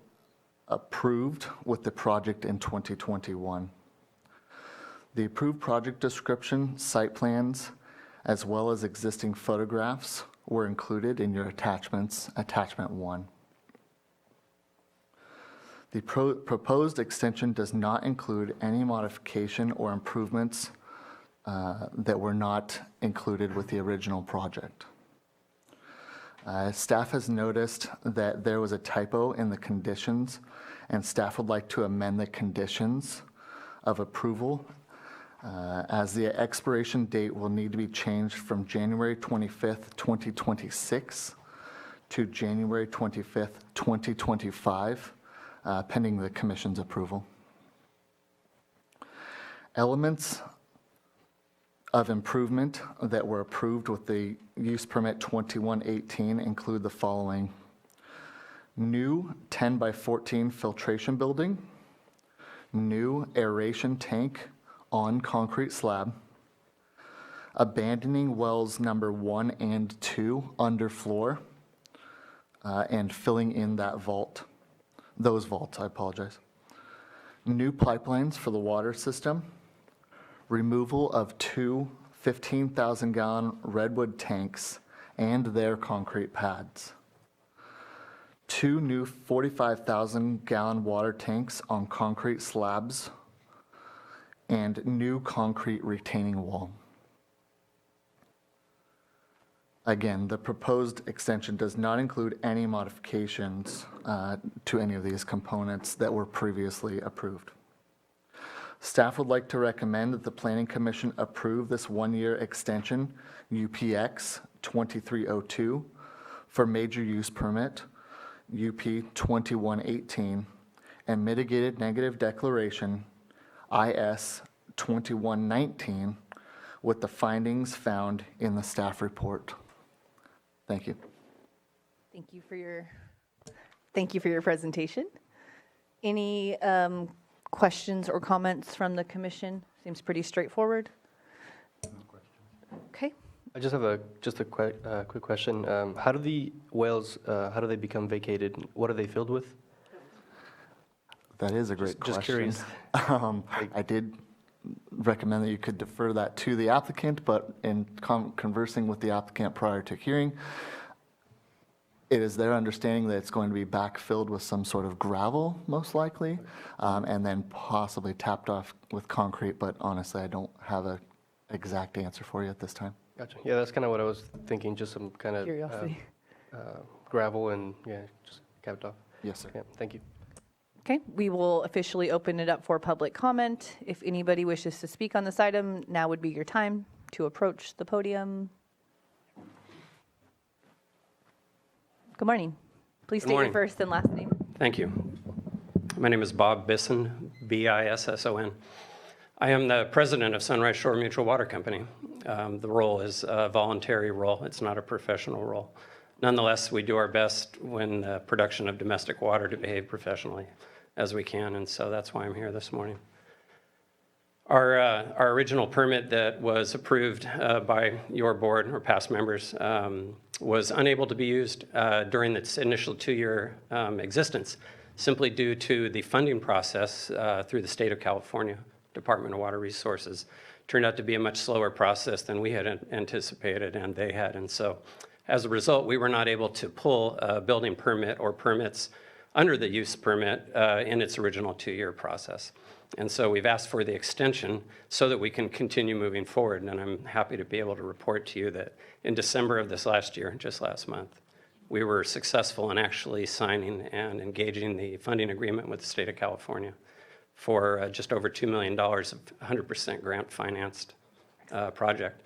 approved with the project in 2021. The approved project description, site plans, as well as existing photographs were included in your attachments, attachment 1. The proposed extension does not include any modification or improvements that were not included with the original project. Staff has noticed that there was a typo in the conditions, and staff would like to amend the conditions of approval as the expiration date will need to be changed from January 25th, 2026 to January 25th, 2025, pending the Commission's approval. Elements of improvement that were approved with the use permit 2118 include the following: new 10 by 14 filtration building, new aeration tank on concrete slab, abandoning wells number 1 and 2 underfloor, and filling in that vault, those vaults, I apologize. New pipelines for the water system, removal of 2 15,000-gallon redwood tanks and their concrete pads, 2 new 45,000-gallon water tanks on concrete slabs, and new concrete retaining wall. Again, the proposed extension does not include any modifications to any of these components that were previously approved. Staff would like to recommend that the Planning Commission approve this 1-year extension, UPX 2302, for major use permit, UP 2118, and mitigated negative declaration, IS 2119, with the findings found in the staff report. Thank you. Thank you for your presentation. Any questions or comments from the commission? Seems pretty straightforward. Okay. I just have a quick question. How do the wells, how do they become vacated? What are they filled with? That is a great question. Just curious. I did recommend that you could defer that to the applicant, but in conversing with the applicant prior to hearing, it is their understanding that it's going to be backfilled with some sort of gravel, most likely, and then possibly tapped off with concrete, but honestly, I don't have an exact answer for you at this time. Gotcha. Yeah, that's kind of what I was thinking, just some kind of Curiosity. gravel and, yeah, just capped off. Yes, sir. Yeah, thank you. Okay, we will officially open it up for public comment. If anybody wishes to speak on this item, now would be your time to approach the podium. Good morning. Please state your first and last name. Thank you. My name is Bob Bisson, B-I-S-S-O-N. I am the president of Sunrise Shore Mutual Water Company. The role is a voluntary role. It's not a professional role. Nonetheless, we do our best when the production of domestic water to behave professionally as we can, and so that's why I'm here this morning. Our original permit that was approved by your board or past members was unable to be used during its initial 2-year existence, simply due to the funding process through the state of California Department of Water Resources. Turned out to be a much slower process than we had anticipated and they had, and so as a result, we were not able to pull a building permit or permits under the use permit in its original 2-year process. And so we've asked for the extension so that we can continue moving forward. And I'm happy to be able to report to you that in December of this last year, just last month, we were successful in actually signing and engaging the funding agreement with the state of California for just over $2 million of 100% grant-financed project.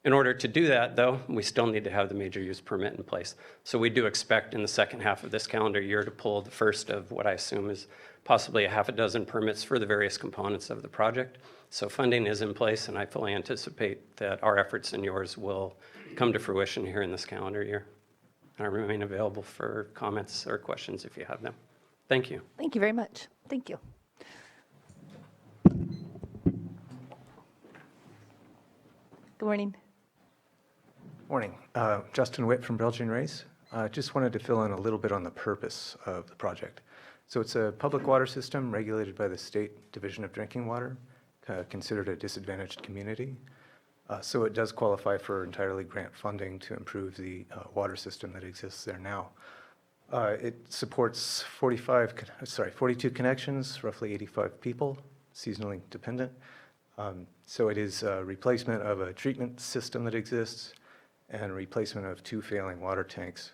In order to do that, though, we still need to have the major use permit in place. So we do expect in the second half of this calendar year to pull the first of what I assume is possibly a half a dozen permits for the various components of the project. So funding is in place, and I fully anticipate that our efforts and yours will come to fruition here in this calendar year. And I remain available for comments or questions if you have them. Thank you. Thank you very much. Thank you. Good morning. Morning. Justin Witt from Belgian Race. Just wanted to fill in a little bit on the purpose of the project. So it's a public water system regulated by the State Division of Drinking Water, considered a disadvantaged community. So it does qualify for entirely grant funding to improve the water system that exists there now. It supports 42 connections, roughly 85 people, seasonally dependent. So it is a replacement of a treatment system that exists and replacement of 2 failing water tanks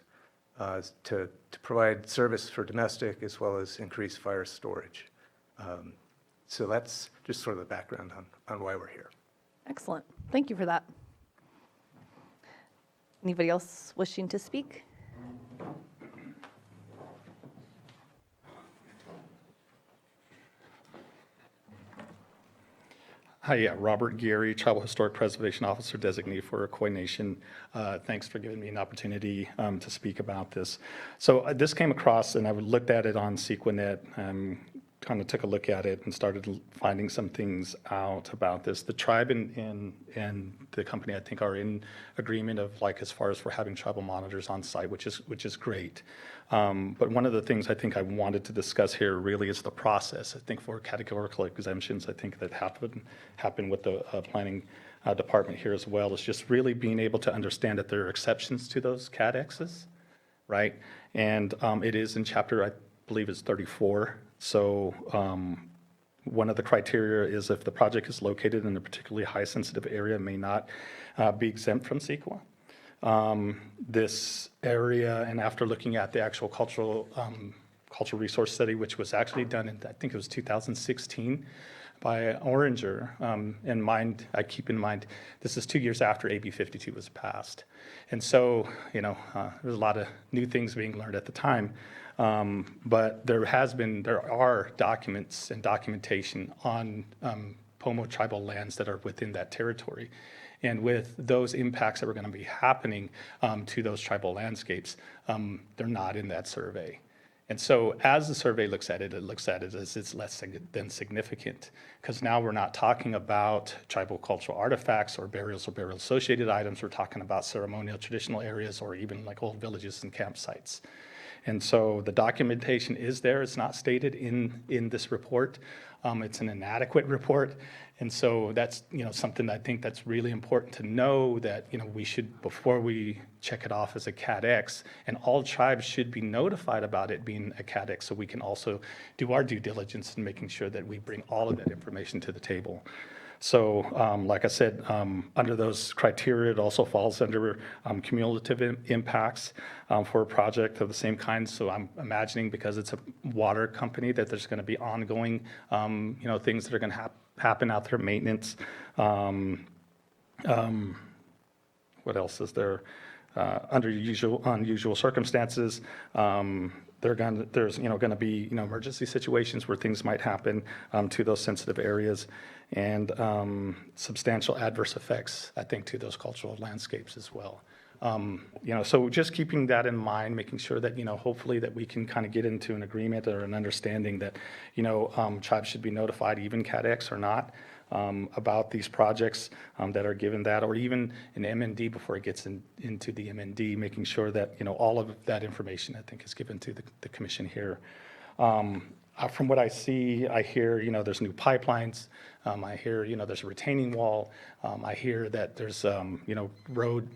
to provide service for domestic as well as increase fire storage. So that's just sort of the background on why we're here. Excellent. Thank you for that. Anybody else wishing to speak? Hi, yeah, Robert Geary, Tribal Historic Preservation Officer Designee for Ocoee Nation. Thanks for giving me an opportunity to speak about this. So this came across, and I looked at it on Sequanet, kind of took a look at it and started finding some things out about this. The tribe and the company, I think, are in agreement of, like, as far as for having tribal monitors on site, which is great. But one of the things I think I wanted to discuss here really is the process. I think for categorical exemptions, I think that happen with the planning department here as well. It's just really being able to understand that there are exceptions to those CADXs, right? And it is in chapter, I believe it's 34. So one of the criteria is if the project is located in a particularly high sensitive area, may not be exempt from CEQA. This area, and after looking at the actual cultural resource study, which was actually done in, I think it was 2016 by Oranger, and I keep in mind, this is 2 years after AB 52 was passed. And so, there's a lot of new things being learned at the time. But there are documents and documentation on Pomo tribal lands that are within that territory. And with those impacts that were going to be happening to those tribal landscapes, they're not in that survey. And so as the survey looks at it as it's less than significant, because now we're not talking about tribal cultural artifacts or burial-associated items. We're talking about ceremonial traditional areas or even like old villages and campsites. And so the documentation is there. It's not stated in this report. It's an inadequate report. And so that's, something I think that's really important to know, that, we should, before we check it off as a CADX, and all tribes should be notified about it being a CADX, so we can also do our due diligence in making sure that we bring all of that information to the table. So, like I said, under those criteria, it also falls under cumulative impacts for a project of the same kind. So I'm imagining, because it's a water company, that there's going to be ongoing, things that are going to happen out there, maintenance. What else is there? Under unusual circumstances, there's going to be emergency situations where things might happen to those sensitive areas, and substantial adverse effects, I think, to those cultural landscapes as well. So just keeping that in mind, making sure that, hopefully that we can kind of get into an agreement or an understanding that, tribes should be notified, even CADX or not, about these projects that are given that, or even an MND before it gets into the MND, making sure that, all of that information, I think, is given to the commission here. From what I see, I hear, there's new pipelines. I hear, there's a retaining wall. I hear that there's, road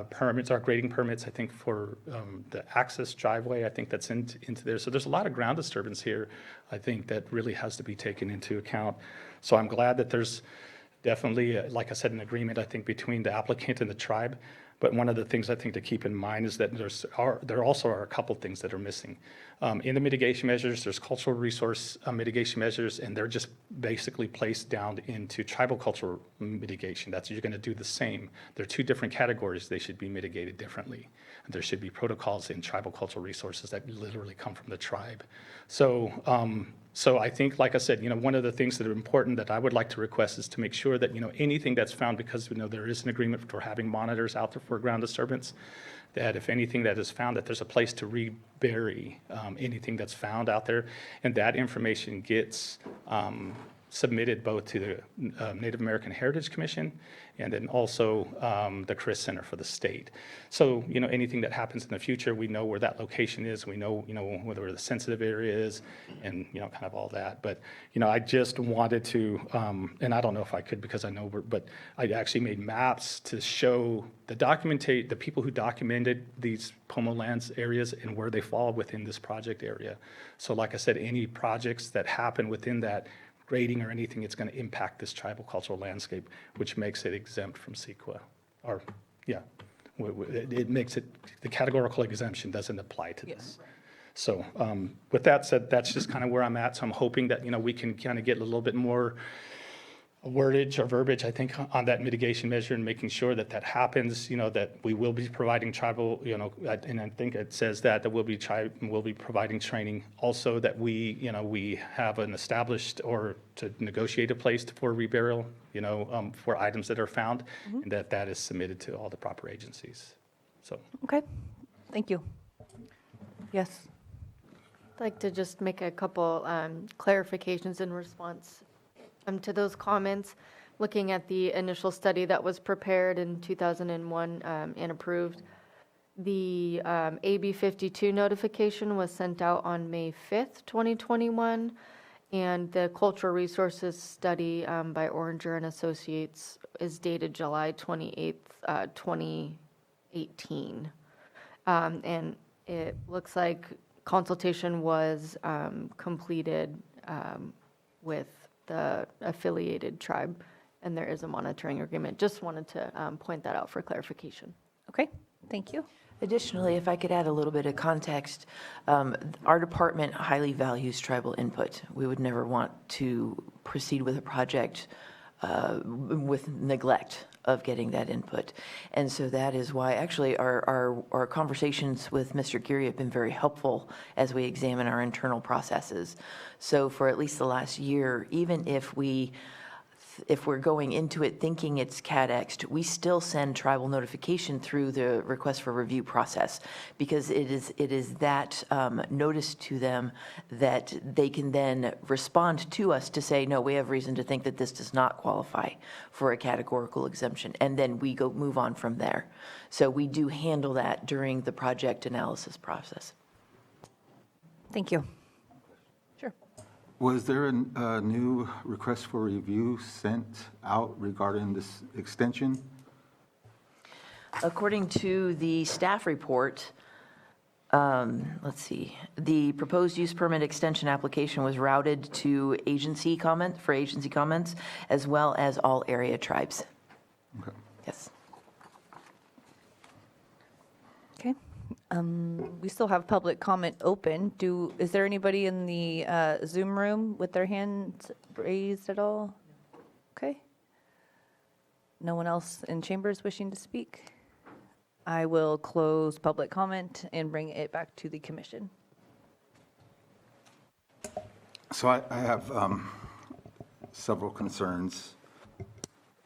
permits or grading permits, I think, for the access driveway, I think that's into there. So there's a lot of ground disturbance here, I think, that really has to be taken into account. So I'm glad that there's definitely, like I said, an agreement, I think, between the applicant and the tribe But one of the things I think to keep in mind is that there also are a couple things that are missing. In the mitigation measures, there's cultural resource mitigation measures, and they're just basically placed down into tribal cultural mitigation. That's, you're going to do the same. They're two different categories. They should be mitigated differently. There should be protocols in tribal cultural resources that literally come from the tribe. So I think, like I said, one of the things that are important that I would like to request is to make sure that, anything that's found, because there is an agreement for having monitors out there for ground disturbance, that if anything that is found, that there's a place to rebury anything that's found out there, and that information gets submitted both to the Native American Heritage Commission and then also the CRIS Center for the state. So, anything that happens in the future, we know where that location is, we know, where the sensitive area is, and, kind of all that. But, I just wanted to, and I don't know if I could because I know, but I actually made maps to show the people who documented these Pomo lands areas and where they fall within this project area. So like I said, any projects that happen within that grading or anything, it's going to impact this tribal cultural landscape, which makes it exempt from CEQA. Or, yeah, it makes it, the categorical exemption doesn't apply to this. So with that said, that's just kind of where I'm at. So I'm hoping that, we can kind of get a little bit more wordage or verbiage, I think, on that mitigation measure and making sure that that happens, that we will be providing tribal, and I think it says that we'll be providing training. Also that we have an established or to negotiate a place for reburial, for items that are found, and that is submitted to all the proper agencies. So. Okay, thank you. Yes. I'd like to just make a couple clarifications in response to those comments. Looking at the initial study that was prepared in 2001 and approved, the AB 52 notification was sent out on May 5th, 2021, and the cultural resources study by Oranger and Associates is dated July 28th, 2018. And it looks like consultation was completed with the affiliated tribe, and there is a monitoring agreement. Just wanted to point that out for clarification. Okay, thank you. Additionally, if I could add a little bit of context, our department highly values tribal input. We would never want to proceed with a project with neglect of getting that input. And so that is why actually our conversations with Mr. Geary have been very helpful as we examine our internal processes. So for at least the last year, even if we're going into it thinking it's CADXed, we still send tribal notification through the request for review process, because it is that notice to them that they can then respond to us to say, no, we have reason to think that this does not qualify for a categorical exemption, and then we move on from there. So we do handle that during the project analysis process. Thank you. Was there a new request for review sent out regarding this extension? According to the staff report, let's see, the proposed use permit extension application was routed to agency comments, as well as all area tribes. Okay. Yes. Okay. We still have public comment open. Is there anybody in the Zoom room with their hands raised at all? Okay. No one else in chambers wishing to speak? I will close public comment and bring it back to the commission. So I have several concerns.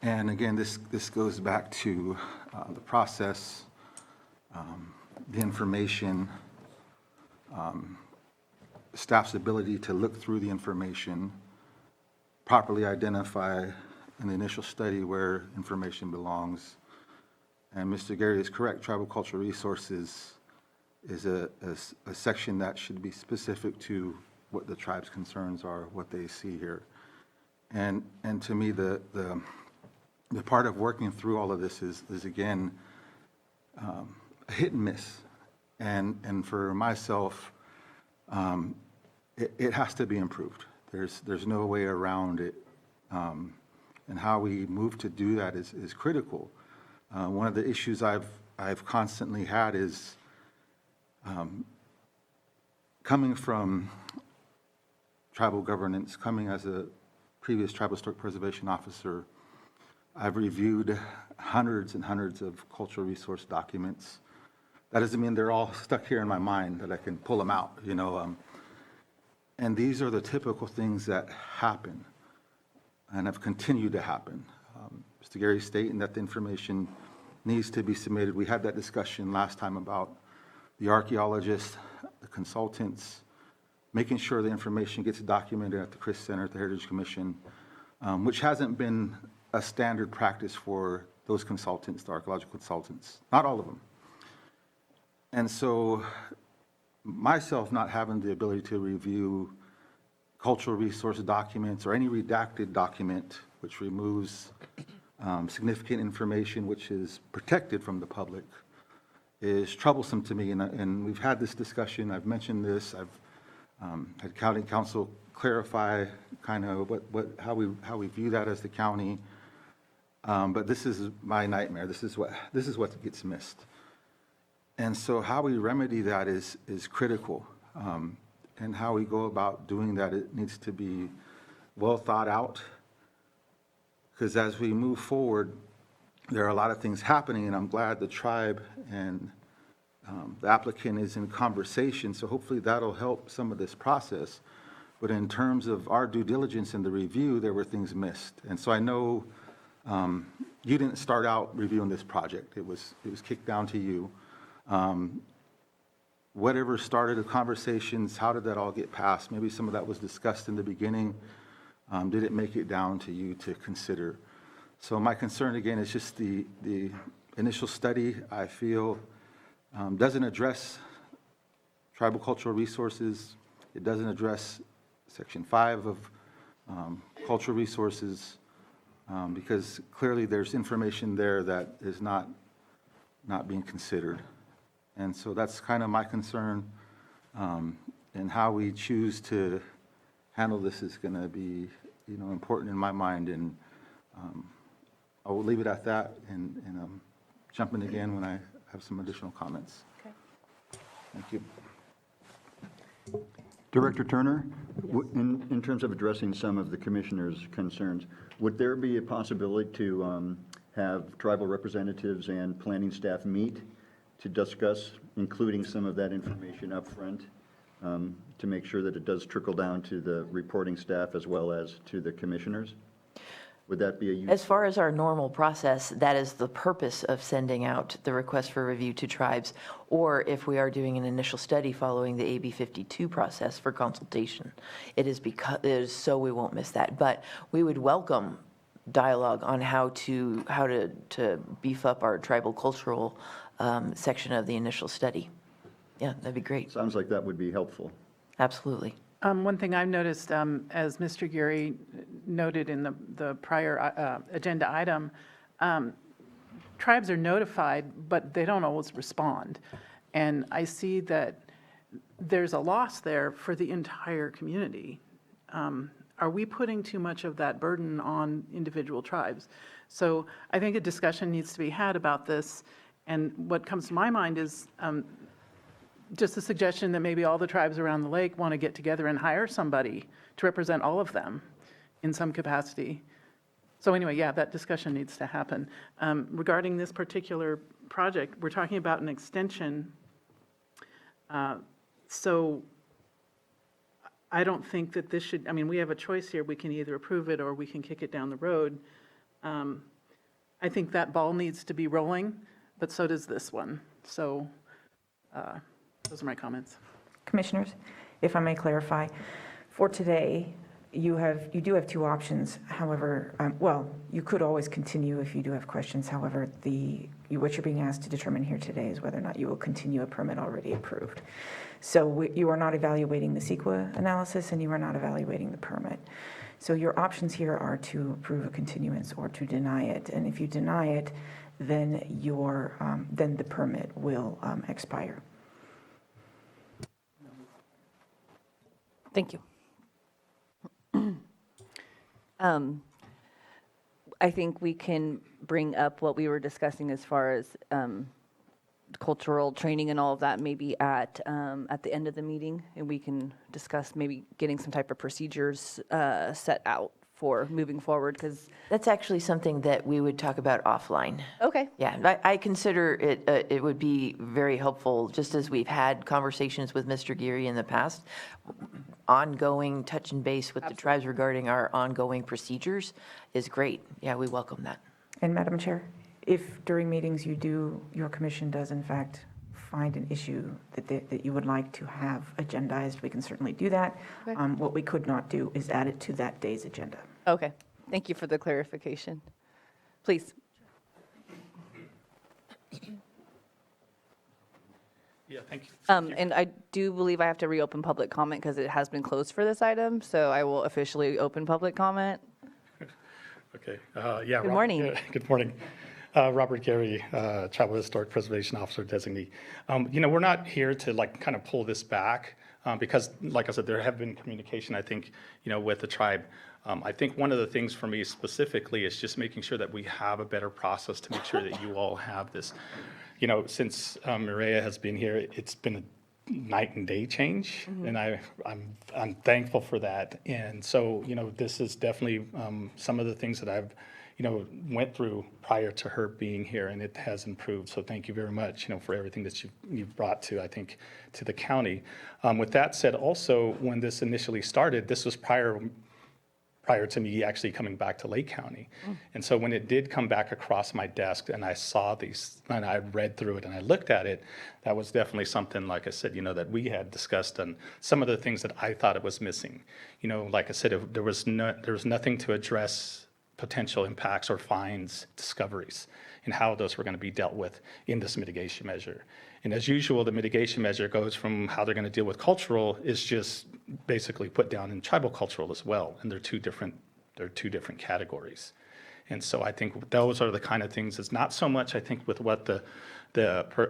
And again, this goes back to the process, the information, staff's ability to look through the information, properly identify in the initial study where information belongs. And Mr. Geary is correct, tribal cultural resources is a section that should be specific to what the tribe's concerns are, what they see here. And to me, the part of working through all of this is again, hit and miss. And for myself, it has to be improved. There's no way around it. And how we move to do that is critical. One of the issues I've I've constantly had is coming from tribal governance, coming as a previous tribal historic preservation officer, I've reviewed hundreds and hundreds of cultural resource documents. That doesn't mean they're all stuck here in my mind that I can pull them out, you know. And these are the typical things that happen and have continued to happen. Mr. Gary stating that the information needs to be submitted. We had that discussion last time about the archaeologists, the consultants, making sure the information gets documented at the Chris Center, at the Heritage Commission, which hasn't been a standard practice for those consultants, the archaeological consultants, not all of them. And so myself not having the ability to review cultural resource documents or any redacted document which removes significant information which is protected from the public is troublesome to me. And we've had this discussion. I've mentioned this. I've had county council clarify kind of how we view that as the county. But this is my nightmare. This is what gets missed. And so how we remedy that is critical. And how we go about doing that, it needs to be well thought out. Because as we move forward, there are a lot of things happening, and I'm glad the tribe and the applicant is in conversation, so hopefully that'll help some of this process. But in terms of our due diligence in the review, there were things missed. And so I know you didn't start out reviewing this project. It was kicked down to you. Whatever started the conversations, how did that all get passed? Maybe some of that was discussed in the beginning. Did it make it down to you to consider? So my concern, again, is just the initial study, I feel, doesn't address tribal cultural resources. It doesn't address Section 5 of cultural resources, because clearly there's information there that is not being considered. And so that's kind of my concern, and how we choose to handle this is going to be, important in my mind. And I will leave it at that and jump in again when I have some additional comments. Okay. Thank you. Director Turner, in terms of addressing some of the commissioners' concerns, would there be a possibility to have tribal representatives and planning staff meet to discuss, including some of that information up front, to make sure that it does trickle down to the reporting staff as well as to the commissioners? Would that be a use? As far as our normal process, that is the purpose of sending out the request for review to tribes, or if we are doing an initial study following the AB 52 process for consultation. It is so we won't miss that. But we would welcome dialogue on how to beef up our tribal cultural section of the initial study. Yeah, that'd be great. Sounds like that would be helpful. Absolutely. One thing I've noticed, as Mr. Geary noted in the prior agenda item, tribes are notified, but they don't always respond. And I see that there's a loss there for the entire community. Are we putting too much of that burden on individual tribes? So I think a discussion needs to be had about this. And what comes to my mind is just a suggestion that maybe all the tribes around the lake want to get together and hire somebody to represent all of them in some capacity. So anyway, yeah, that discussion needs to happen. Regarding this particular project, we're talking about an extension. So I don't think that this should, we have a choice here. We can either approve it or we can kick it down the road. I think that ball needs to be rolling, but so does this one. So those are my comments. Commissioners, if I may clarify, for today, you do have two options. However, you could always continue if you do have questions. However, what you're being asked to determine here today is whether or not you will continue a permit already approved. So you are not evaluating the CEQA analysis and you are not evaluating the permit. So your options here are to approve a continuance or to deny it. And if you deny it, then the permit will expire. Thank you. I think we can bring up what we were discussing as far as cultural training and all of that maybe at the end of the meeting, and we can discuss maybe getting some type of procedures set out for moving forward, because. That's actually something that we would talk about offline. Okay. Yeah, I consider it would be very helpful, just as we've had conversations with Mr. Geary in the past, ongoing touch and base with the tribes regarding our ongoing procedures is great. Yeah, we welcome that. And Madam Chair, if during meetings your commission does in fact find an issue that you would like to have agendized, we can certainly do that. Okay. What we could not do is add it to that day's agenda. Okay, thank you for the clarification. Please. Yeah, thank you. And I do believe I have to reopen public comment because it has been closed for this item, so I will officially open public comment. Okay, yeah. Good morning. Good morning. Robert Gary, Tribal Historic Preservation Officer Designee. We're not here to kind of pull this back because, like I said, there have been communication, I think, with the tribe. I think one of the things for me specifically is just making sure that we have a better process to make sure that you all have this. Since Mireya has been here, it's been a night and day change, and I'm thankful for that. And so, this is definitely some of the things that I've went through prior to her being here, and it has improved. So thank you very much, for everything that you've brought to, I think, to the county. With that said, also, when this initially started, this was prior to me actually coming back to Lake County. And so when it did come back across my desk and I saw these, and I read through it and I looked at it, that was definitely something, like I said, that we had discussed, and some of the things that I thought it was missing. Like I said, there was nothing to address potential impacts or fines, discoveries, and how those were going to be dealt with in this mitigation measure. And as usual, the mitigation measure goes from how they're going to deal with cultural is just basically put down in tribal cultural as well, and they're two different categories. And so I think those are the kind of things. It's not so much, I think, with what the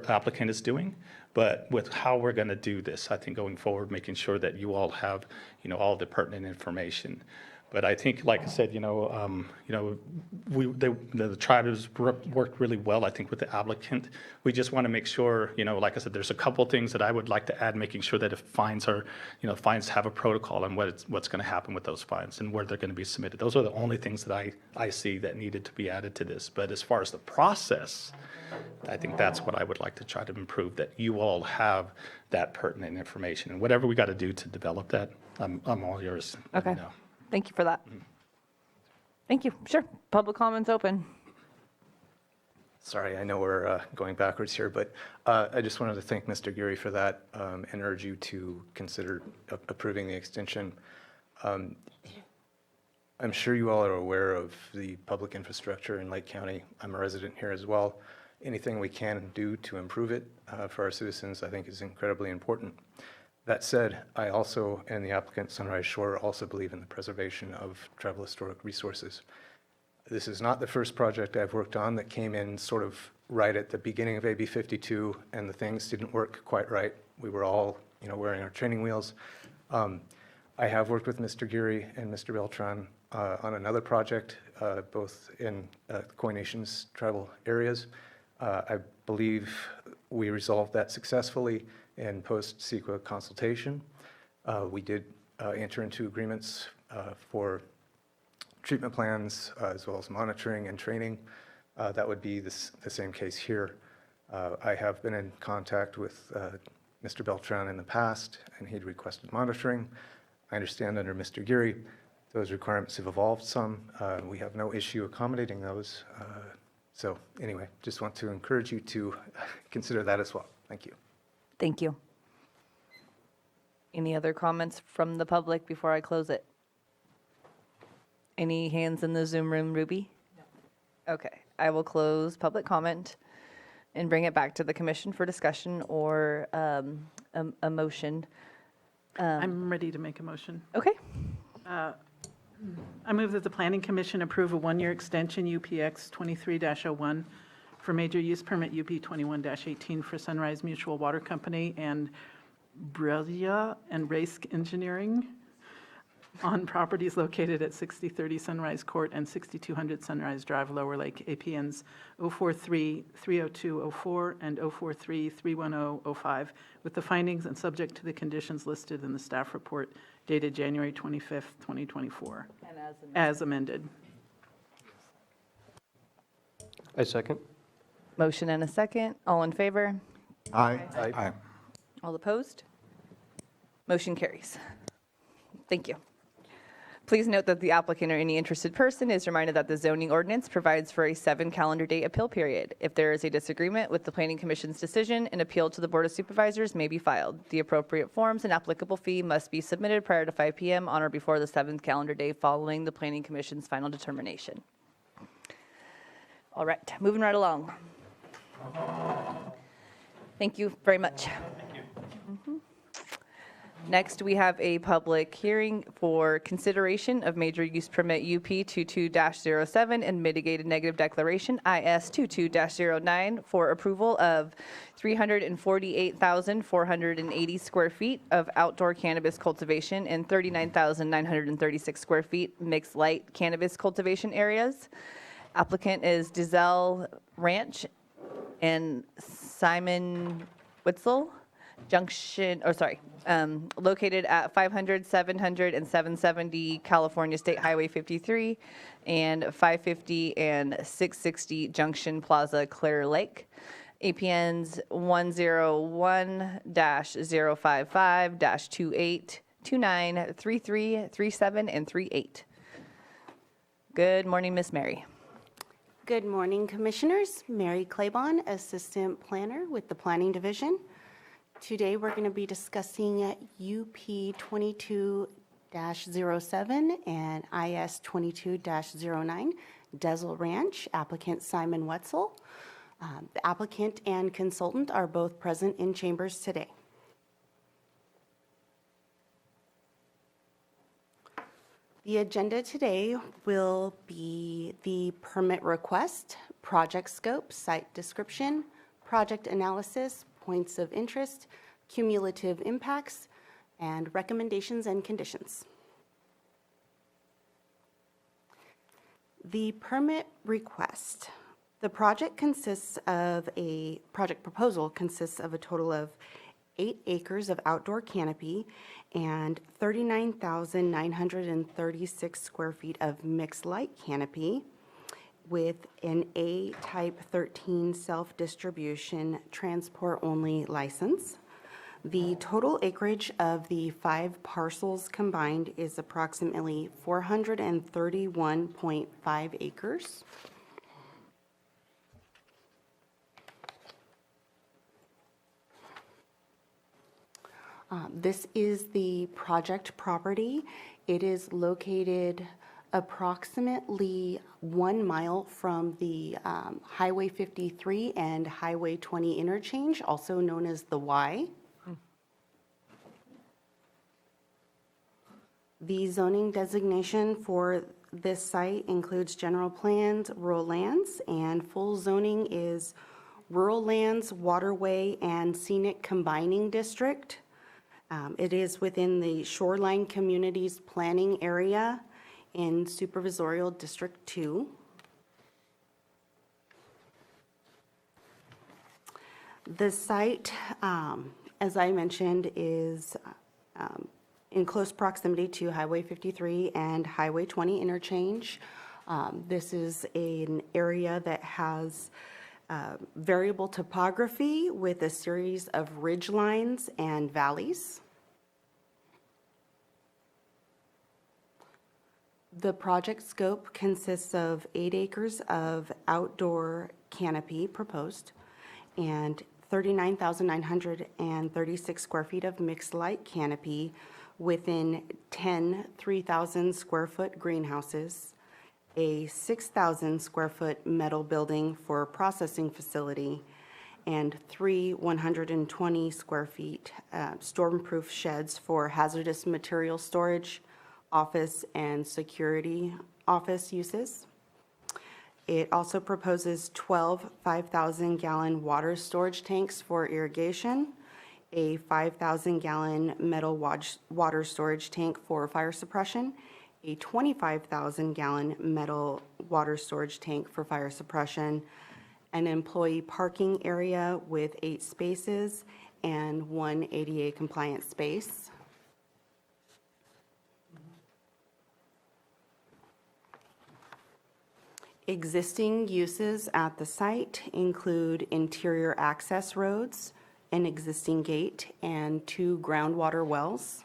applicant is doing, but with how we're going to do this. I think going forward, making sure that you all have, all the pertinent information. But I think, like I said, the tribe has worked really well, I think, with the applicant. We just want to make sure, like I said, there's a couple things that I would like to add, making sure that if fines are, fines have a protocol and what's going to happen with those fines and where they're going to be submitted. Those are the only things that I see that needed to be added to this. But as far as the process, I think that's what I would like to try to improve, that you all have that pertinent information. And whatever we got to do to develop that, I'm all yours. Let me know. Thank you for that. Thank you. Sure. Public comments open. Sorry, I know we're going backwards here, but I just wanted to thank Mr. Geary for that and urge you to consider approving the extension. I'm sure you all are aware of the public infrastructure in Lake County. I'm a resident here as well. Anything we can do to improve it for our citizens, I think, is incredibly important. That said, I also, and the applicant Sunrise Shore, also believe in the preservation of tribal historic resources. This is not the first project I've worked on that came in sort of right at the beginning of AB 52, and the things didn't work quite right. We were all, wearing our training wheels. I have worked with Mr. Geary and Mr. Beltran on another project, both in Koy Nation's tribal areas. I believe we resolved that successfully in post-CEQA consultation. We did enter into agreements for treatment plans as well as monitoring and training. That would be the same case here. I have been in contact with Mr. Beltran in the past, and he'd requested monitoring. I understand under Mr. Geary, those requirements have evolved some. We have no issue accommodating those. So anyway, just want to encourage you to consider that as well. Thank you. Thank you. Any other comments from the public before I close it? Any hands in the Zoom room, Ruby? No. Okay, I will close public comment and bring it back to the commission for discussion or a motion. I'm ready to make a motion. Okay. I move that the Planning Commission approve a one-year extension UPX 23-01 for major use permit UP 21-18 for Sunrise Mutual Water Company and Brillia and Race Engineering on properties located at 6030 Sunrise Court and 6200 Sunrise Drive, Lower Lake, APNs 043-30204 and 043-31005, with the findings and subject to the conditions listed in the staff report dated January 25th, 2024. And as amended. I second. Motion and a second. All in favor? Aye. Aye. All opposed? Motion carries. Thank you. Please note that the applicant or any interested person is reminded that the zoning ordinance provides for a 7-calendar day appeal period. If there is a disagreement with the Planning Commission's decision, an appeal to the Board of Supervisors may be filed. The appropriate forms and applicable fee must be submitted prior to 5 p.m. on or before the 7th calendar day following the Planning Commission's final determination. All right, moving right along. Thank you very much. Next, we have a public hearing for consideration of major use permit UP 22-07 and mitigated negative declaration IS 22-09 for approval of 348,480 square feet of outdoor cannabis cultivation and 39,936 square feet mixed light cannabis cultivation areas. Applicant is Dizelle Ranch and Simon Witzel. Located at 500, 700, and 770 California State Highway 53 and 550 and 660 Junction Plaza, Clear Lake. APNs 101-055-28, 29, 33, 37, and 38. Good morning, Miss Mary. Good morning, Commissioners. Mary Claiborne, Assistant Planner with the Planning Division. Today, we're going to be discussing UP 22-07 and IS 22-09, Dizelle Ranch, applicant Simon Wetzel. The applicant and consultant are both present in chambers today. The agenda today will be the permit request, project scope, site description, project analysis, points of interest, cumulative impacts, and recommendations and conditions. The permit request. The project proposal consists of a total of 8 acres of outdoor canopy and 39,936 square feet of mixed light canopy with an A-type 13 self-distribution transport-only license. The total acreage of the 5 parcels combined is approximately 431.5 acres. This is the project property. It is located approximately 1 mile from the Highway 53 and Highway 20 interchange, also known as the Y. The zoning designation for this site includes general plans, rural lands, and full zoning is rural lands, waterway, and scenic combining district. It is within the Shoreline Communities Planning Area in Supervisorial District 2. The site, as I mentioned, is in close proximity to Highway 53 and Highway 20 interchange. This is an area that has variable topography with a series of ridge lines and valleys. The project scope consists of 8 acres of outdoor canopy proposed and 39,936 square feet of mixed light canopy within 10 3,000 square foot greenhouses, a 6,000 square foot metal building for processing facility, and 3 120 square feet storm-proof sheds for hazardous material storage, office and security office uses. It also proposes 12 5,000-gallon water storage tanks for irrigation, a 5,000-gallon metal water storage tank for fire suppression, a 25,000-gallon metal water storage tank for fire suppression, an employee parking area with 8 spaces, and 1 ADA compliant space. Existing uses at the site include interior access roads, an existing gate, and 2 groundwater wells.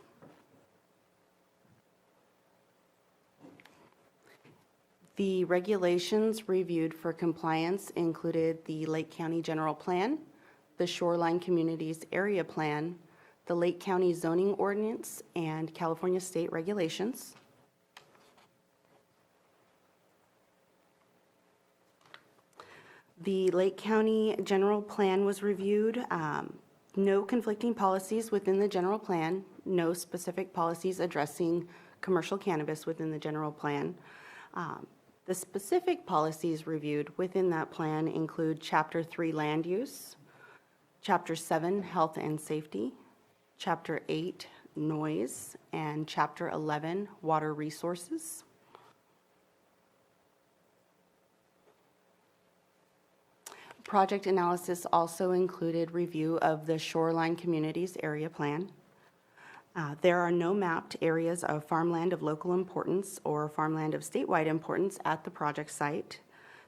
The regulations reviewed for compliance included the Lake County General Plan, the Shoreline Communities Area Plan, the Lake County Zoning Ordinance, and California State regulations. The Lake County General Plan was reviewed. No conflicting policies within the general plan, no specific policies addressing commercial cannabis within the general plan. The specific policies reviewed within that plan include Chapter 3 Land Use, Chapter 7 Health and Safety, Chapter 8 Noise, and Chapter 11 Water Resources. Project analysis also included review of the Shoreline Communities Area Plan. There are no mapped areas of farmland of local importance or farmland of statewide importance at the project site.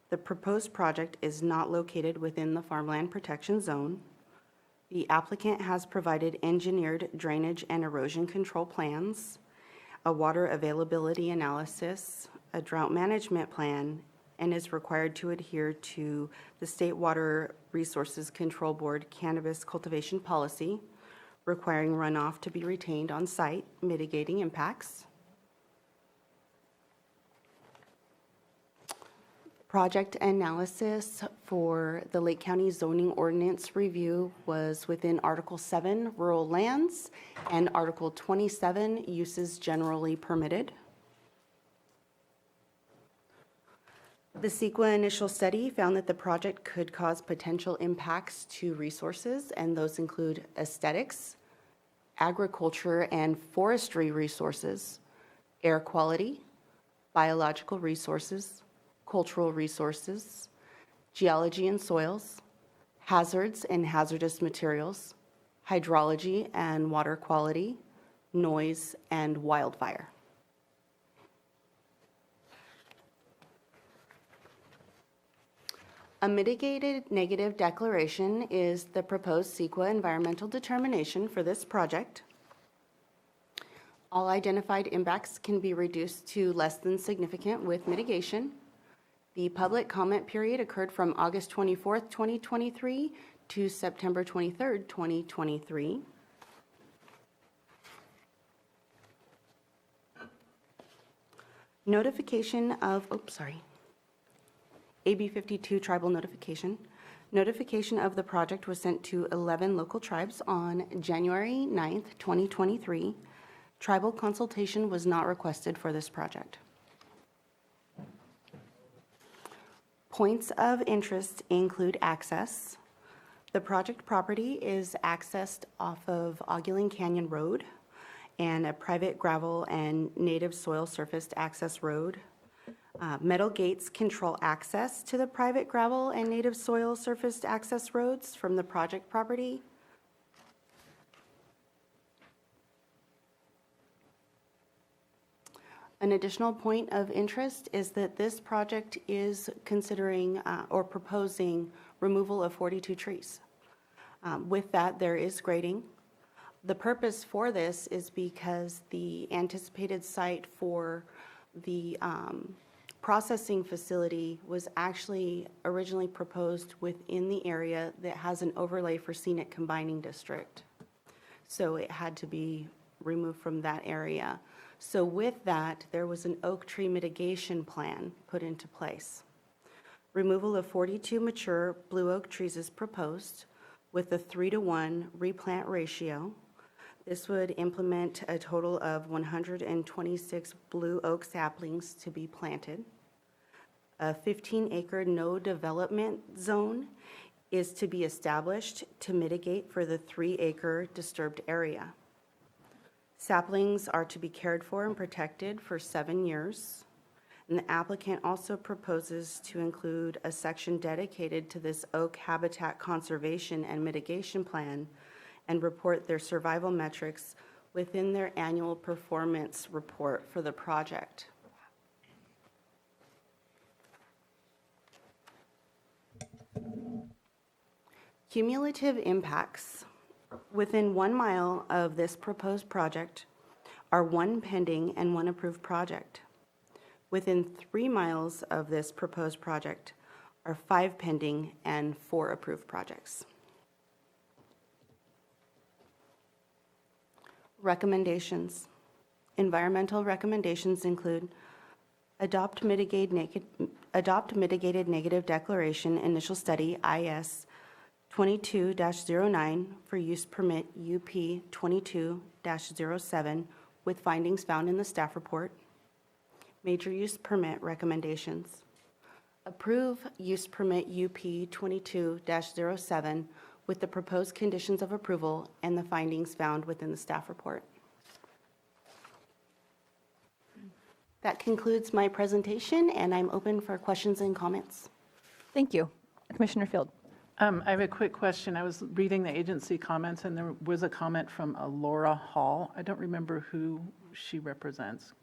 The proposed project is not located within the farmland protection zone. The applicant has provided engineered drainage and erosion control plans, a water availability analysis, a drought management plan, and is required to adhere to the State Water Resources Control Board cannabis cultivation policy, requiring runoff to be retained on site, mitigating impacts. Project analysis for the Lake County Zoning Ordinance review was within Article 7, Rural Lands, and Article 27, Uses Generally Permitted. The CEQA initial study found that the project could cause potential impacts to resources, and those include aesthetics, agriculture and forestry resources, air quality, biological resources, cultural resources, geology and soils, hazards and hazardous materials, hydrology and water quality, noise, and wildfire. A mitigated negative declaration is the proposed CEQA environmental determination for this project. All identified impacts can be reduced to less than significant with mitigation. The public comment period occurred from August 24th, 2023 to September 23rd, 2023. Notification of, AB 52 tribal notification. Notification of the project was sent to 11 local tribes on January 9th, 2023. Tribal consultation was not requested for this project. Points of interest include access. The project property is accessed off of Ogulin Canyon Road and a private gravel and native soil surfaced access road. Metal gates control access to the private gravel and native soil surfaced access roads from the project property. An additional point of interest is that this project is considering or proposing removal of 42 trees. With that, there is grading. The purpose for this is because the anticipated site for the processing facility was actually originally proposed within the area that has an overlay for scenic combining district. So it had to be removed from that area. So with that, there was an oak tree mitigation plan put into place. Removal of 42 mature blue oak trees is proposed with a 3-to-1 replant ratio. This would implement a total of 126 blue oak saplings to be planted. A 15-acre no development zone is to be established to mitigate for the 3-acre disturbed area. Saplings are to be cared for and protected for 7 years. And the applicant also proposes to include a section dedicated to this oak habitat conservation and mitigation plan and report their survival metrics within their annual performance report for the project. Cumulative impacts. Within 1 mile of this proposed project are 1 pending and 1 approved project. Within 3 miles of this proposed project are 5 pending and 4 approved projects. Recommendations. Environmental recommendations include adopt mitigated negative declaration initial study IS 22-09 for use permit UP 22-07 with findings found in the staff report. Major use permit recommendations. Approve use permit UP 22-07 with the proposed conditions of approval and the findings found within the staff report. That concludes my presentation, and I'm open for questions and comments. Thank you. Commissioner Field. I have a quick question. I was reading the agency comments, and there was a comment from Laura Hall. I don't remember who she represents.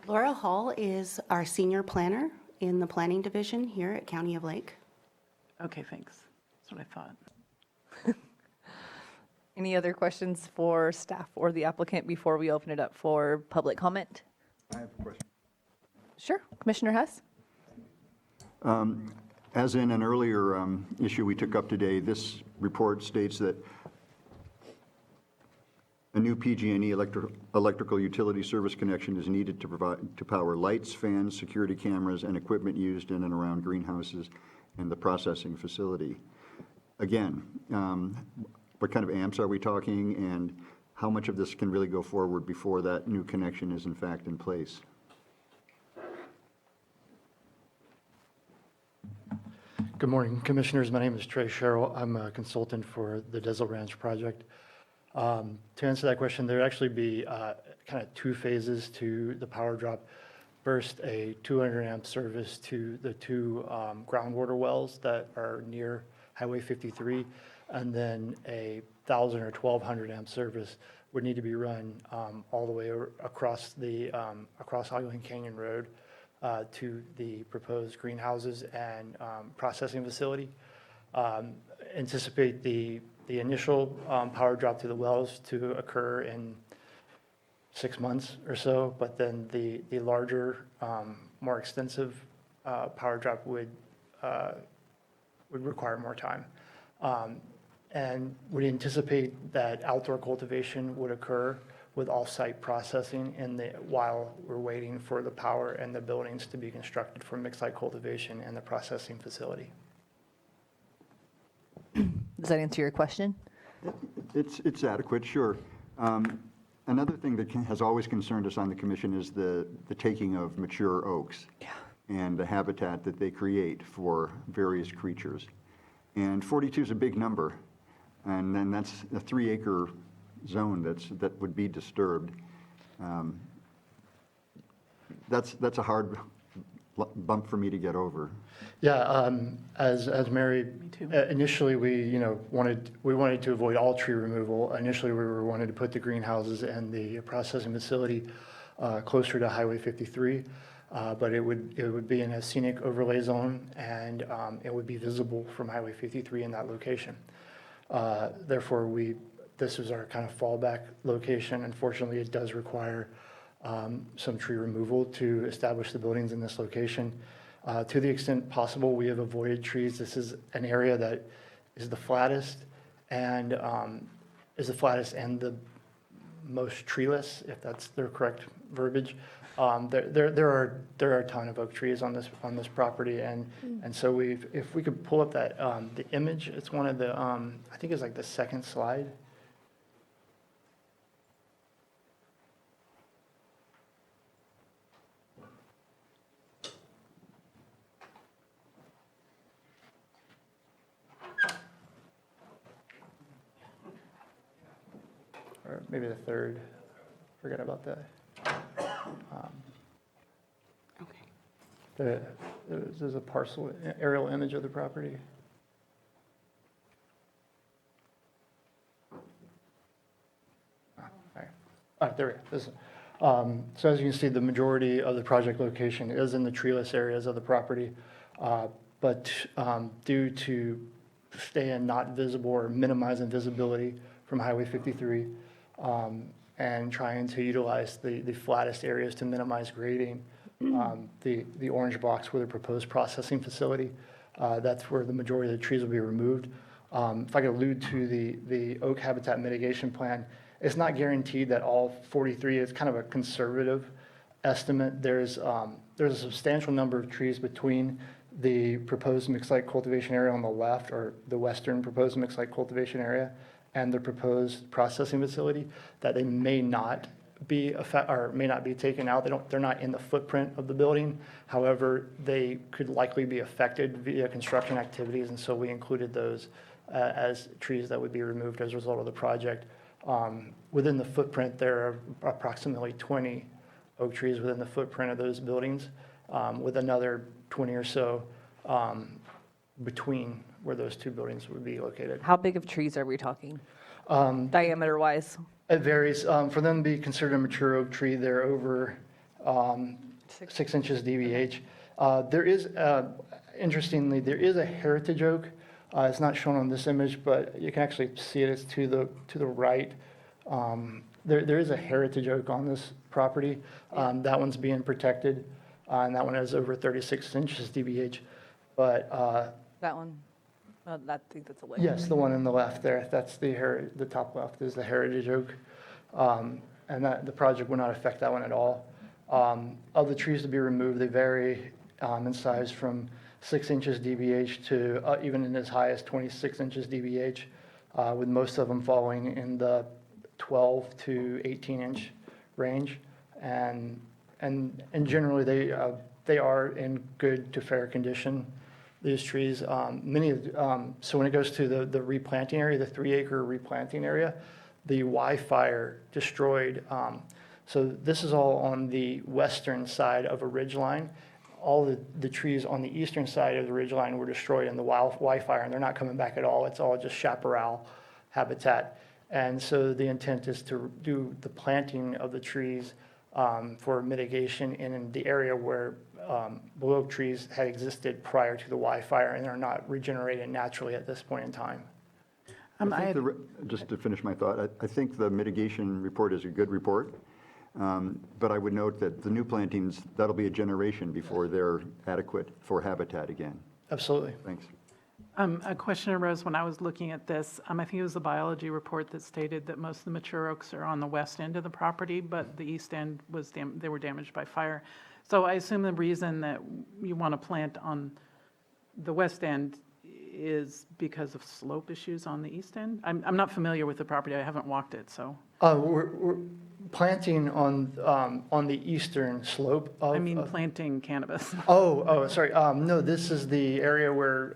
Laura Hall is our senior planner in the planning division here at County of Lake. Okay, thanks. That's what I thought. Any other questions for staff or the applicant before we open it up for public comment? I have a question. Sure. Commissioner Hess? As in an earlier issue we took up today, this report states that a new PG&E electrical utility service connection is needed to power lights, fans, security cameras, and equipment used in and around greenhouses and the processing facility. Again, what kind of amps are we talking, and how much of this can really go forward before that new connection is in fact in place? Good morning, Commissioners. My name is Trey Sherrill. I'm a consultant for the Desert Ranch project. To answer that question, there'd actually be kind of 2 phases to the power drop. First, a 200 amp service to the 2 groundwater wells that are near Highway 53, and then a 1,000 or 1,200 amp service would need to be run all the way across Ogden Canyon Road to the proposed greenhouses and processing facility. Anticipate the initial power drop to the wells to occur in 6 months or so, but then the larger, more extensive power drop would require more time. And we anticipate that outdoor cultivation would occur with off-site processing while we're waiting for the power and the buildings to be constructed for mixed-site cultivation and the processing facility. Does that answer your question? It's adequate, sure. Another thing that has always concerned us on the commission is the taking of mature oaks and the habitat that they create for various creatures. And 42 is a big number, and then that's a 3-acre zone that would be disturbed. That's a hard bump for me to get over. Yeah, as Mary, initially we wanted to avoid all tree removal. Initially we wanted to put the greenhouses and the processing facility closer to Highway 53, but it would be in a scenic overlay zone, and it would be visible from Highway 53 in that location. Therefore, this was our kind of fallback location. Unfortunately, it does require some tree removal to establish the buildings in this location. To the extent possible, we have avoided trees. This is an area that is the flattest and the most treeless, if that's the correct verbiage. There are a ton of oak trees on this property, and so if we could pull up that the image, it's one of the I think it's like the second slide. maybe the third. Forget about that. There's a parcel, aerial image of the property. All right, there we go. So as you can see, the majority of the project location is in the treeless areas of the property, but due to staying not visible or minimizing visibility from Highway 53, and trying to utilize the flattest areas to minimize grading, the orange box where the proposed processing facility, that's where the majority of the trees will be removed. If I could allude to the oak habitat mitigation plan, it's not guaranteed that all 43, it's kind of a conservative estimate. There's a substantial number of trees between the proposed mixed light cultivation area on the left, or the western proposed mixed light cultivation area, and the proposed processing facility that they may not be taken out. They're not in the footprint of the building. However, they could likely be affected via construction activities, and so we included those as trees that would be removed as a result of the project. Within the footprint, there are approximately 20 oak trees within the footprint of those buildings, with another 20 or so between where those two buildings would be located. How big of trees are we talking, diameter-wise? It varies. For them to be considered a mature oak tree, they're over 6 inches DBH. There is, interestingly, there is a heritage oak. It's not shown on this image, but you can actually see it. It's to the right. There is a heritage oak on this property. That one's being protected, and that one has over 36 inches DBH. But That one? I think that's a lake. yes, the one on the left there, that's the top left is the heritage oak. And that the project will not affect that one at all. Of the trees to be removed, they vary in size from 6 inches DBH to even in as high as 26 inches DBH, with most of them falling in the 12 to 18 inch range. And generally they are in good to fair condition, these trees. So when it goes to the replanting area, the 3-acre replanting area, the wildfire destroyed. So this is all on the western side of a ridge line. All the trees on the eastern side of the ridgeline were destroyed in the wildfire, and they're not coming back at all. It's all just chaparral habitat. And so the intent is to do the planting of the trees for mitigation in the area where blue oak trees had existed prior to the wildfire, and they're not regenerating naturally at this point in time. Just to finish my thought, I think the mitigation report is a good report. But I would note that the new plantings, that'll be a generation before they're adequate for habitat again. Absolutely. Thanks. A question arose when I was looking at this. I think it was the biology report that stated that most of the mature oaks are on the west end of the property, but the east end they were damaged by fire. So I assume the reason that you want to plant on the west end is because of slope issues on the east end? I'm not familiar with the property. I haven't walked it, so. We're planting on the eastern slope of. Planting cannabis. Sorry. No, this is the area where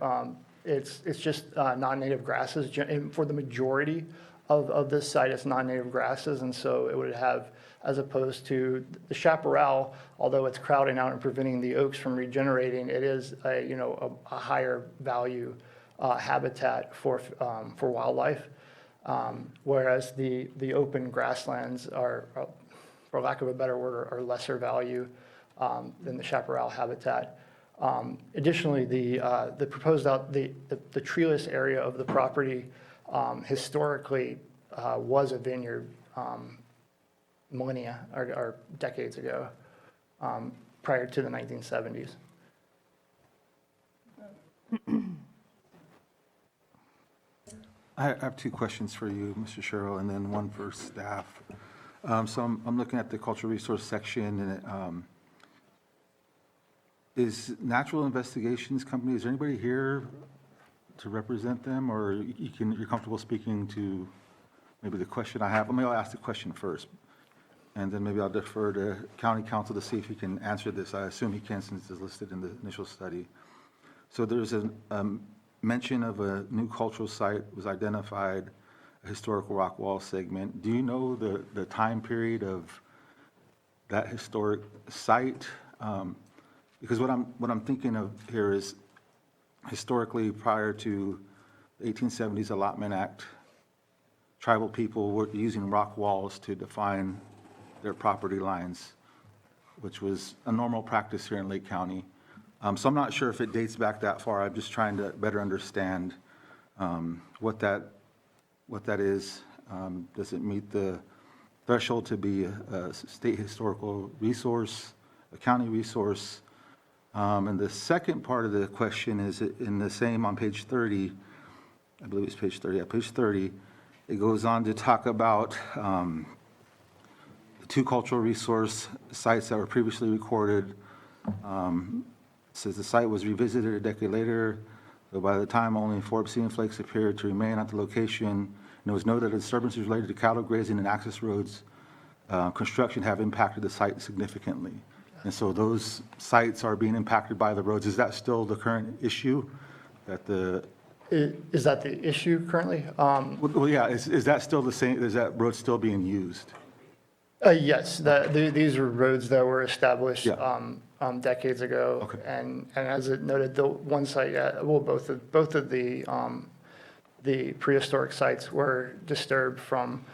it's just non-native grasses. And for the majority of this site, it's non-native grasses, and so it would have, as opposed to the chaparral, although it's crowding out and preventing the oaks from regenerating, it is a higher value habitat for wildlife. Whereas the open grasslands are, for lack of a better word, are lesser value than the chaparral habitat. Additionally, the proposed the treeless area of the property historically was a vineyard millennia or decades ago, prior to the 1970s. I have two questions for you, Mr. Sherrill, and then one for staff. So I'm looking at the cultural resource section, and is Natural Investigations Company, is there anybody here to represent them, or you're comfortable speaking to maybe the question I have? Maybe I'll ask the question first, and then maybe I'll defer to County Counsel to see if he can answer this. I assume he can, since it's listed in the initial study. So there's a mention of a new cultural site was identified historical rock wall segment. Do you know the time period of that historic site? Because what I'm thinking of here is historically, prior to the 1870s Allotment Act, tribal people were using rock walls to define their property lines, which was a normal practice here in Lake County. So I'm not sure if it dates back that far. I'm just trying to better understand what that is. Does it meet the threshold to be a state historical resource, a county resource? And the second part of the question is in the same, on page 30, I believe it's page 30, yeah, page 30, it goes on to talk about the 2 cultural resource sites that were previously recorded. It says the site was revisited a decade later, though by the time only 4 obsidian flakes appeared to remain at the location, and it was noted that disturbances related to cattle grazing and access roads construction have impacted the site significantly. And so those sites are being impacted by the roads. Is that still the current issue? Is that the issue currently? Well, yeah, is that still the same, is that road still being used? Yes, these are roads that were established decades ago. Okay. And as it noted, the one site, well, both of the prehistoric sites were disturbed from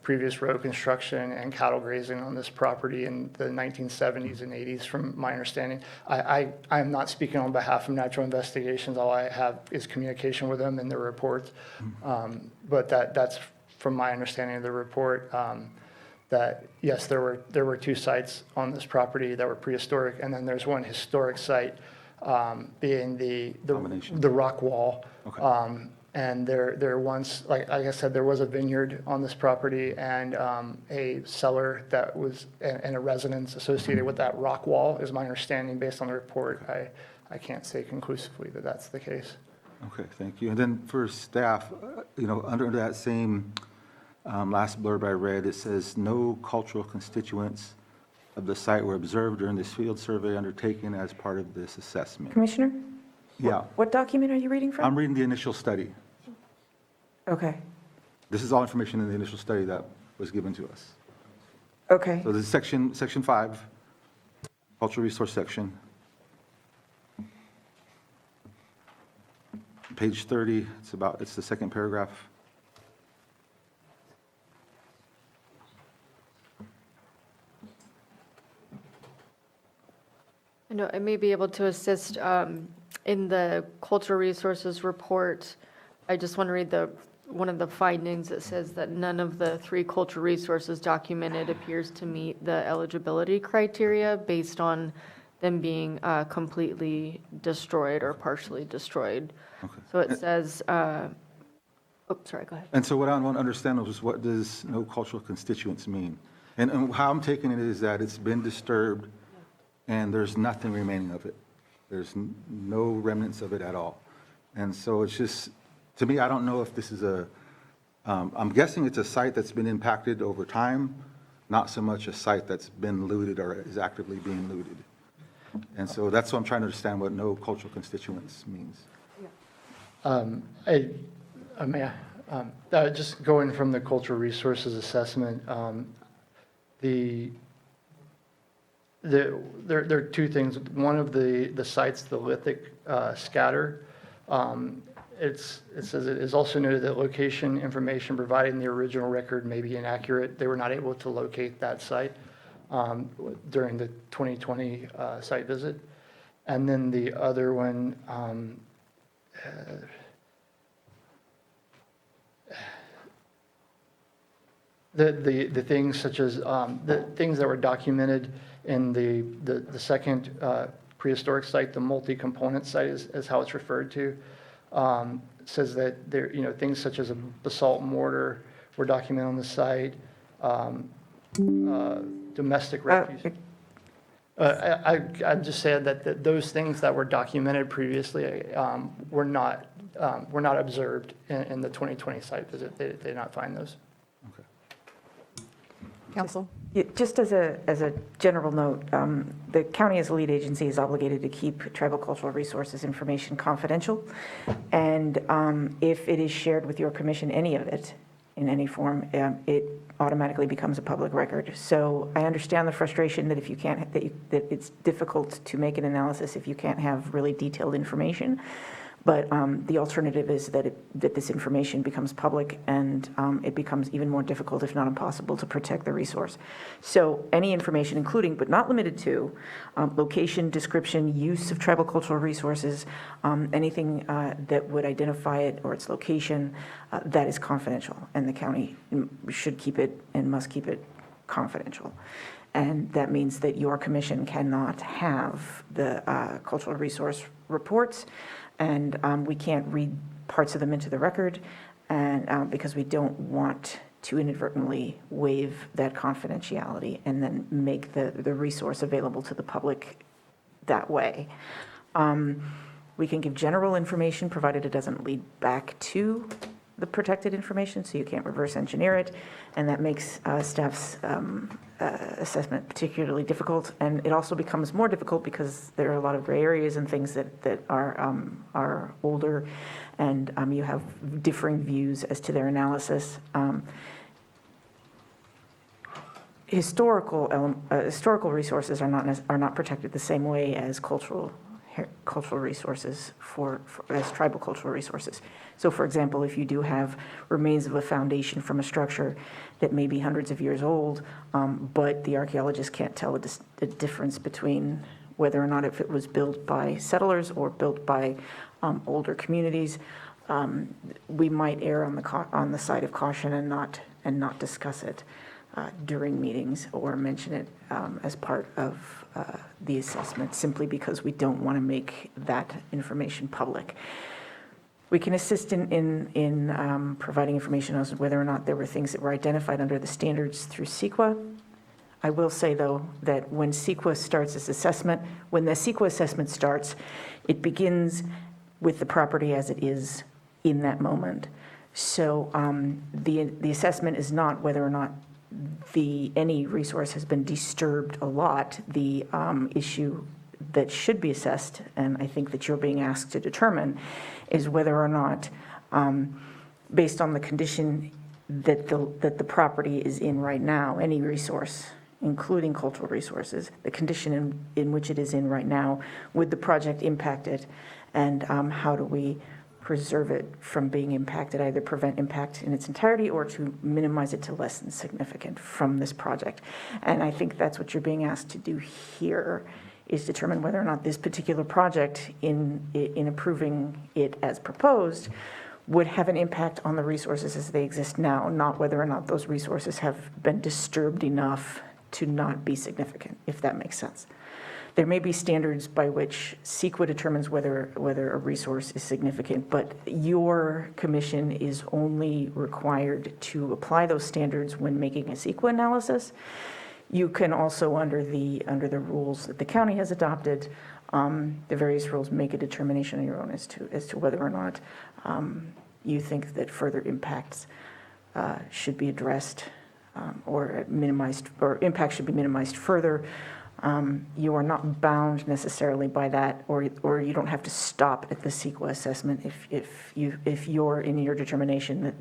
previous road construction and cattle grazing on this property in the 1970s and 80s, from my understanding. I am not speaking on behalf of Natural Investigations. All I have is communication with them and their reports. But that's from my understanding of the report. That yes, there were 2 sites on this property that were prehistoric, and then there's one historic site, being the rock wall. Okay. And there once, like I said, there was a vineyard on this property and a cellar that was, and a residence associated with that rock wall, is my understanding based on the report. I can't say conclusively that that's the case. Okay, thank you. And then for staff, under that same last blurb I read, it says no cultural constituents of the site were observed during this field survey undertaken as part of this assessment. Commissioner? Yeah, What document are you reading from? I'm reading the initial study. Okay, This is all information in the initial study that was given to us. okay. So this is section 5, cultural resource section. Page 30, it's the second paragraph. I know I may be able to assist in the cultural resources report. I just want to read one of the findings that says that none of the 3 cultural resources documented appears to meet the eligibility criteria based on them being completely destroyed or partially destroyed. Okay. So it says, sorry, go ahead. And so what I want to understand is what does no cultural constituents mean? And how I'm taking it is that it's been disturbed and there's nothing remaining of it. There's no remnants of it at all. And so it's just, to me, I don't know if this is I'm guessing it's a site that's been impacted over time, not so much a site that's been looted or is actively being looted. And so that's what I'm trying to understand, what no cultural constituents means. Just going from the cultural resources assessment, there are 2 things. One of the sites, the lithic scatter, it says it is also noted that location information provided in the original record may be inaccurate. They were not able to locate that site during the 2020 site visit. And then the other one, the things such as the things that were documented in the second prehistoric site, the multi-component site is how it's referred to, says that there, things such as a basalt mortar were documented on the site, domestic refuse. I'm just saying that those things that were documented previously were not observed in the 2020 site visit. They did not find those. Council. Just as a general note, the county as a lead agency is obligated to keep tribal cultural resources information confidential. And if it is shared with your commission, any of it, in any form, it automatically becomes a public record. So I understand the frustration that if you can't, that it's difficult to make an analysis if you can't have really detailed information. But the alternative is that this information becomes public, and it becomes even more difficult, if not impossible, to protect the resource. So any information, including but not limited to location, description, use of tribal cultural resources, anything that would identify it or its location, that is confidential, and the county should keep it and must keep it confidential. And that means that your commission cannot have the cultural resource reports, and we can't read parts of them into the record, and because we don't want to inadvertently waive that confidentiality and then make the resource available to the public that way. We can give general information provided it doesn't lead back to the protected information, so you can't reverse engineer it, and that makes staff's assessment particularly difficult. And it also becomes more difficult because there are a lot of gray areas and things that are older, and you have differing views as to their analysis. Historical resources are not protected the same way as cultural resources as tribal cultural resources. So for example, if you do have remains of a foundation from a structure that may be hundreds of years old, but the archaeologist can't tell the difference between whether or not if it was built by settlers or built by older communities, we might err on the side of caution and not discuss it during meetings or mention it as part of the assessment, simply because we don't want to make that information public. We can assist in providing information as to whether or not there were things that were identified under the standards through CEQA. I will say, though, that when CEQA starts its assessment, when the CEQA assessment starts, it begins with the property as it is in that moment. So the assessment is not whether or not any resource has been disturbed a lot. The issue that should be assessed, and I think that you're being asked to determine, is whether or not, based on the condition that the property is in right now, any resource, including cultural resources, the condition in which it is in right now, would the project impact it, and how do we preserve it from being impacted, either prevent impact in its entirety or to minimize it to less than significant from this project. And I think that's what you're being asked to do here, is determine whether or not this particular project, in approving it as proposed, would have an impact on the resources as they exist now, not whether or not those resources have been disturbed enough to not be significant, if that makes sense. There may be standards by which CEQA determines whether a resource is significant, but your commission is only required to apply those standards when making a CEQA analysis. You can also, under the rules that the county has adopted, the various rules, make a determination on your own as to whether or not you think that further impacts should be addressed or minimized, or impact should be minimized further. You are not bound necessarily by that, or you don't have to stop at the CEQA assessment if you're in your determination that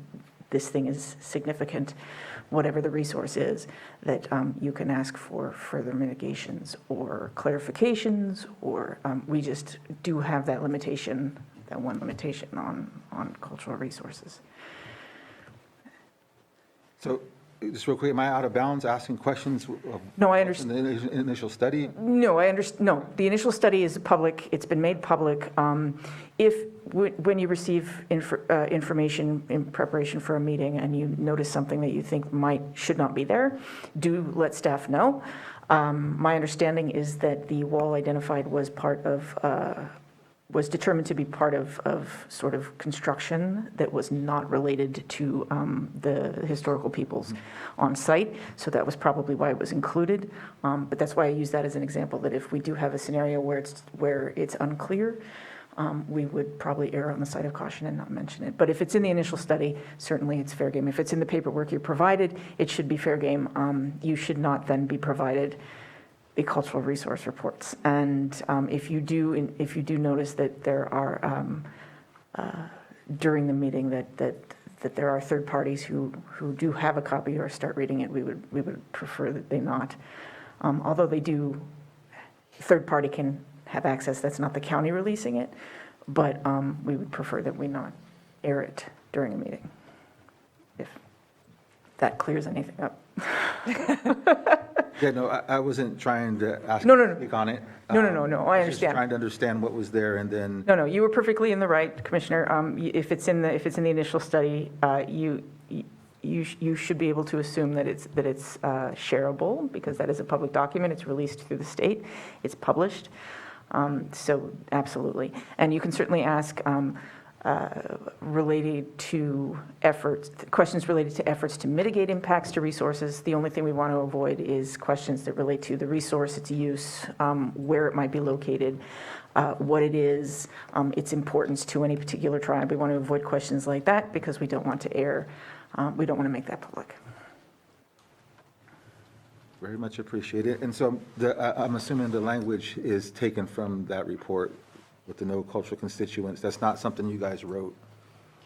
this thing is significant, whatever the resource is, that you can ask for further mitigations or clarifications, or we just do have that limitation, that one limitation on cultural resources. So, just real quick, am I out of bounds asking questions? No, I understand. In the initial study? No, I understand. No, the initial study is public. It's been made public. When you receive information in preparation for a meeting and you notice something that you think should not be there, do let staff know. My understanding is that the wall identified was was determined to be part of sort of construction that was not related to the historical peoples on site. So that was probably why it was included. But that's why I use that as an example, that if we do have a scenario where it's unclear, we would probably err on the side of caution and not mention it. But if it's in the initial study, certainly it's fair game. If it's in the paperwork you provided, it should be fair game. You should not then be provided the cultural resource reports. And if you do notice that there are, during the meeting, that there are third parties who do have a copy or start reading it, we would prefer that they not. Although they do, third party can have access, that's not the county releasing it, but we would prefer that we not air it during a meeting, if that clears anything up. Yeah, no, I wasn't trying to ask No, you no, to no. speak on it. No, I was just understand. trying to understand what was there, and then, No, you were perfectly in the right, Commissioner. If it's in the initial study, you should be able to assume that it's shareable, because that is a public document. It's released through the state. It's published. So absolutely. And you can certainly ask related to questions related to efforts to mitigate impacts to resources. The only thing we want to avoid is questions that relate to the resource, its use, where it might be located, what it is, its importance to any particular tribe. We want to avoid questions like that because we don't want to err. We don't want to make that public. very much appreciated. And so I'm assuming the language is taken from that report with the no cultural constituents. That's not something you guys wrote.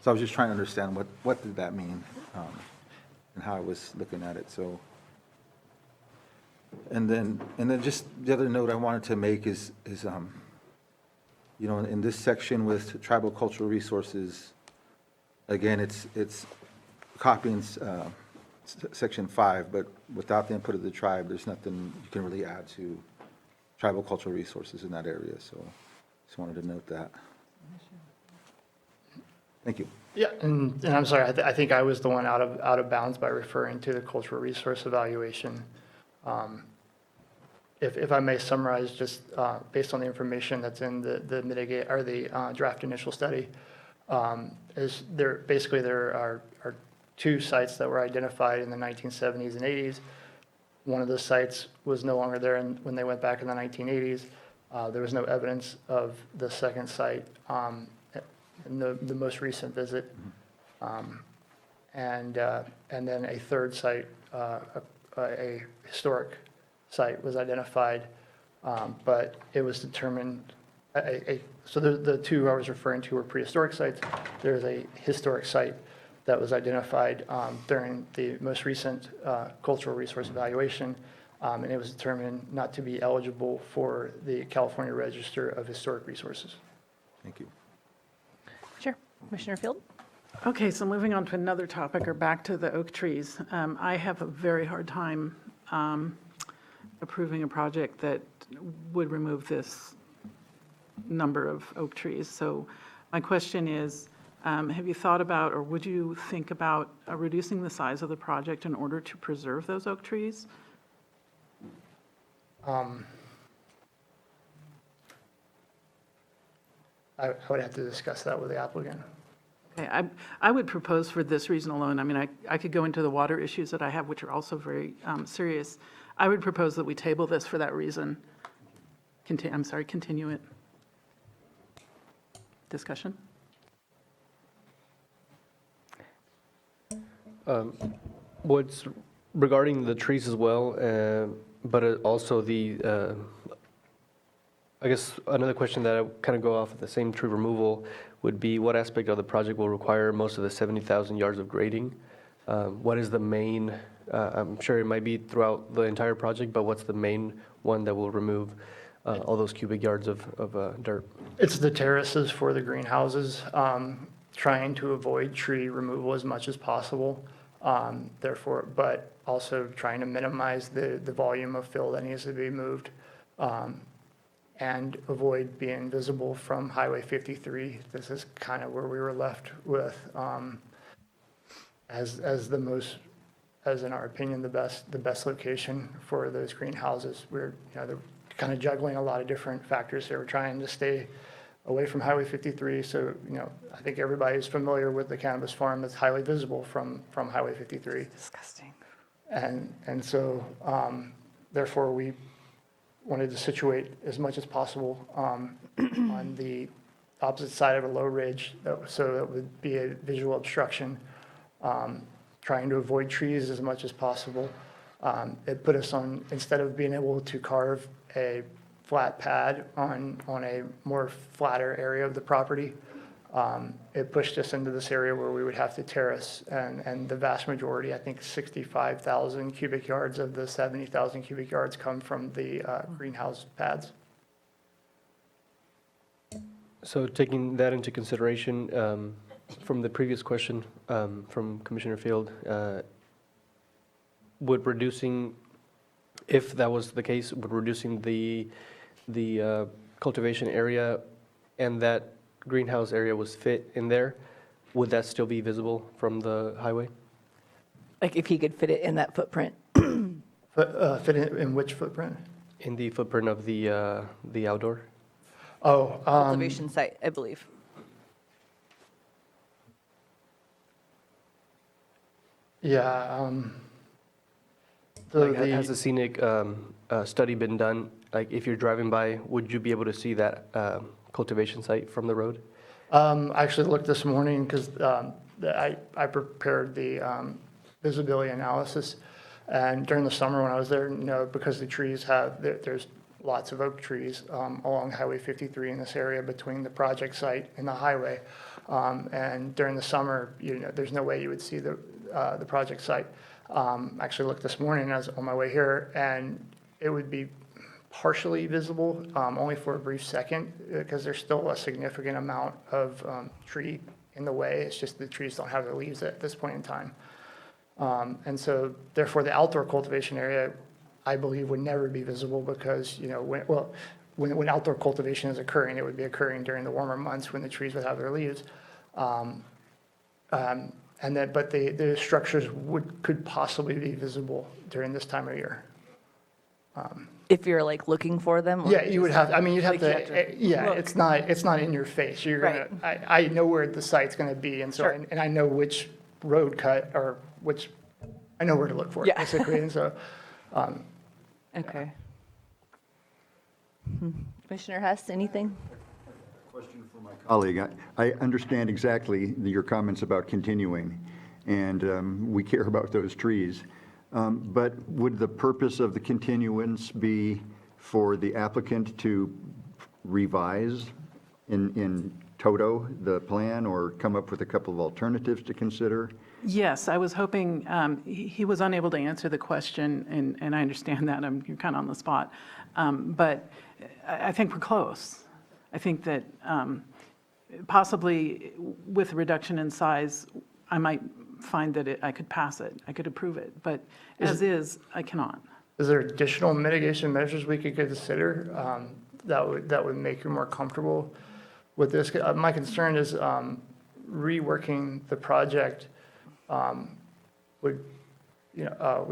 So I was just trying to understand what did that mean, and how I was looking at it, so. And then just the other note I wanted to make is you know, in this section with tribal cultural resources, again, it's copying section 5, but without the input of the tribe, there's nothing you can really add to tribal cultural resources in that area, so just wanted to note that. Thank you. Yeah, and I'm sorry, I think I was the one out of bounds by referring to the cultural resource evaluation. If I may summarize, just based on the information that's in the draft initial study, there are two sites that were identified in the 1970s and 80s. One of those sites was no longer there when they went back in the 1980s. There was no evidence of the second site in the most recent visit. And then a third site, a historic site was identified, but it was determined, so the two I was referring to were prehistoric sites. There's a historic site that was identified during the most recent cultural resource evaluation, and it was determined not to be eligible for the California Register of Historic Resources. Thank you. Sure. Commissioner Field? Okay, so moving on to another topic, or back to the oak trees. I have a very hard time approving a project that would remove this number of oak trees. So my question is, have you thought about, or would you think about reducing the size of the project in order to preserve those oak trees? I would have to discuss that with the applicant. Okay, I would propose for this reason alone, I mean, I could go into the water issues that I have, which are also very serious. I would propose that we table this for that reason. Continue it. Discussion? What's regarding the trees as well, but also I guess another question that I kind of go off of the same tree removal would be what aspect of the project will require most of the 70,000 yards of grading? What is the main, I'm sure it might be throughout the entire project, but what's the main one that will remove all those cubic yards of dirt? It's the terraces for the greenhouses, trying to avoid tree removal as much as possible. Therefore, but also trying to minimize the volume of fill that needs to be moved, and avoid being visible from Highway 53. This is kind of where we were left with, as in our opinion, the best location for those greenhouses. They're kind of juggling a lot of different factors here. We're trying to stay away from Highway 53. So, I think everybody's familiar with the cannabis farm that's highly visible from Highway 53. Disgusting. And so, therefore, we wanted to situate as much as possible on the opposite side of a low ridge, so it would be a visual obstruction, trying to avoid trees as much as possible. It put us on, instead of being able to carve a flat pad on a more flatter area of the property, it pushed us into this area where we would have to terrace, and the vast majority, I think 65,000 cubic yards of the 70,000 cubic yards come from the greenhouse pads. So taking that into consideration, from the previous question from Commissioner Field, would reducing, if that was the case, would reducing the cultivation area and that greenhouse area was fit in there, would that still be visible from the highway? Like if he could fit it in that footprint? Fit in which footprint? In the footprint of the outdoor? Oh. Cultivation site, I believe. Yeah. Has a scenic study been done? Like if you're driving by, would you be able to see that cultivation site from the road? I actually looked this morning because I prepared the visibility analysis. And during the summer when I was there, because the trees there's lots of oak trees along Highway 53 in this area between the project site and the highway. And during the summer, there's no way you would see the project site. Actually looked this morning as on my way here, and it would be partially visible, only for a brief second, because there's still a significant amount of tree in the way. It's just the trees don't have their leaves at this point in time. And so therefore the outdoor cultivation area, I believe, would never be visible because, when outdoor cultivation is occurring, it would be occurring during the warmer months when the trees would have their leaves. But the structures could possibly be visible during this time of year. If you're like looking for them? Yeah, you would have, you'd have Like you have to look. it's not in your face. You're Right. I know where the site's gonna be, and so, Sure. and I know which road cut, or I know where to look for it, Yeah. basically, and so. Okay. Commissioner Hess, anything? Colleague, I understand exactly your comments about continuing, and we care about those trees. But would the purpose of the continuance be for the applicant to revise in toto the plan, or come up with a couple of alternatives to consider? Yes, I was hoping, he was unable to answer the question, and I understand that, you're kind of on the spot. But I think we're close. I think that possibly with a reduction in size, I might find that I could pass it, I could approve it, but as is, I cannot. Is there additional mitigation measures we could consider that would make you more comfortable with this? My concern is reworking the project. We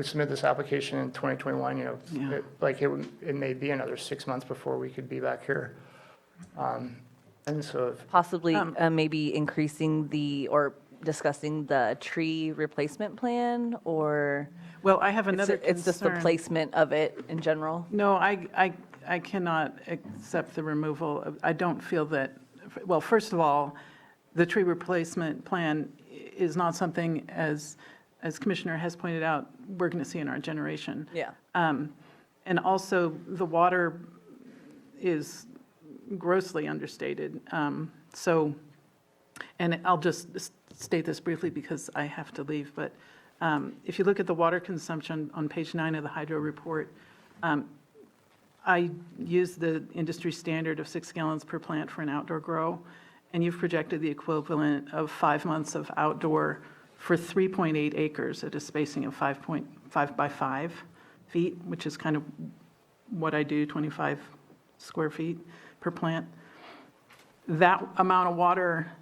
submit this application in 2021, it may be another 6 months before we could be back here. And so Possibly maybe increasing or discussing the tree replacement plan, or? Well, I have another It's just the concern. placement of it in general? No, I cannot accept the removal. I don't feel that, well, first of all, the tree replacement plan is not something, as Commissioner has pointed out, we're going to see in our generation. Yeah. And also, the water is grossly understated. And I'll just state this briefly because I have to leave, but if you look at the water consumption on page 9 of the hydro report, I used the industry standard of 6 gallons per plant for an outdoor grow, and you've projected the equivalent of 5 months of outdoor for 3.8 acres at a spacing of 5.5 by 5 feet, which is kind of what I do, 25 square feet per plant. That amount of water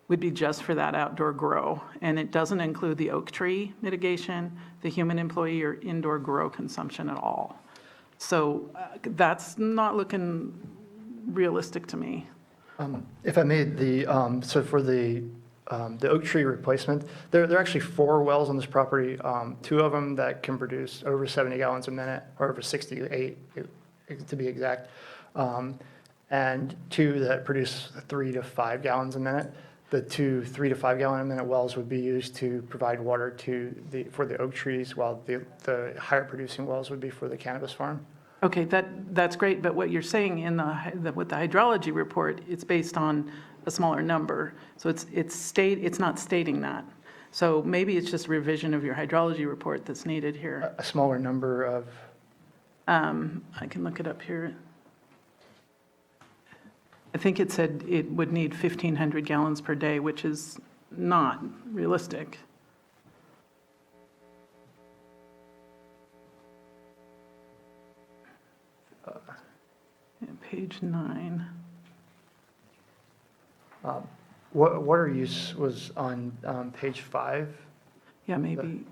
would be just for that outdoor grow, and it doesn't include the oak tree mitigation, the human employee, or indoor grow consumption at all. So that's not looking realistic to me. if I may, so for the oak tree replacement, there are actually 4 wells on this property, 2 of them that can produce over 70 gallons a minute, or over 68 to be exact. and 2 that produce 3 to 5 gallons a minute. The 2 3 to 5 gallon a minute wells would be used to provide water for the oak trees, while the higher producing wells would be for the cannabis farm. Okay, that's great, but what you're saying with the hydrology report, it's based on a smaller number. So it's not stating that. So maybe it's just a revision of your hydrology report that's needed here. A smaller number of, I can look it up here. I think it said it would need 1,500 gallons per day, which is not realistic. Page 9. water use was on page 5. Yeah, maybe.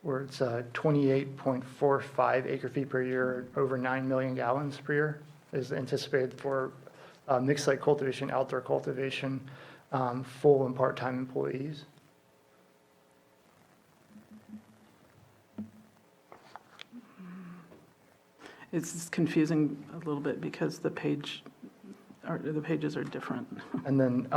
Where it's 28.45 acre feet per year, over 9 million gallons per year is anticipated for mixed site cultivation, outdoor cultivation, full and part-time employees. It's confusing a little bit because the pages are different. And then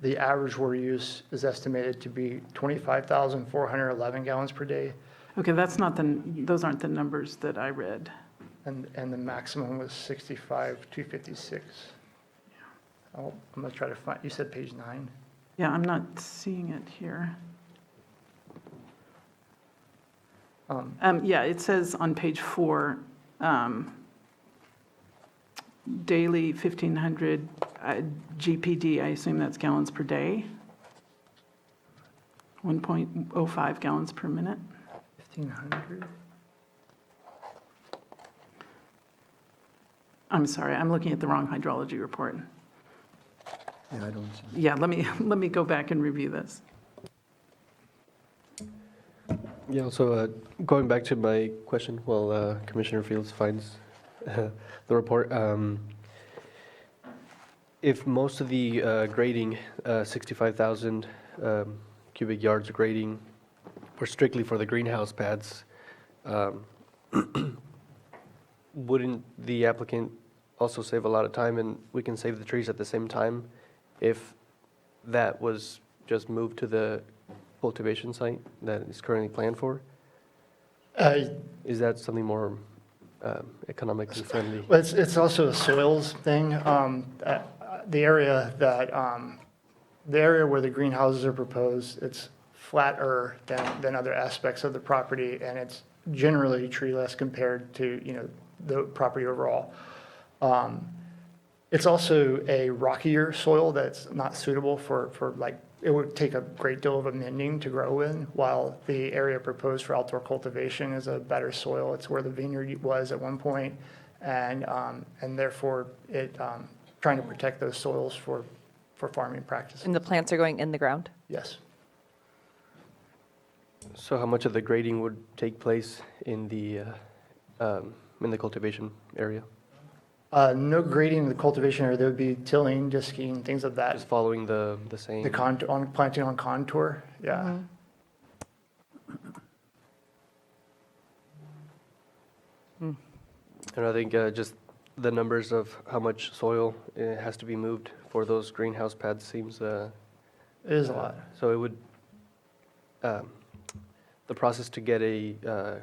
the average water use is estimated to be 25,411 gallons per day. Okay, those aren't the numbers that I read. And the maximum was 65,256. I'm gonna try to find, you said page 9? Yeah, I'm not seeing it here. Yeah, it says on page 4, daily 1,500 GPD, I assume that's gallons per day. 1.05 gallons per minute. 1,500? I'm sorry, I'm looking at the wrong hydrology report. Yeah, I don't see. Yeah, let me go back and review this. Yeah, also going back to my question, while Commissioner Fields finds the report, if most of the grading, 65,000 cubic yards of grading, were strictly for the greenhouse pads, wouldn't the applicant also save a lot of time, and we can save the trees at the same time if that was just moved to the cultivation site that is currently planned for? Is that something more economically friendly? Well, it's also a soils thing. The area where the greenhouses are proposed, it's flatter than other aspects of the property, and it's generally treeless compared to, the property overall. It's also a rockier soil that's not suitable for it would take a great deal of amending to grow in, while the area proposed for outdoor cultivation is a better soil. It's where the vineyard was at one point, and therefore trying to protect those soils for farming practices. And the plants are going in the ground? Yes. So how much of the grading would take place in the cultivation area? No grading in the cultivation area. There would be tilling, disking, things of that. Just following the same? Planting on contour, yeah. And I think just the numbers of how much soil has to be moved for those greenhouse pads seems... It is a lot. So it would, the process to get that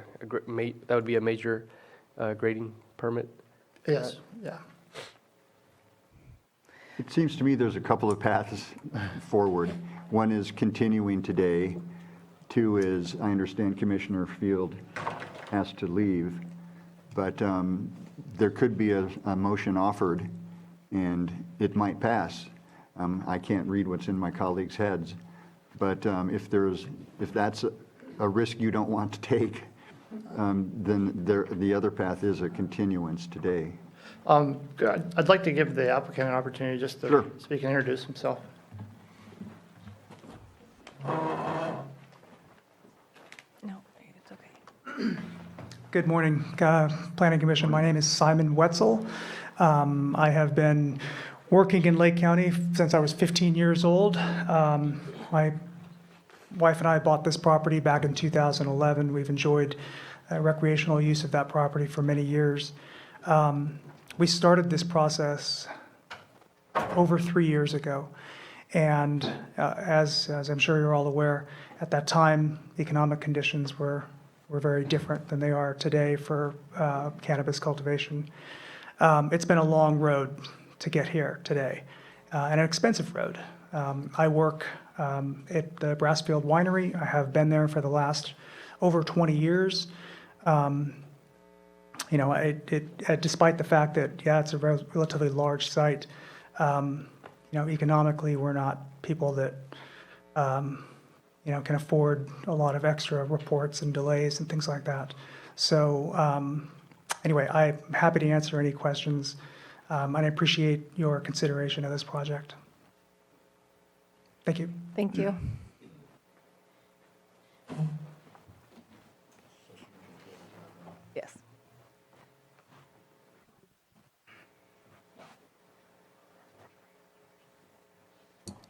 would be a major grading permit? Yes, yeah. It seems to me there's a couple of paths forward. One is continuing today. 2 is, I understand Commissioner Field has to leave, but there could be a motion offered, and it might pass. I can't read what's in my colleagues' heads, but if that's a risk you don't want to take, then the other path is a continuance today. I'd like to give the applicant an opportunity just to speak and introduce himself. No, it's okay. Good morning, Planning Commission. My name is Simon Wetzel. I have been working in Lake County since I was 15 years old. My wife and I bought this property back in 2011. We've enjoyed recreational use of that property for many years. We started this process over 3 years ago. And as I'm sure you're all aware, at that time, economic conditions were very different than they are today for cannabis cultivation. It's been a long road to get here today, and an expensive road. I work at the Brassfield Winery. I have been there for the last over 20 years. You know, despite the fact that, yeah, it's a relatively large site, you know, economically, we're not people that, you know, can afford a lot of extra reports and delays and things like that. So anyway, I'm happy to answer any questions, and I appreciate your consideration of this project. Thank you. Thank you. Yes.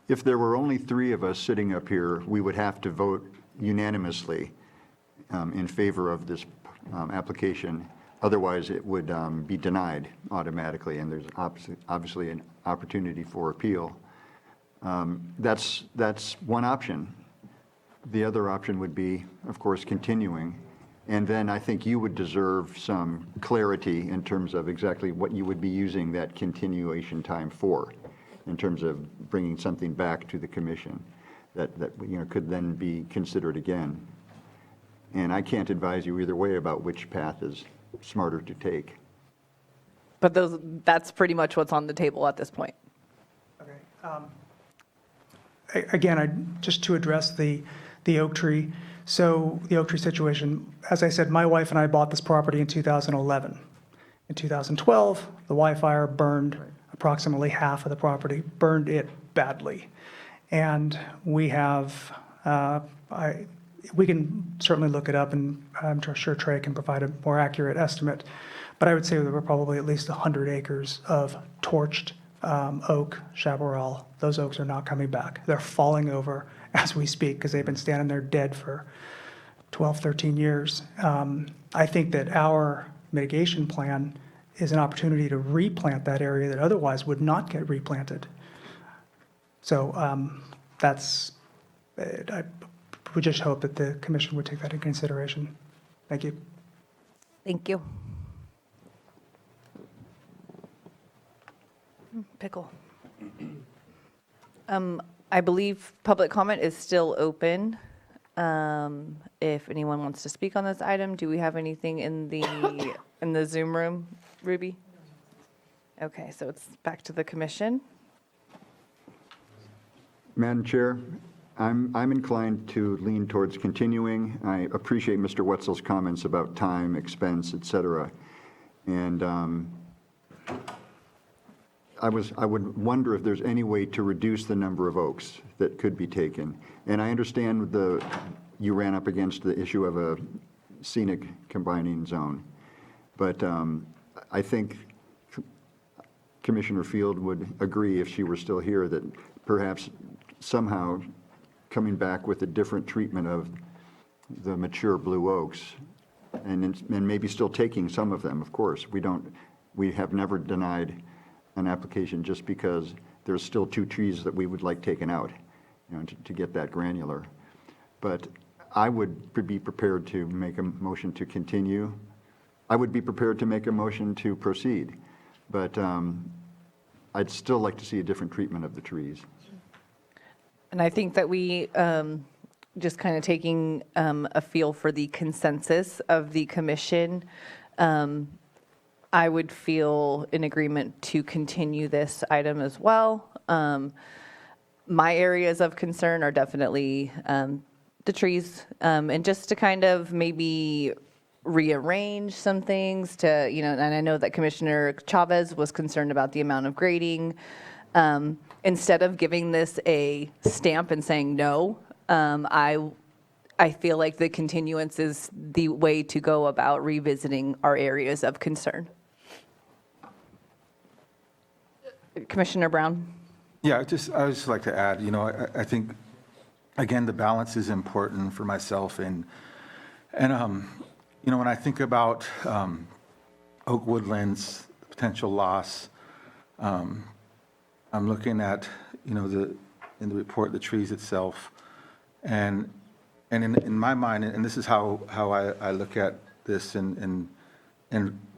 If there were only 3 of us sitting up here, we would have to vote unanimously in favor of this application. Otherwise, it would be denied automatically, and there's obviously an opportunity for appeal. That's one option. The other option would be, of course, continuing. And then I think you would deserve some clarity in terms of exactly what you would be using that continuation time for, in terms of bringing something back to the commission that you know, could then be considered again. And I can't advise you either way about which path is smarter to take. But that's pretty much what's on the table at this point. Again, just to address the oak tree. So the oak tree situation, as I said, my wife and I bought this property in 2011. In 2012, the wildfire burned approximately half of the property, burned it badly. And we have, we can certainly look it up, and I'm sure Trey can provide a more accurate estimate, but I would say there were probably at least 100 acres of torched oak, chaparral. Those oaks are not coming back. They're falling over as we speak because they've been standing there dead for 12, 13 years. I think that our mitigation plan is an opportunity to replant that area that otherwise would not get replanted. So I would just hope that the commission would take that into consideration. Thank you. Thank you. Pickle. I believe public comment is still open. If anyone wants to speak on this item, do we have anything in the Zoom room, Ruby? Okay, so it's back to the commission. Madam Chair, I'm inclined to lean towards continuing. I appreciate Mr. Wetzel's comments about time, expense, et cetera. And I would wonder if there's any way to reduce the number of oaks that could be taken. And I understand you ran up against the issue of a scenic combining zone. But I think Commissioner Field would agree, if she were still here, that perhaps somehow coming back with a different treatment of the mature blue oaks, and maybe still taking some of them, of course. We have never denied an application just because there's still 2 trees that we would like taken out, you know, to get that granular. But I would be prepared to make a motion to continue. I would be prepared to make a motion to proceed, but I'd still like to see a different treatment of the trees. And I think that we, just kind of taking a feel for the consensus of the commission, I would feel in agreement to continue this item as well. My areas of concern are definitely the trees, and just to kind of maybe rearrange some things to, you know, and I know that Commissioner Chavez was concerned about the amount of grading. Instead of giving this a stamp and saying no, I feel like the continuance is the way to go about revisiting our areas of concern. Commissioner Brown? Yeah, I would just like to add, you know, I think, again, the balance is important for myself, and you know, when I think about oak woodlands, potential loss. I'm looking at, you know, in the report, the trees itself. And in my mind, and this is how I look at this and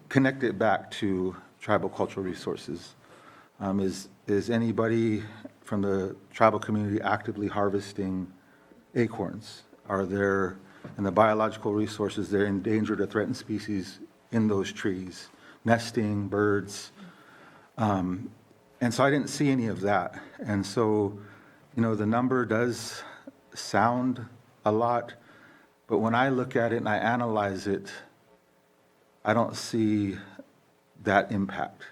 connect it back to tribal cultural resources. Is anybody from the tribal community actively harvesting acorns? Are there, in the biological resources, there endangered or threatened species in those trees, nesting, birds? And so I didn't see any of that. And so, you know, the number does sound a lot, but when I look at it and I analyze it, I don't see that impact.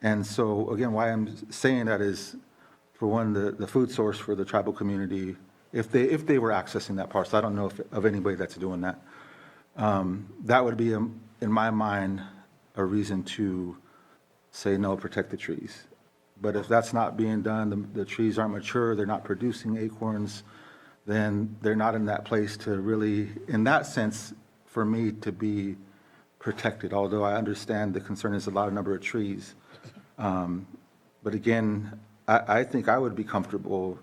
And so, again, why I'm saying that is, for one, the food source for the tribal community, if they were accessing that parcel, I don't know of anybody that's doing that. That would be, in my mind, a reason to say, no, protect the trees. But if that's not being done, the trees aren't mature, they're not producing acorns, then they're not in that place to really, in that sense, for me to be protected, although I understand the concern is a lot of number of trees. But again, I think I would be comfortable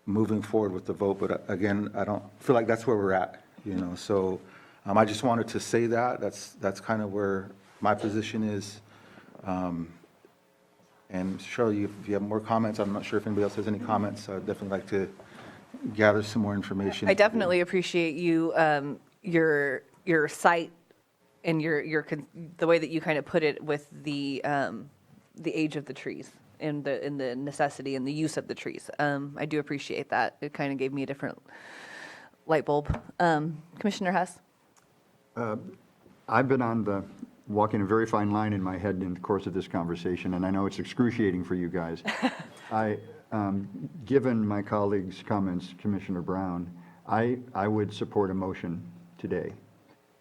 moving forward with the vote, but again, I don't feel like that's where we're at, you know. So I just wanted to say that's kind of where my position is. And Shirley, if you have more comments, I'm not sure if anybody else has any comments. I'd definitely like to gather some more information. I definitely appreciate you, your site and the way that you kind of put it with the age of the trees and the necessity and the use of the trees. I do appreciate that. It kind of gave me a different light bulb. Commissioner Hess? I've been walking a very fine line in my head in the course of this conversation, and I know it's excruciating for you guys. Given my colleague's comments, Commissioner Brown, I would support a motion today.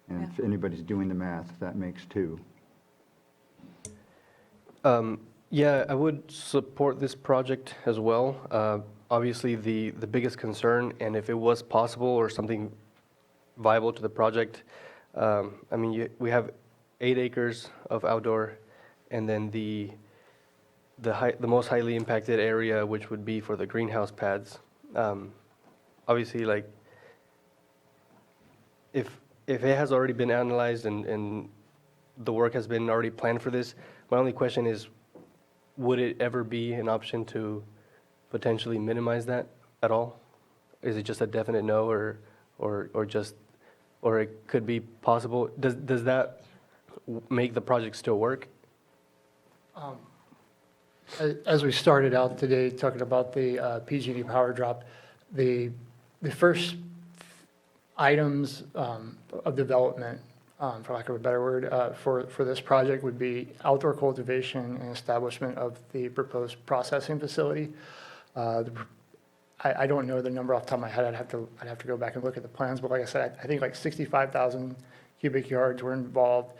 And if anybody's doing the math, that makes 2. Yeah, I would support this project as well. Obviously, the biggest concern, and if it was possible or something viable to the project, I mean, we have 8 acres of outdoor, and then the most highly impacted area, which would be for the greenhouse pads. Obviously, like, if it has already been analyzed and the work has been already planned for this, my only question is, would it ever be an option to potentially minimize that at all? Is it just a definite no, or it could be possible? Does that make the project still work? As we started out today talking about the PG&E power drop, the first items of development, for lack of a better word, for this project would be outdoor cultivation and establishment of the proposed processing facility. I don't know the number off the top of my head. I'd have to go back and look at the plans, but like I said, I think like 65,000 cubic yards were involved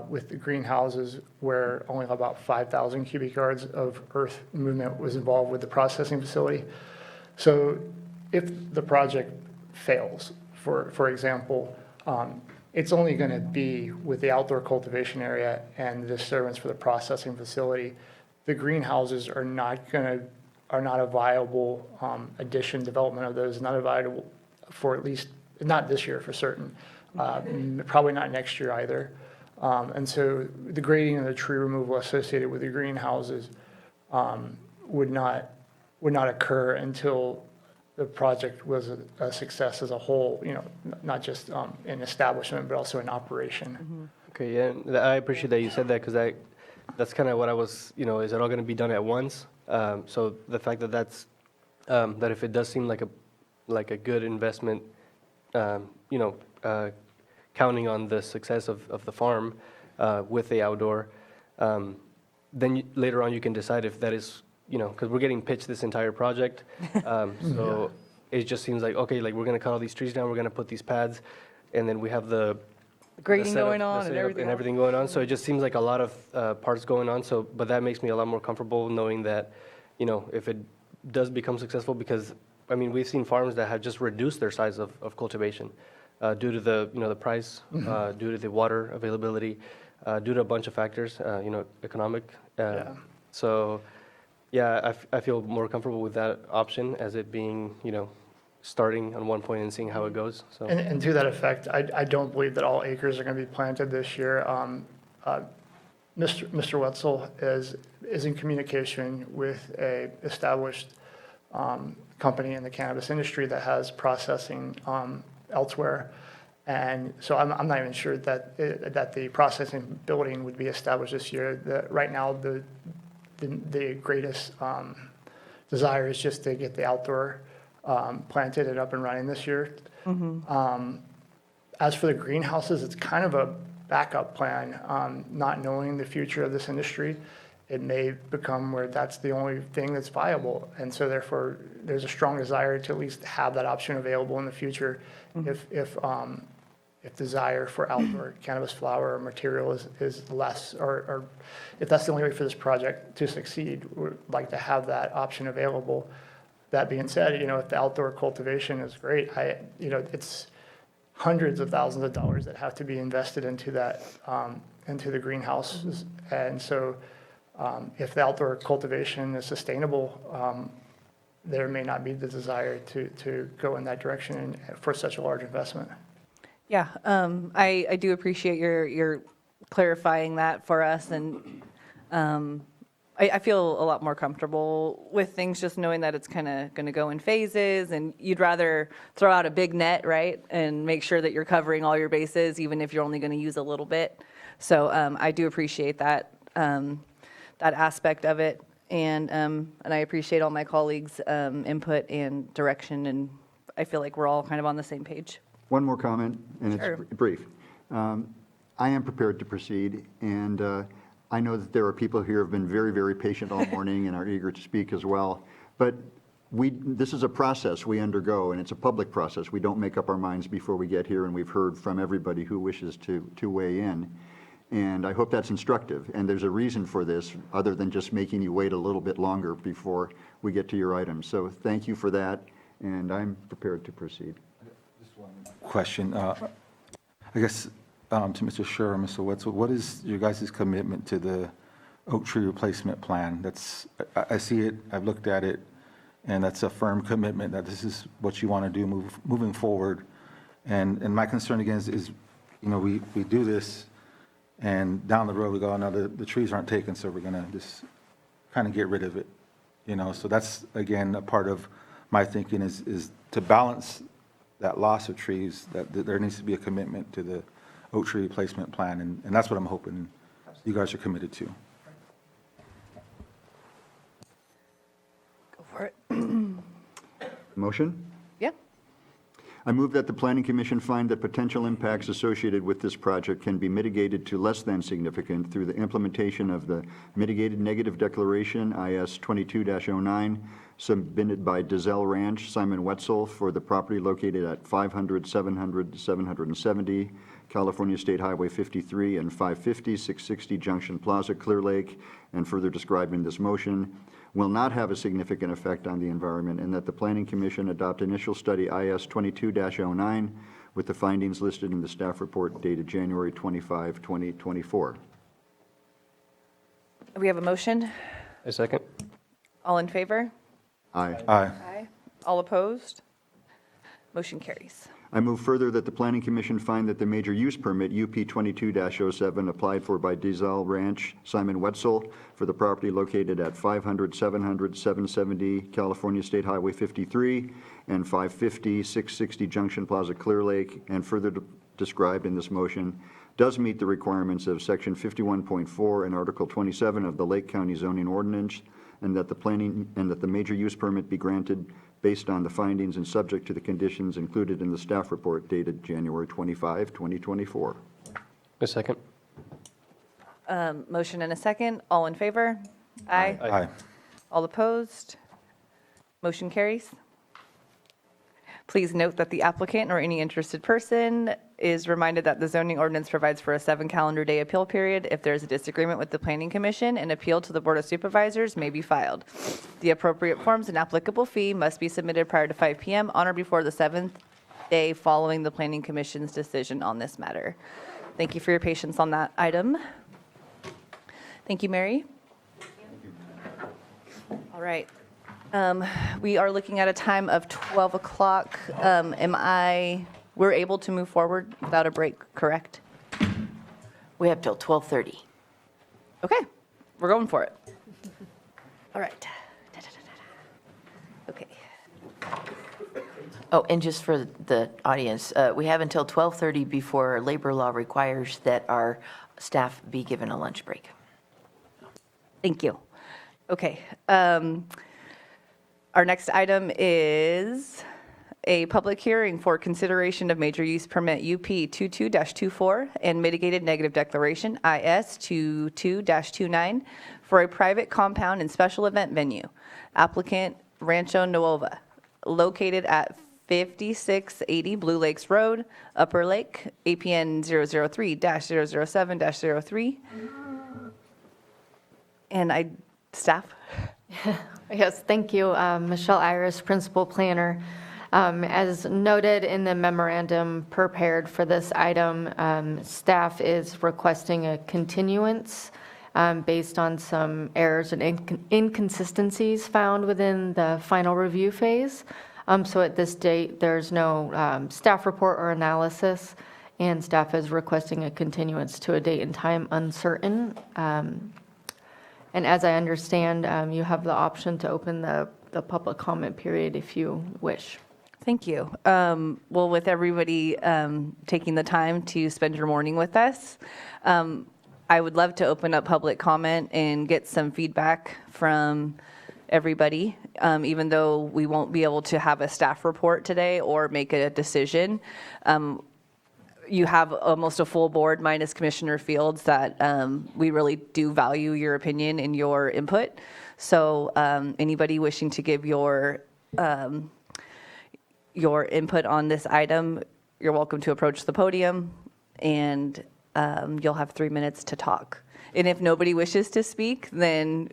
with the greenhouses, where only about 5,000 cubic yards of earth movement was involved with the processing facility. So if the project fails, for example, it's only going to be with the outdoor cultivation area and the disturbance for the processing facility. The greenhouses are not a viable addition. Development of those is not a viable for at least not this year for certain. Probably not next year either. And so the grading and the tree removal associated with the greenhouses would not occur until the project was a success as a whole, you know, not just in establishment, but also in operation. Okay, yeah, and I appreciate that you said that, because that's kind of what I was, you know, is it all going to be done at once? So the fact that if it does seem like a good investment, you know, counting on the success of the farm with the outdoor, then later on you can decide if that is, you know, because we're getting pitched this entire project. So it just seems like, okay, like, we're going to cut all these trees down, we're going to put these pads, and then we have the Grading setup, going on the and setup everything going on. So it just seems like a lot of parts going on. So, but that makes me a lot more comfortable knowing that, you know, if it does become successful, because, I mean, we've seen farms that have just reduced their size of cultivation. due to the, the price, due to the water availability, due to a bunch of factors, economic. So, yeah, I feel more comfortable with that option as it being, starting on one point and seeing how it goes. So. And to that effect, I don't believe that all acres are going to be planted this year. Mr. Wetzel is in communication with a established company in the cannabis industry that has processing elsewhere. And so I'm not even sure that the processing building would be established this year. Right now, the greatest desire is just to get the outdoor planted and up and running this year. As for the greenhouses, it's kind of a backup plan. Not knowing the future of this industry, it may become where that's the only thing that's viable. And so therefore, there's a strong desire to at least have that option available in the future if desire for outdoor cannabis flower or material is less, or if that's the only way for this project to succeed, we'd like to have that option available. That being said, if the outdoor cultivation is great, it's hundreds of thousands of dollars that have to be invested into that, into the greenhouses. And so if the outdoor cultivation is sustainable, there may not be the desire to go in that direction for such a large investment. Yeah, I do appreciate your clarifying that for us, and I feel a lot more comfortable with things just knowing that it's kind of going to go in phases, and you'd rather throw out a big net, right, and make sure that you're covering all your bases, even if you're only going to use a little bit. So I do appreciate that that aspect of it, and I appreciate all my colleagues' input and direction, and I feel like we're all kind of on the same page. One more comment, and Sure. it's brief. I am prepared to proceed, and I know that there are people here who have been very, very patient all morning and are eager to speak as well. But this is a process we undergo, and it's a public process. We don't make up our minds before we get here, and we've heard from everybody who wishes to weigh in. And I hope that's instructive. And there's a reason for this, other than just making you wait a little bit longer before we get to your items. So thank you for that, and I'm prepared to proceed. Question. I guess to Mr. Scher and Mr. Wetzel, what is your guys' commitment to the oak tree replacement plan? I see it, I've looked at it, and that's a firm commitment that this is what you want to do moving forward. And my concern again is we do this, and down the road we go, no, the trees aren't taken, so we're going to just kind of get rid of it. So that's, again, a part of my thinking is to balance that loss of trees, that there needs to be a commitment to the oak tree replacement plan, and that's what I'm hoping you guys are committed to. Go for it. Motion? Yeah. I move that the Planning Commission find that potential impacts associated with this project can be mitigated to less than significant through the implementation of the Mitigated Negative Declaration, IS 22-09, submitted by Dizelle Ranch, Simon Wetzel, for the property located at 500, 700, 770, California State Highway 53, and 550, 660 Junction Plaza, Clear Lake, and further described in this motion, will not have a significant effect on the environment, and that the Planning Commission adopt initial study IS 22-09 with the findings listed in the staff report dated January 25, 2024. We have a motion. A second. All in favor? Aye. Aye. All opposed? Motion carries. I move further that the Planning Commission find that the major use permit UP 22-07 applied for by Dizelle Ranch, Simon Wetzel, for the property located at 500, 700, 770 California State Highway 53 and 550, 660 Junction Plaza, Clear Lake, and further described in this motion, does meet the requirements of Section 51.4 and Article 27 of the Lake County Zoning Ordinance, and that the major use permit be granted based on the findings and subject to the conditions included in the staff report dated January 25, 2024. A second. Motion and a second. All in favor? Aye. Aye. All opposed? Motion carries. Please note that the applicant or any interested person is reminded that the zoning ordinance provides for a 7 calendar day appeal period. If there is a disagreement with the Planning Commission, an appeal to the Board of Supervisors may be filed. The appropriate forms and applicable fee must be submitted prior to 5 p.m. on or before the 7th day following the Planning Commission's decision on this matter. Thank you for your patience on that item. Thank you, Mary. All right. We are looking at a time of 12 o'clock. We're able to move forward without a break, correct? We have till 12:30. Okay, we're going for it. All right. Okay. Oh, and just for the audience, we have until 12:30 before labor law requires that our staff be given a lunch break. Thank you. Okay. Our next item is a public hearing for consideration of major use permit UP 22-24 and mitigated negative declaration IS 22-29 for a private compound and special event venue. Applicant Rancho Nuova, located at 5680 Blue Lakes Road, Upper Lake, APN 003-007-03. And staff? Yes, thank you. Michelle Iris, Principal Planner. As noted in the memorandum prepared for this item, staff is requesting a continuance based on some errors and inconsistencies found within the final review phase. So at this date, there's no staff report or analysis, and staff is requesting a continuance to a date and time uncertain. And as I understand, you have the option to open the public comment period if you wish. Thank you. Well, with everybody taking the time to spend your morning with us, I would love to open up public comment and get some feedback from everybody, even though we won't be able to have a staff report today or make a decision. You have almost a full board minus Commissioner Fields that we really do value your opinion and your input. So anybody wishing to give your input on this item, you're welcome to approach the podium, and you'll have 3 minutes to talk. And if nobody wishes to speak, then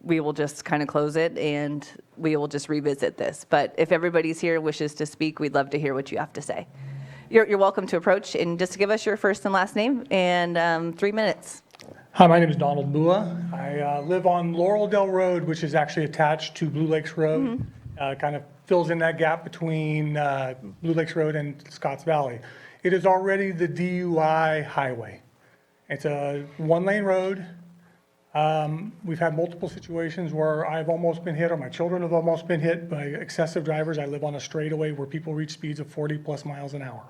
we will just kind of close it and we will just revisit this. But if everybody's here and wishes to speak, we'd love to hear what you have to say. You're welcome to approach and just give us your first and last name and 3 minutes. Hi, my name is Donald Bua. I live on Laureldale Road, which is actually attached to Blue Lakes Road. Kind of fills in that gap between Blue Lakes Road and Scotts Valley. It is already the DUI highway. It's a one-lane road. We've had multiple situations where I've almost been hit, or my children have almost been hit by excessive drivers. I live on a straightaway where people reach speeds of 40 plus miles an hour.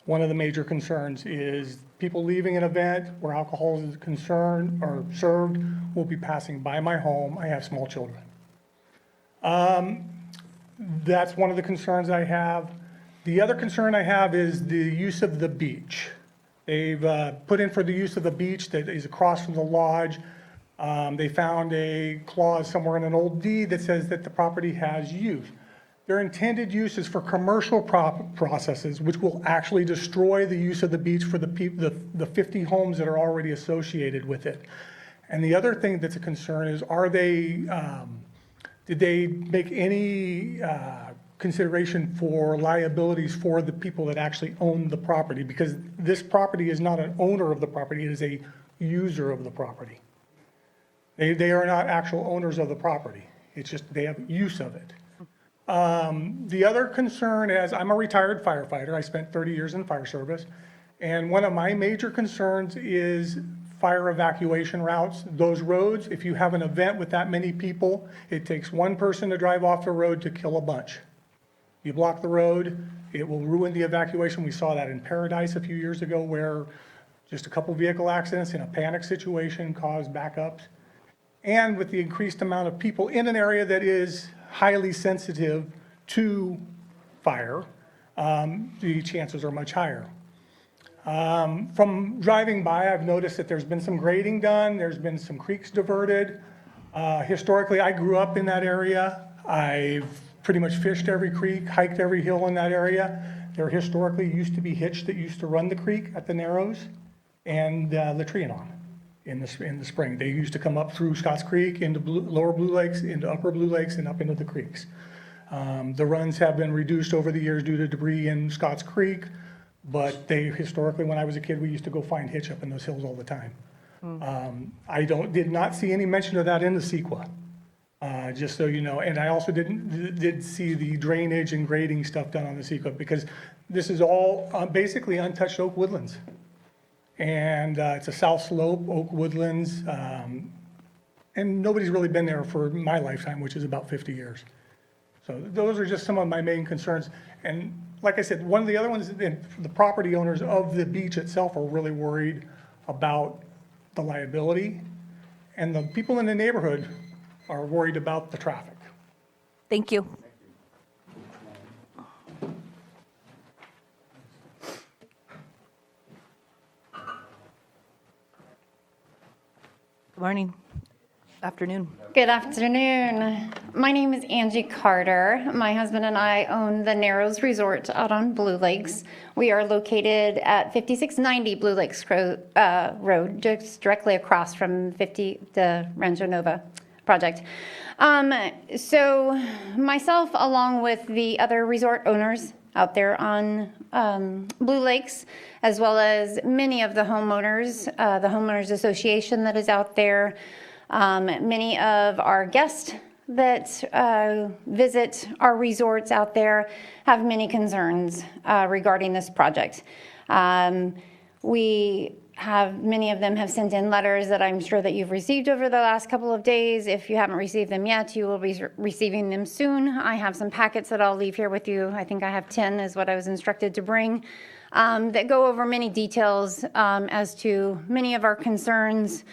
One of the major concerns is people leaving an event where alcohol is concerned or served will be passing by my home. I have small children. That's one of the concerns I have. The other concern I have is the use of the beach. They've put in for the use of the beach that is across from the lodge. They found a clause somewhere in an old deed that says that the property has use. Their intended use is for commercial processes, which will actually destroy the use of the beach for the 50 homes that are already associated with it. And the other thing that's a concern is, did they make any consideration for liabilities for the people that actually own the property? Because this property is not an owner of the property, it is a user of the property. They are not actual owners of the property. It's just they have use of it. The other concern is, I'm a retired firefighter. I spent 30 years in fire service. And one of my major concerns is fire evacuation routes. Those roads, if you have an event with that many people, it takes one person to drive off the road to kill a bunch. You block the road, it will ruin the evacuation. We saw that in Paradise a few years ago, where just a couple vehicle accidents in a panic situation caused backups. And with the increased amount of people in an area that is highly sensitive to fire, the chances are much higher. From driving by, I've noticed that there's been some grading done, there's been some creeks diverted. Historically, I grew up in that area. I've pretty much fished every creek, hiked every hill in that area. There historically used to be hitch that used to run the creek at the Narrows and the Trianon in the spring. They used to come up through Scotts Creek into Lower Blue Lakes, into Upper Blue Lakes, and up into the creeks. The runs have been reduced over the years due to debris in Scotts Creek, but they historically, when I was a kid, we used to go find hitch up in those hills all the time. I did not see any mention of that in the CEQA, just so you know. And I also did see the drainage and grading stuff done on the CEQA, because this is all basically untouched oak woodlands. And it's a south slope, oak woodlands, and nobody's really been there for my lifetime, which is about 50 years. So those are just some of my main concerns. And like I said, one of the other ones, the property owners of the beach itself are really worried about the liability, and the people in the neighborhood are worried about the traffic. Thank you. Good morning. Afternoon. Good afternoon. My name is Angie Carter. My husband and I own the Narrows Resort out on Blue Lakes. We are located at 5690 Blue Lakes Road, just directly across from the Rancho Nova project. So myself, along with the other resort owners out there on Blue Lakes, as well as many of the homeowners, the Homeowners Association that is out there, many of our guests that visit our resorts out there have many concerns regarding this project. Many of them have sent in letters that I'm sure that you've received over the last couple of days. If you haven't received them yet, you will be receiving them soon. I have some packets that I'll leave here with you. I think I have 10 is what I was instructed to bring, that go over many details as to many of our concerns,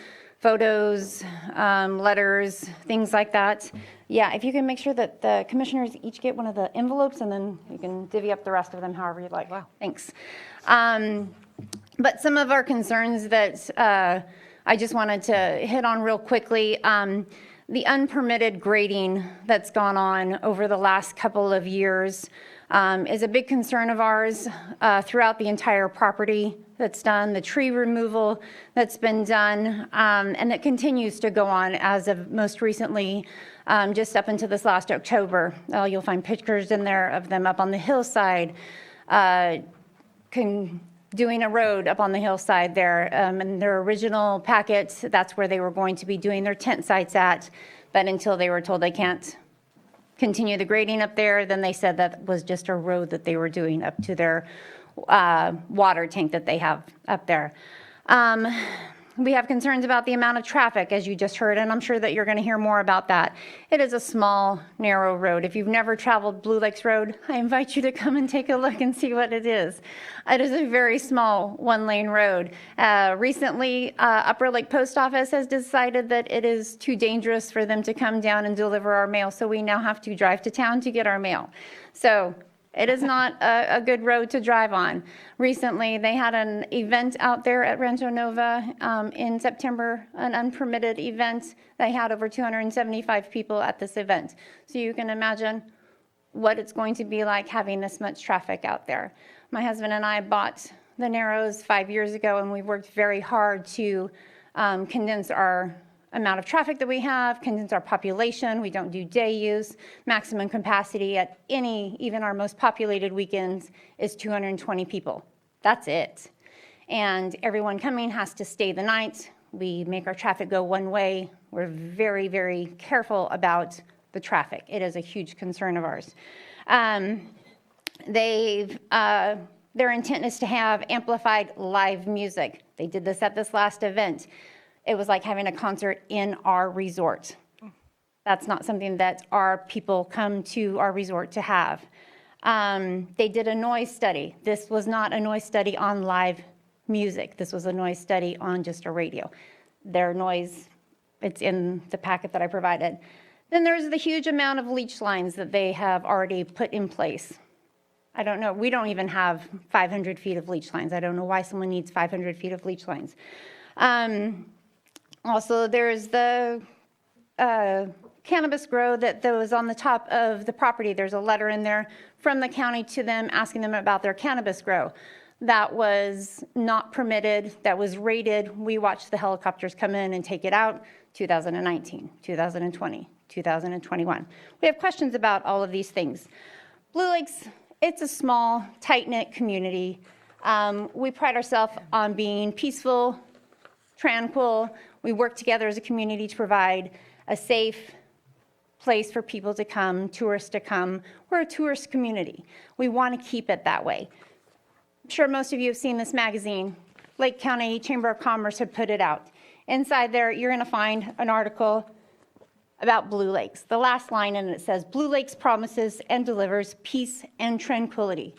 photos, letters, things like that. Yeah, if you can make sure that the commissioners each get one of the envelopes, and then you can divvy up the rest of them however you'd like. Wow, thanks. But some of our concerns that I just wanted to hit on real quickly, the unpermitted grading that's gone on over the last couple of years is a big concern of ours throughout the entire property that's done, the tree removal that's been done, and that continues to go on as of most recently, just up into this last October. You'll find pictures in there of them up on the hillside, doing a road up on the hillside there. In their original packets, that's where they were going to be doing their tent sites at, but until they were told they can't continue the grading up there, then they said that was just a road that they were doing up to their water tank that they have up there. We have concerns about the amount of traffic, as you just heard, and I'm sure that you're going to hear more about that. It is a small, narrow road. If you've never traveled Blue Lakes Road, I invite you to come and take a look and see what it is. It is a very small one-lane road. Recently, Upper Lake Post Office has decided that it is too dangerous for them to come down and deliver our mail, so we now have to drive to town to get our mail. So it is not a good road to drive on. Recently, they had an event out there at Rancho Nova in September, an unpermitted event. They had over 275 people at this event. So you can imagine what it's going to be like having this much traffic out there. My husband and I bought the Narrows 5 years ago, and we worked very hard to condense our amount of traffic that we have, condense our population. We don't do day use. Maximum capacity at even our most populated weekends is 220 people. That's it. And everyone coming has to stay the night. We make our traffic go one way. We're very, very careful about the traffic. It is a huge concern of ours. Their intent is to have amplified live music. They did this at this last event. It was like having a concert in our resort. That's not something that our people come to our resort to have. They did a noise study. This was not a noise study on live music. This was a noise study on just a radio. Their noise, it's in the packet that I provided. Then there's the huge amount of leach lines that they have already put in place. I don't know, we don't even have 500 feet of leach lines. I don't know why someone needs 500 feet of leach lines. Also, there's the cannabis grow that was on the top of the property. There's a letter in there from the county to them asking them about their cannabis grow. That was not permitted, that was raided. We watched the helicopters come in and take it out, 2019, 2020, 2021. We have questions about all of these things. Blue Lakes, it's a small, tight-knit community. We pride ourselves on being peaceful, tranquil. We work together as a community to provide a safe place for people to come, tourists to come. We're a tourist community. We want to keep it that way. I'm sure most of you have seen this magazine. Lake County Chamber of Commerce had put it out. Inside there, you're going to find an article about Blue Lakes. The last line in it says, Blue Lakes promises and delivers peace and tranquility.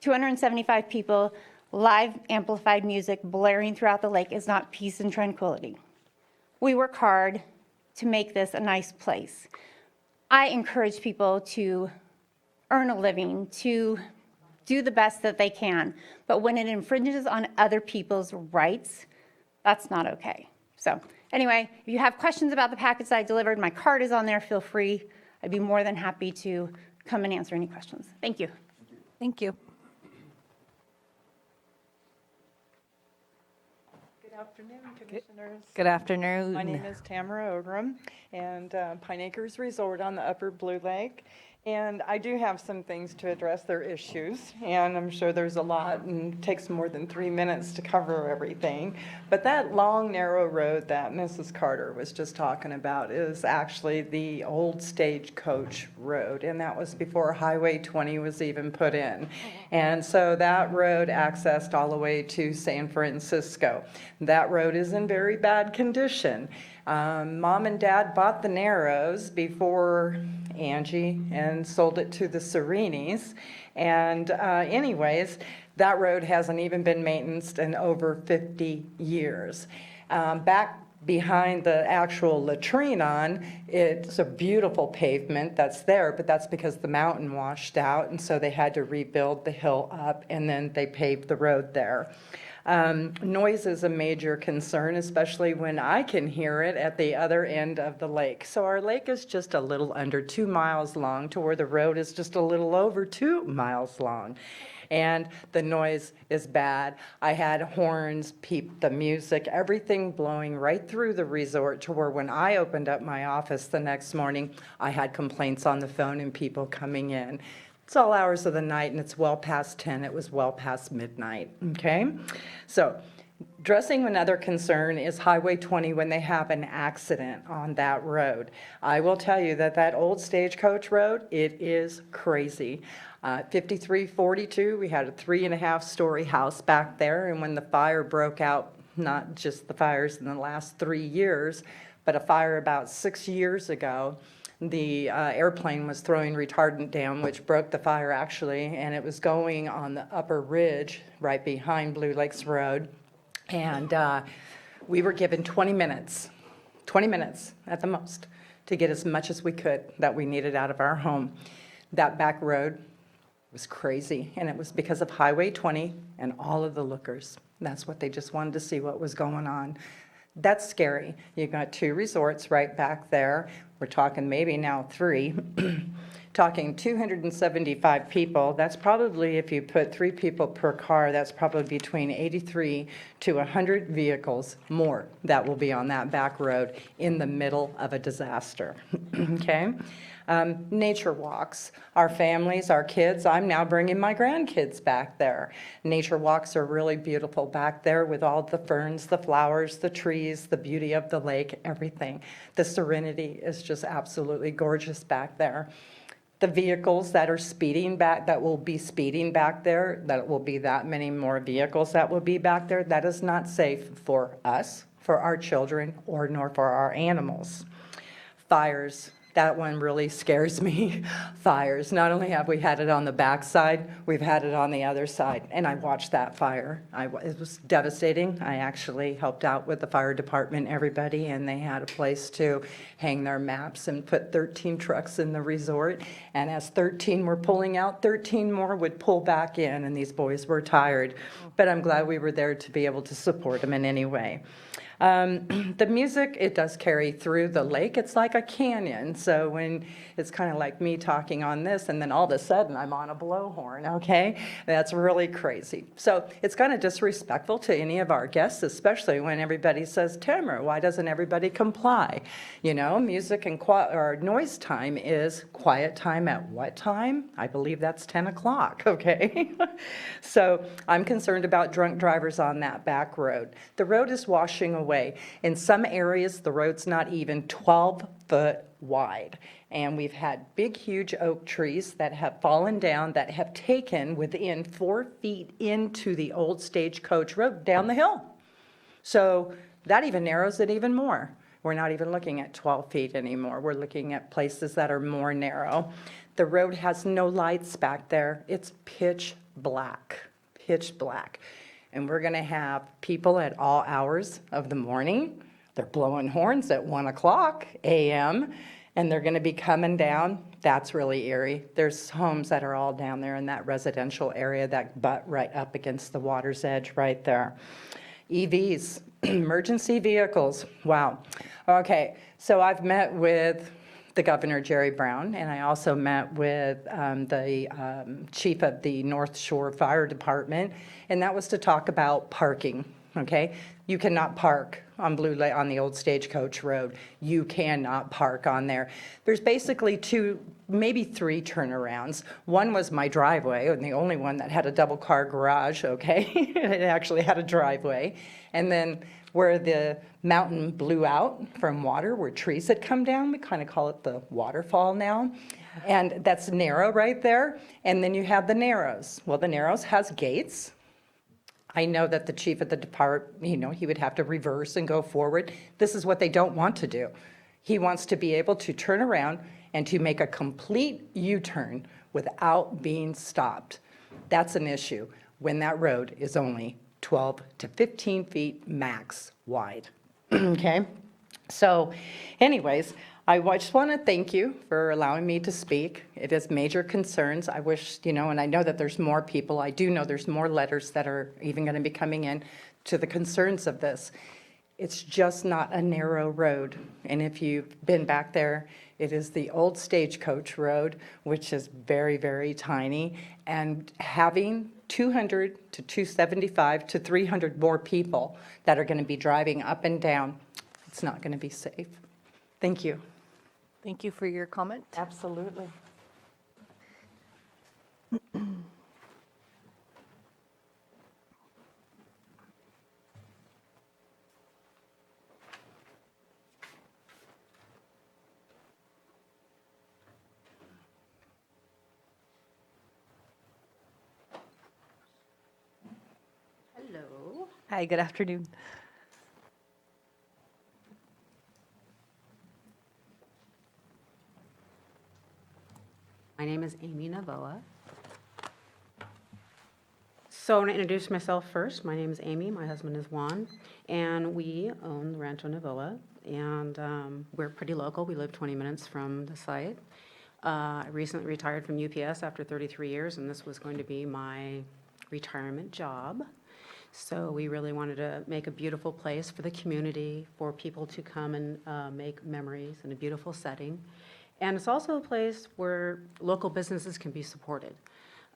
275 people, live amplified music blaring throughout the lake is not peace and tranquility. We work hard to make this a nice place. I encourage people to earn a living, to do the best that they can, but when it infringes on other people's rights, that's not okay. So anyway, if you have questions about the package that I delivered, my card is on there, feel free. I'd be more than happy to come and answer any questions. Thank you. Thank you. Good afternoon, Commissioners. Good afternoon. My name is Tamara Odrum, and Pine Acres Resort on the Upper Blue Lake. And I do have some things to address their issues, and I'm sure there's a lot, and it takes more than 3 minutes to cover everything. But that long, narrow road that Mrs. Carter was just talking about is actually the old Stagecoach Road, and that was before Highway 20 was even put in. And so that road accessed all the way to San Francisco. That road is in very bad condition. Mom and Dad bought the Narrows before Angie and sold it to the Serenis. And anyways, that road hasn't even been maintained in over 50 years. Back behind the actual latrine on, it's a beautiful pavement that's there, but that's because the mountain washed out, and so they had to rebuild the hill up, and then they paved the road there. Noise is a major concern, especially when I can hear it at the other end of the lake. So our lake is just a little under 2 miles long to where the road is just a little over 2 miles long. And the noise is bad. I had horns, the music, everything blowing right through the resort to where when I opened up my office the next morning, I had complaints on the phone and people coming in. It's all hours of the night, and it's well past 10. It was well past midnight, okay? So addressing another concern is Highway 20 when they have an accident on that road. I will tell you that that old Stagecoach Road, it is crazy. 5342, we had a 3.5-story house back there, and when the fire broke out, not just the fires in the last 3 years, but a fire about 6 years ago, the airplane was throwing retardant down, which broke the fire actually, and it was going on the upper ridge right behind Blue Lakes Road. And we were given 20 minutes at the most, to get as much as we could that we needed out of our home. That back road was crazy, and it was because of Highway 20 and all of the lookers. That's what they just wanted to see what was going on. That's scary. You got 2 resorts right back there. We're talking maybe now 3. Talking 275 people. That's probably, if you put 3 people per car, that's probably between 83 to 100 vehicles more that will be on that back road in the middle of a disaster. Okay? Nature walks. Our families, our kids, I'm now bringing my grandkids back there. Nature walks are really beautiful back there with all the ferns, the flowers, the trees, the beauty of the lake, everything. The serenity is just absolutely gorgeous back there. The vehicles that are speeding back, that will be speeding back there, that will be that many more vehicles that will be back there, that is not safe for us, for our children, or nor for our animals. Fires. That one really scares me. Fires. Not only have we had it on the backside, we've had it on the other side. And I watched that fire. It was devastating. I actually helped out with the fire department, everybody, and they had a place to hang their maps and put 13 trucks in the resort. And as 13 were pulling out, 13 more would pull back in, and these boys were tired. But I'm glad we were there to be able to support them in any way. The music, it does carry through the lake. It's like a canyon. So when It's kind of like me talking on this, and then all of a sudden, I'm on a blowhorn, okay? That's really crazy. So it's kind of disrespectful to any of our guests, especially when everybody says, Tamara, why doesn't everybody comply? You know, music and or noise time is quiet time at what time? I believe that's 10 o'clock, okay? So I'm concerned about drunk drivers on that back road. The road is washing away. In some areas, the road's not even 12 foot wide. And we've had big, huge oak trees that have fallen down that have taken within 4 feet into the old Stagecoach Road down the hill. So that even narrows it even more. We're not even looking at 12 feet anymore. We're looking at places that are more narrow. The road has no lights back there. It's pitch black, pitch black. And we're gonna have people at all hours of the morning. They're blowing horns at 1 o'clock a.m. and they're gonna be coming down. That's really eerie. There's homes that are all down there in that residential area that butt right up against the water's edge right there. EVs, emergency vehicles, wow. Okay, so I've met with the Governor, Jerry Brown, and I also met with the chief of the North Shore Fire Department, and that was to talk about parking, okay? You cannot park on Blue Lake, on the old Stagecoach Road. You cannot park on there. There's basically 2, maybe 3 turnarounds. One was my driveway, and the only one that had a double car garage, okay? It actually had a driveway. And then where the mountain blew out from water, where trees had come down, we kind of call it the waterfall now. And that's narrow right there. And then you have the Narrows. Well, the Narrows has gates. I know that the chief of the department, you know, he would have to reverse and go forward. This is what they don't want to do. He wants to be able to turn around and to make a complete U-turn without being stopped. That's an issue when that road is only 12 to 15 feet max wide, okay? So anyways, I just want to thank you for allowing me to speak. It is major concerns. I wish, you know, and I know that there's more people. I do know there's more letters that are even going to be coming in to the concerns of this. It's just not a narrow road. And if you've been back there, it is the old Stagecoach Road, which is very, very tiny. And having 200 to 275 to 300 more people that are going to be driving up and down, it's not going to be safe. Thank you. Thank you for your comment. Absolutely. Hello. Hi, good afternoon. My name is Amy Navoa. So I want to introduce myself first. My name is Amy, my husband is Juan, and we own Rancho Navoa, and we're pretty local. We live 20 minutes from the site. I recently retired from UPS after 33 years, and this was going to be my retirement job. So we really wanted to make a beautiful place for the community, for people to come and make memories in a beautiful setting. And it's also a place where local businesses can be supported.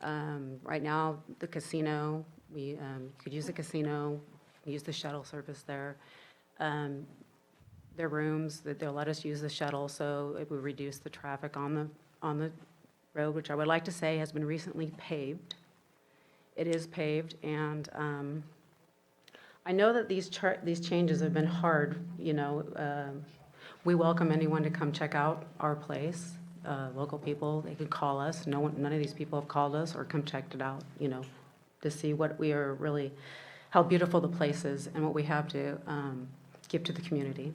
Right now, the casino, we could use the casino, use the shuttle service there. Their rooms, that they'll let us use the shuttle, so it would reduce the traffic on the road, which I would like to say has been recently paved. It is paved, and I know that these changes have been hard, you know. We welcome anyone to come check out our place. Local people, they can call us. None of these people have called us or come checked it out, you know, to see what we are really, how beautiful the place is and what we have to give to the community.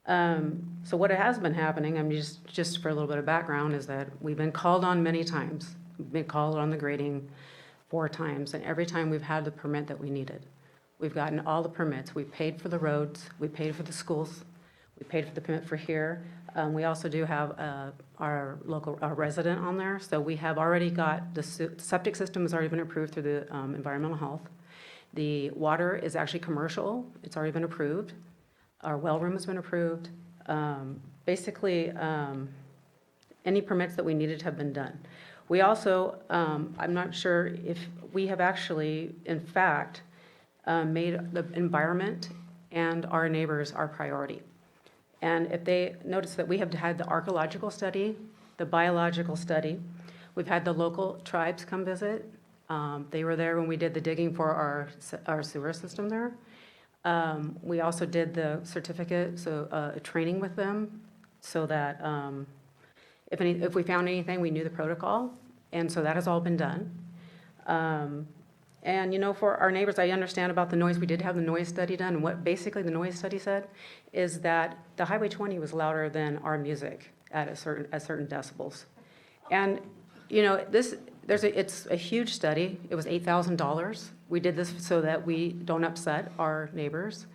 So what has been happening, I'm just for a little bit of background, is that we've been called on many times. We've been called on the grading 4 times, and every time we've had the permit that we needed. We've gotten all the permits. We paid for the roads. We paid for the schools. We paid for the permit for here. We also do have our local resident on there, so we have already got the septic system has already been approved through the environmental health. The water is actually commercial. It's already been approved. Our well room has been approved. Basically, any permits that we needed have been done. We also, I'm not sure if we have actually, in fact, made the environment and our neighbors our priority. And if they notice that we have had the archaeological study, the biological study, we've had the local tribes come visit. They were there when we did the digging for our sewer system there. We also did the certificate, so a training with them, so that if we found anything, we knew the protocol, and so that has all been done. And for our neighbors, I understand about the noise. We did have the noise study done, and what basically the noise study said is that the Highway 20 was louder than our music at certain decibels. And it's a huge study. It was $8,000. We did this so that we don't upset our neighbors.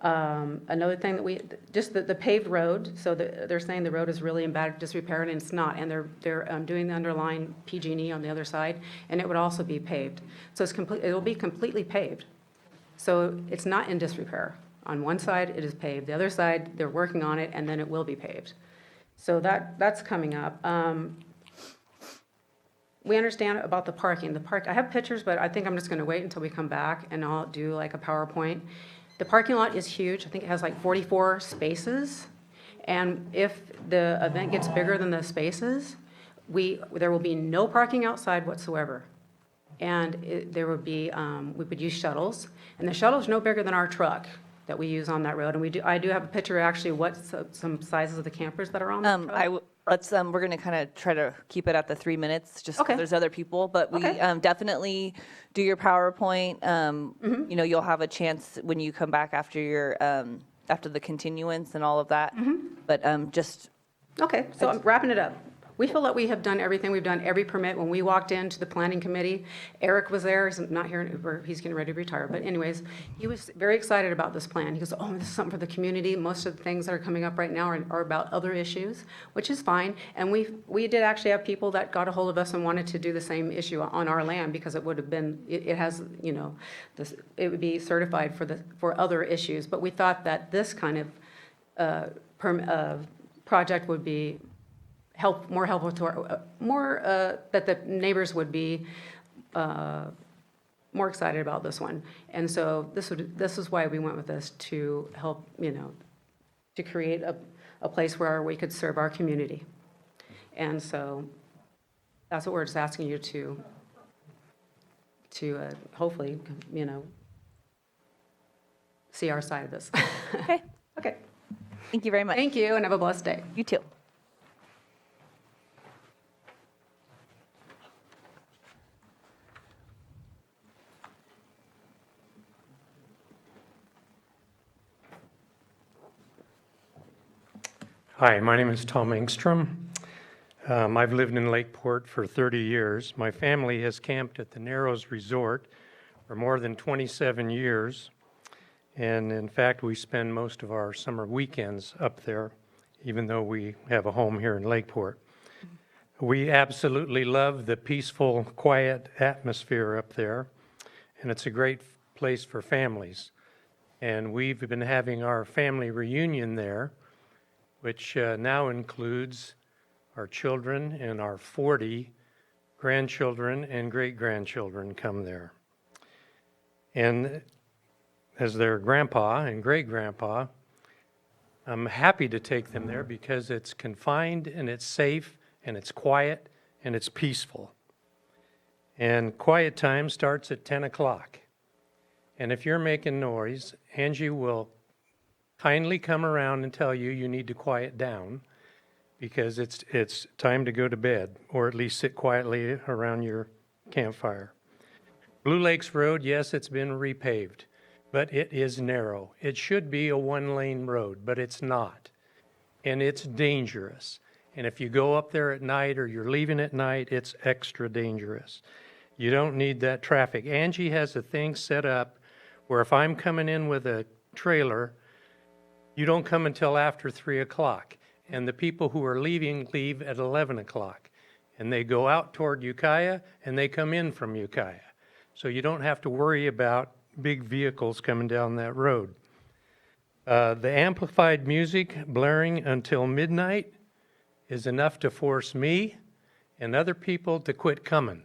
Another thing that just the paved road, so they're saying the road is really in bad disrepair, and it's not, and they're doing the underlying PG&E on the other side, and it would also be paved. So it'll be completely paved. So it's not in disrepair. On one side, it is paved. The other side, they're working on it, and then it will be paved. So that's coming up. We understand about the parking. I have pictures, but I think I'm just going to wait until we come back, and I'll do like a PowerPoint. The parking lot is huge. I think it has like 44 spaces. And if the event gets bigger than the spaces, there will be no parking outside whatsoever. And we would use shuttles. And the shuttle's no bigger than our truck that we use on that road. And I do have a picture actually what some sizes of the campers that are on the truck. We're going to kind of try to keep it at the 3 minutes, just because there's other people. But we definitely do your PowerPoint. You'll have a chance when you come back after after the continuance and all of that. But Okay, so I'm wrapping it up. We feel that we have done everything. We've done every permit. When we walked into the planning committee, Eric was there. He's not here. He's getting ready to retire. But anyways, he was very excited about this plan. He goes, oh, this is something for the community. Most of the things that are coming up right now are about other issues, which is fine. And we did actually have people that got a hold of us and wanted to do the same issue on our land, because it would have been, it has, it would be certified for other issues. But we thought that this kind of project would be more helpful to that the neighbors would be more excited about this one. And so this is why we went with this, to help, to create a place where we could serve our community. And so that's what we're just asking you to hopefully, see our side of this. Okay. Okay. Thank you very much. Thank you, and have a blessed day. You too. Hi, my name is Tom Engstrom. I've lived in Lakeport for 30 years. My family has camped at the Narrows Resort for more than 27 years. And in fact, we spend most of our summer weekends up there, even though we have a home here in Lakeport. We absolutely love the peaceful, quiet atmosphere up there, and it's a great place for families. And we've been having our family reunion there, which now includes our children, and our 40 grandchildren and great-grandchildren come there. And as their grandpa and great-grandpa, I'm happy to take them there because it's confined and it's safe and it's quiet and it's peaceful. And quiet time starts at 10 o'clock. And if you're making noise, Angie will kindly come around and tell you need to quiet down, because it's time to go to bed, or at least sit quietly around your campfire. Blue Lakes Road, yes, it's been repaved, but it is narrow. It should be a one-lane road, but it's not. And it's dangerous. And if you go up there at night or you're leaving at night, it's extra dangerous. You don't need that traffic. Angie has a thing set up where if I'm coming in with a trailer, you don't come until after 3 o'clock. And the people who are leaving leave at 11 o'clock. And they go out toward Ukiah and they come in from Ukiah. So you don't have to worry about big vehicles coming down that road. The amplified music blaring until midnight is enough to force me and other people to quit coming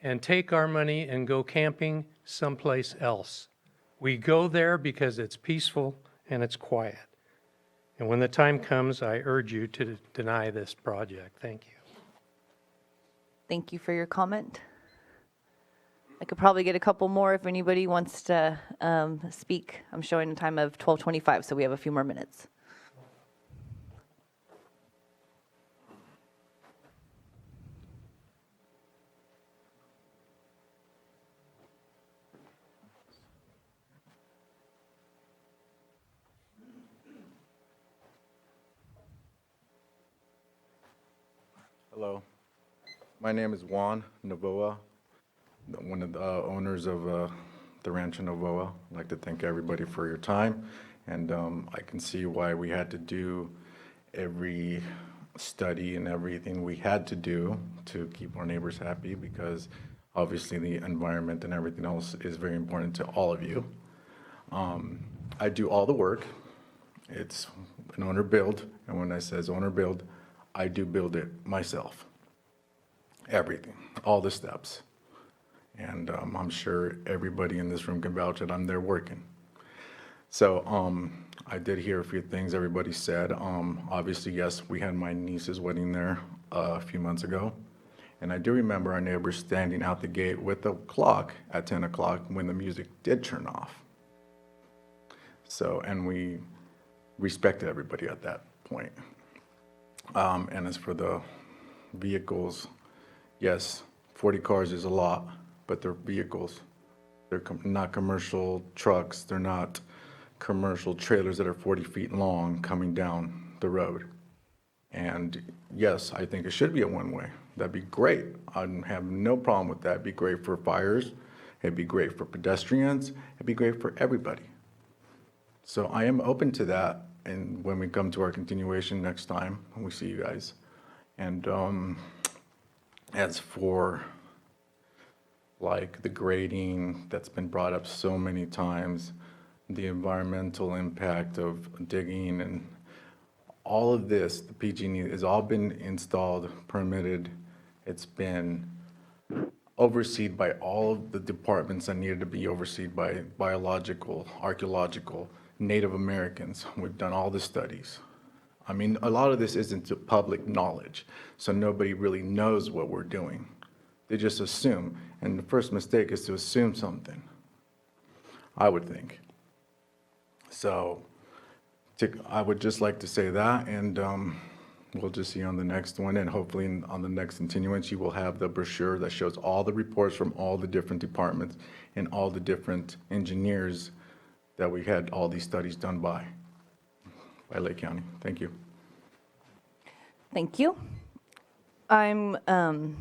and take our money and go camping someplace else. We go there because it's peaceful and it's quiet. And when the time comes, I urge you to deny this project. Thank you. Thank you for your comment. I could probably get a couple more if anybody wants to speak. I'm showing a time of 12:25, so we have a few more minutes. Hello. My name is Juan Novoa, one of the owners of the Rancho Novoa. I'd like to thank everybody for your time, and I can see why we had to do every study and everything we had to do to keep our neighbors happy, because obviously the environment and everything else is very important to all of you. I do all the work. It's an owner build, and when I says owner build, I do build it myself. Everything, all the steps. And I'm sure everybody in this room can vouch that I'm there working. So I did hear a few things everybody said. Obviously, yes, we had my niece's wedding there a few months ago. And I do remember our neighbors standing out the gate with the clock at 10 o'clock when the music did turn off. So, and we respected everybody at that point. And as for the vehicles, yes, 40 cars is a lot, but they're vehicles. They're not commercial trucks. They're not commercial trailers that are 40 feet long coming down the road. And yes, I think it should be a one-way. That'd be great. I have no problem with that. It'd be great for fires. It'd be great for pedestrians. It'd be great for everybody. So I am open to that. And when we come to our continuation next time, we see you guys. And as for like the grading that's been brought up so many times, the environmental impact of digging and all of this, the PG&E has all been installed, permitted. It's been overseen by all of the departments that needed to be overseen by biological, archaeological, Native Americans. We've done all the studies. I mean, a lot of this isn't public knowledge, so nobody really knows what we're doing. They just assume, and the first mistake is to assume something, I would think. So I would just like to say that, and we'll just see on the next one, and hopefully on the next continuance, you will have the brochure that shows all the reports from all the different departments and all the different engineers that we had all these studies done by Lake County. Thank you. Thank you. I'm gonna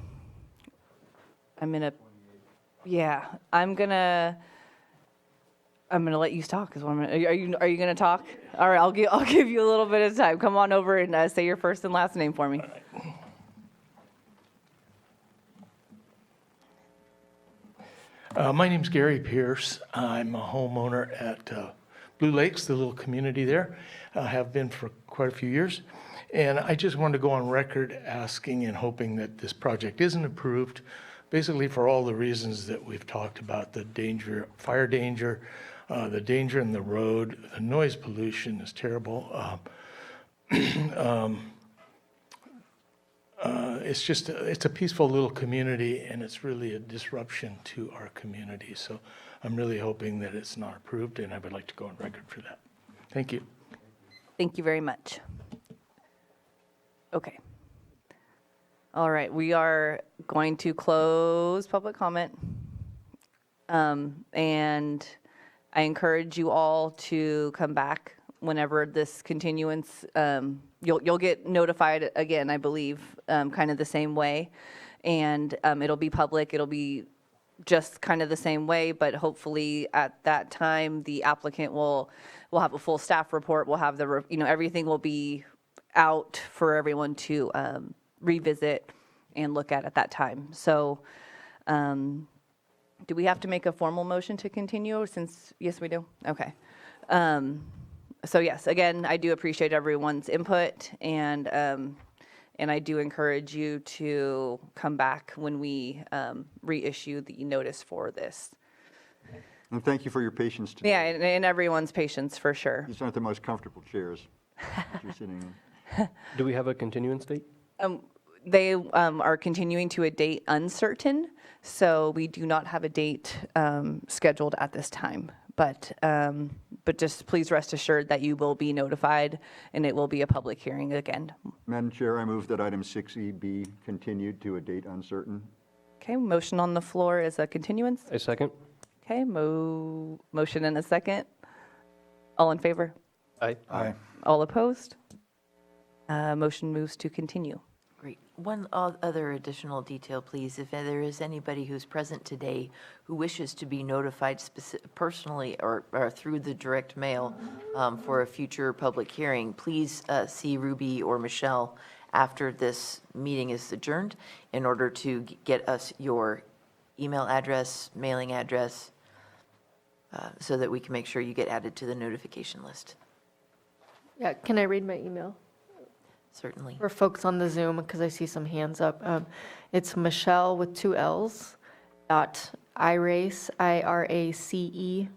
let you talk. Is what are you gonna talk? All right, I'll give you a little bit of time. Come on over and say your first and last name for me. My name's Gary Pierce. I'm a homeowner at Blue Lakes, the little community there. I have been for quite a few years. And I just wanted to go on record asking and hoping that this project isn't approved, basically for all the reasons that we've talked about, the danger, fire danger, the danger in the road, the noise pollution is terrible. It's a peaceful little community, and it's really a disruption to our community. So I'm really hoping that it's not approved, and I would like to go on record for that. Thank you. Thank you very much. Okay. All right, we are going to close public comment. And I encourage you all to come back whenever this continuance, you'll get notified again, I believe, kind of the same way. And it'll be public, it'll be just kind of the same way, but hopefully at that time, the applicant will have a full staff report, we'll have everything will be out for everyone to revisit and look at that time. So do we have to make a formal motion to continue since, yes, we do? Okay. So yes, again, I do appreciate everyone's input, and And I do encourage you to come back when we reissue the notice for this. And thank you for your patience today. Yeah, and everyone's patience, for sure. These aren't the most comfortable chairs that you're sitting in. Do we have a continuance date? They are continuing to a date uncertain, so we do not have a date scheduled at this time. But just please rest assured that you will be notified, and it will be a public hearing again. Madam Chair, I move that item 6E be continued to a date uncertain. Okay, motion on the floor is a continuance. A second. Okay, motion and a second. All in favor? Aye. Aye. All opposed? Motion moves to continue. Great. One other additional detail, please. If there is anybody who's present today who wishes to be notified personally or through the direct mail for a future public hearing, please see Ruby or Michelle after this meeting is adjourned in order to get us your email address, mailing address, so that we can make sure you get added to the notification list. Yeah, can I read my email? Certainly. For folks on the Zoom, because I see some hands up. It's Michelle with 2 L's, @irace, IRACE,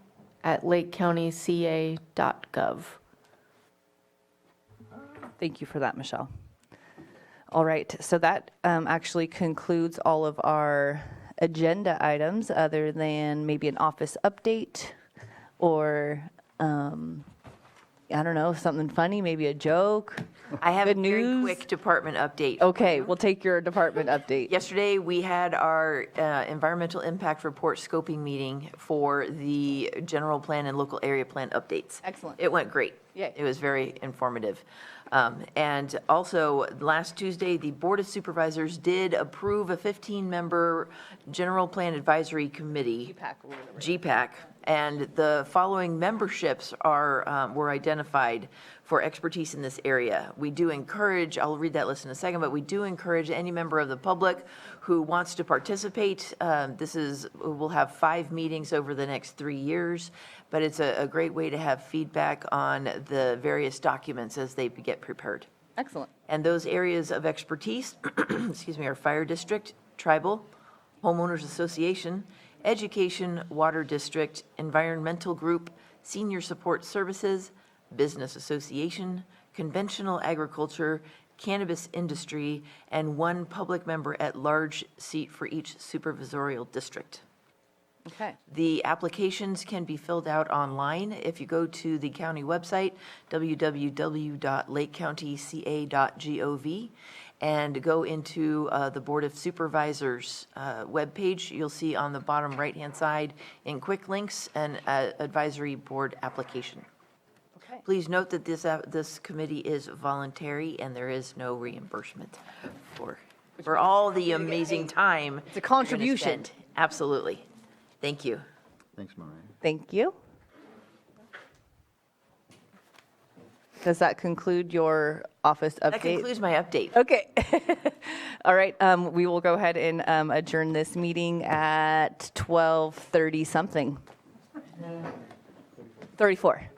@lakecountyca.gov. Thank you for that, Michelle. All right, so that actually concludes all of our agenda items, other than maybe an office update or, I don't know, something funny, maybe a joke. I have Good a very news? quick department update. Okay, we'll take your department update. Yesterday, we had our environmental impact report scoping meeting for the general plan and local area plan updates. Excellent. It went great. Yay. It was very informative. And also, last Tuesday, the Board of Supervisors did approve a 15-member General Plan Advisory Committee. GPAC. And the following memberships were identified for expertise in this area. We do encourage, I'll read that list in a second, but we do encourage any member of the public who wants to participate. We'll have 5 meetings over the next 3 years, but it's a great way to have feedback on the various documents as they get prepared. Excellent. And those areas of expertise, are fire district, tribal, homeowners association, education, water district, environmental group, senior support services, business association, conventional agriculture, cannabis industry, and 1 public member at large seat for each supervisorial district. Okay. The applications can be filled out online if you go to the county website, www.lakecountyca.gov, and go into the Board of Supervisors webpage. You'll see on the bottom right-hand side in quick links an advisory board application. Okay. Please note that this committee is voluntary and there is no reimbursement for all the amazing time. It's a contribution. Absolutely. Thank you. Thanks, Mariah. Thank you. Does that conclude your office update? That concludes my update. Okay. All right, we will go ahead and adjourn this meeting at 12:30 something. 34.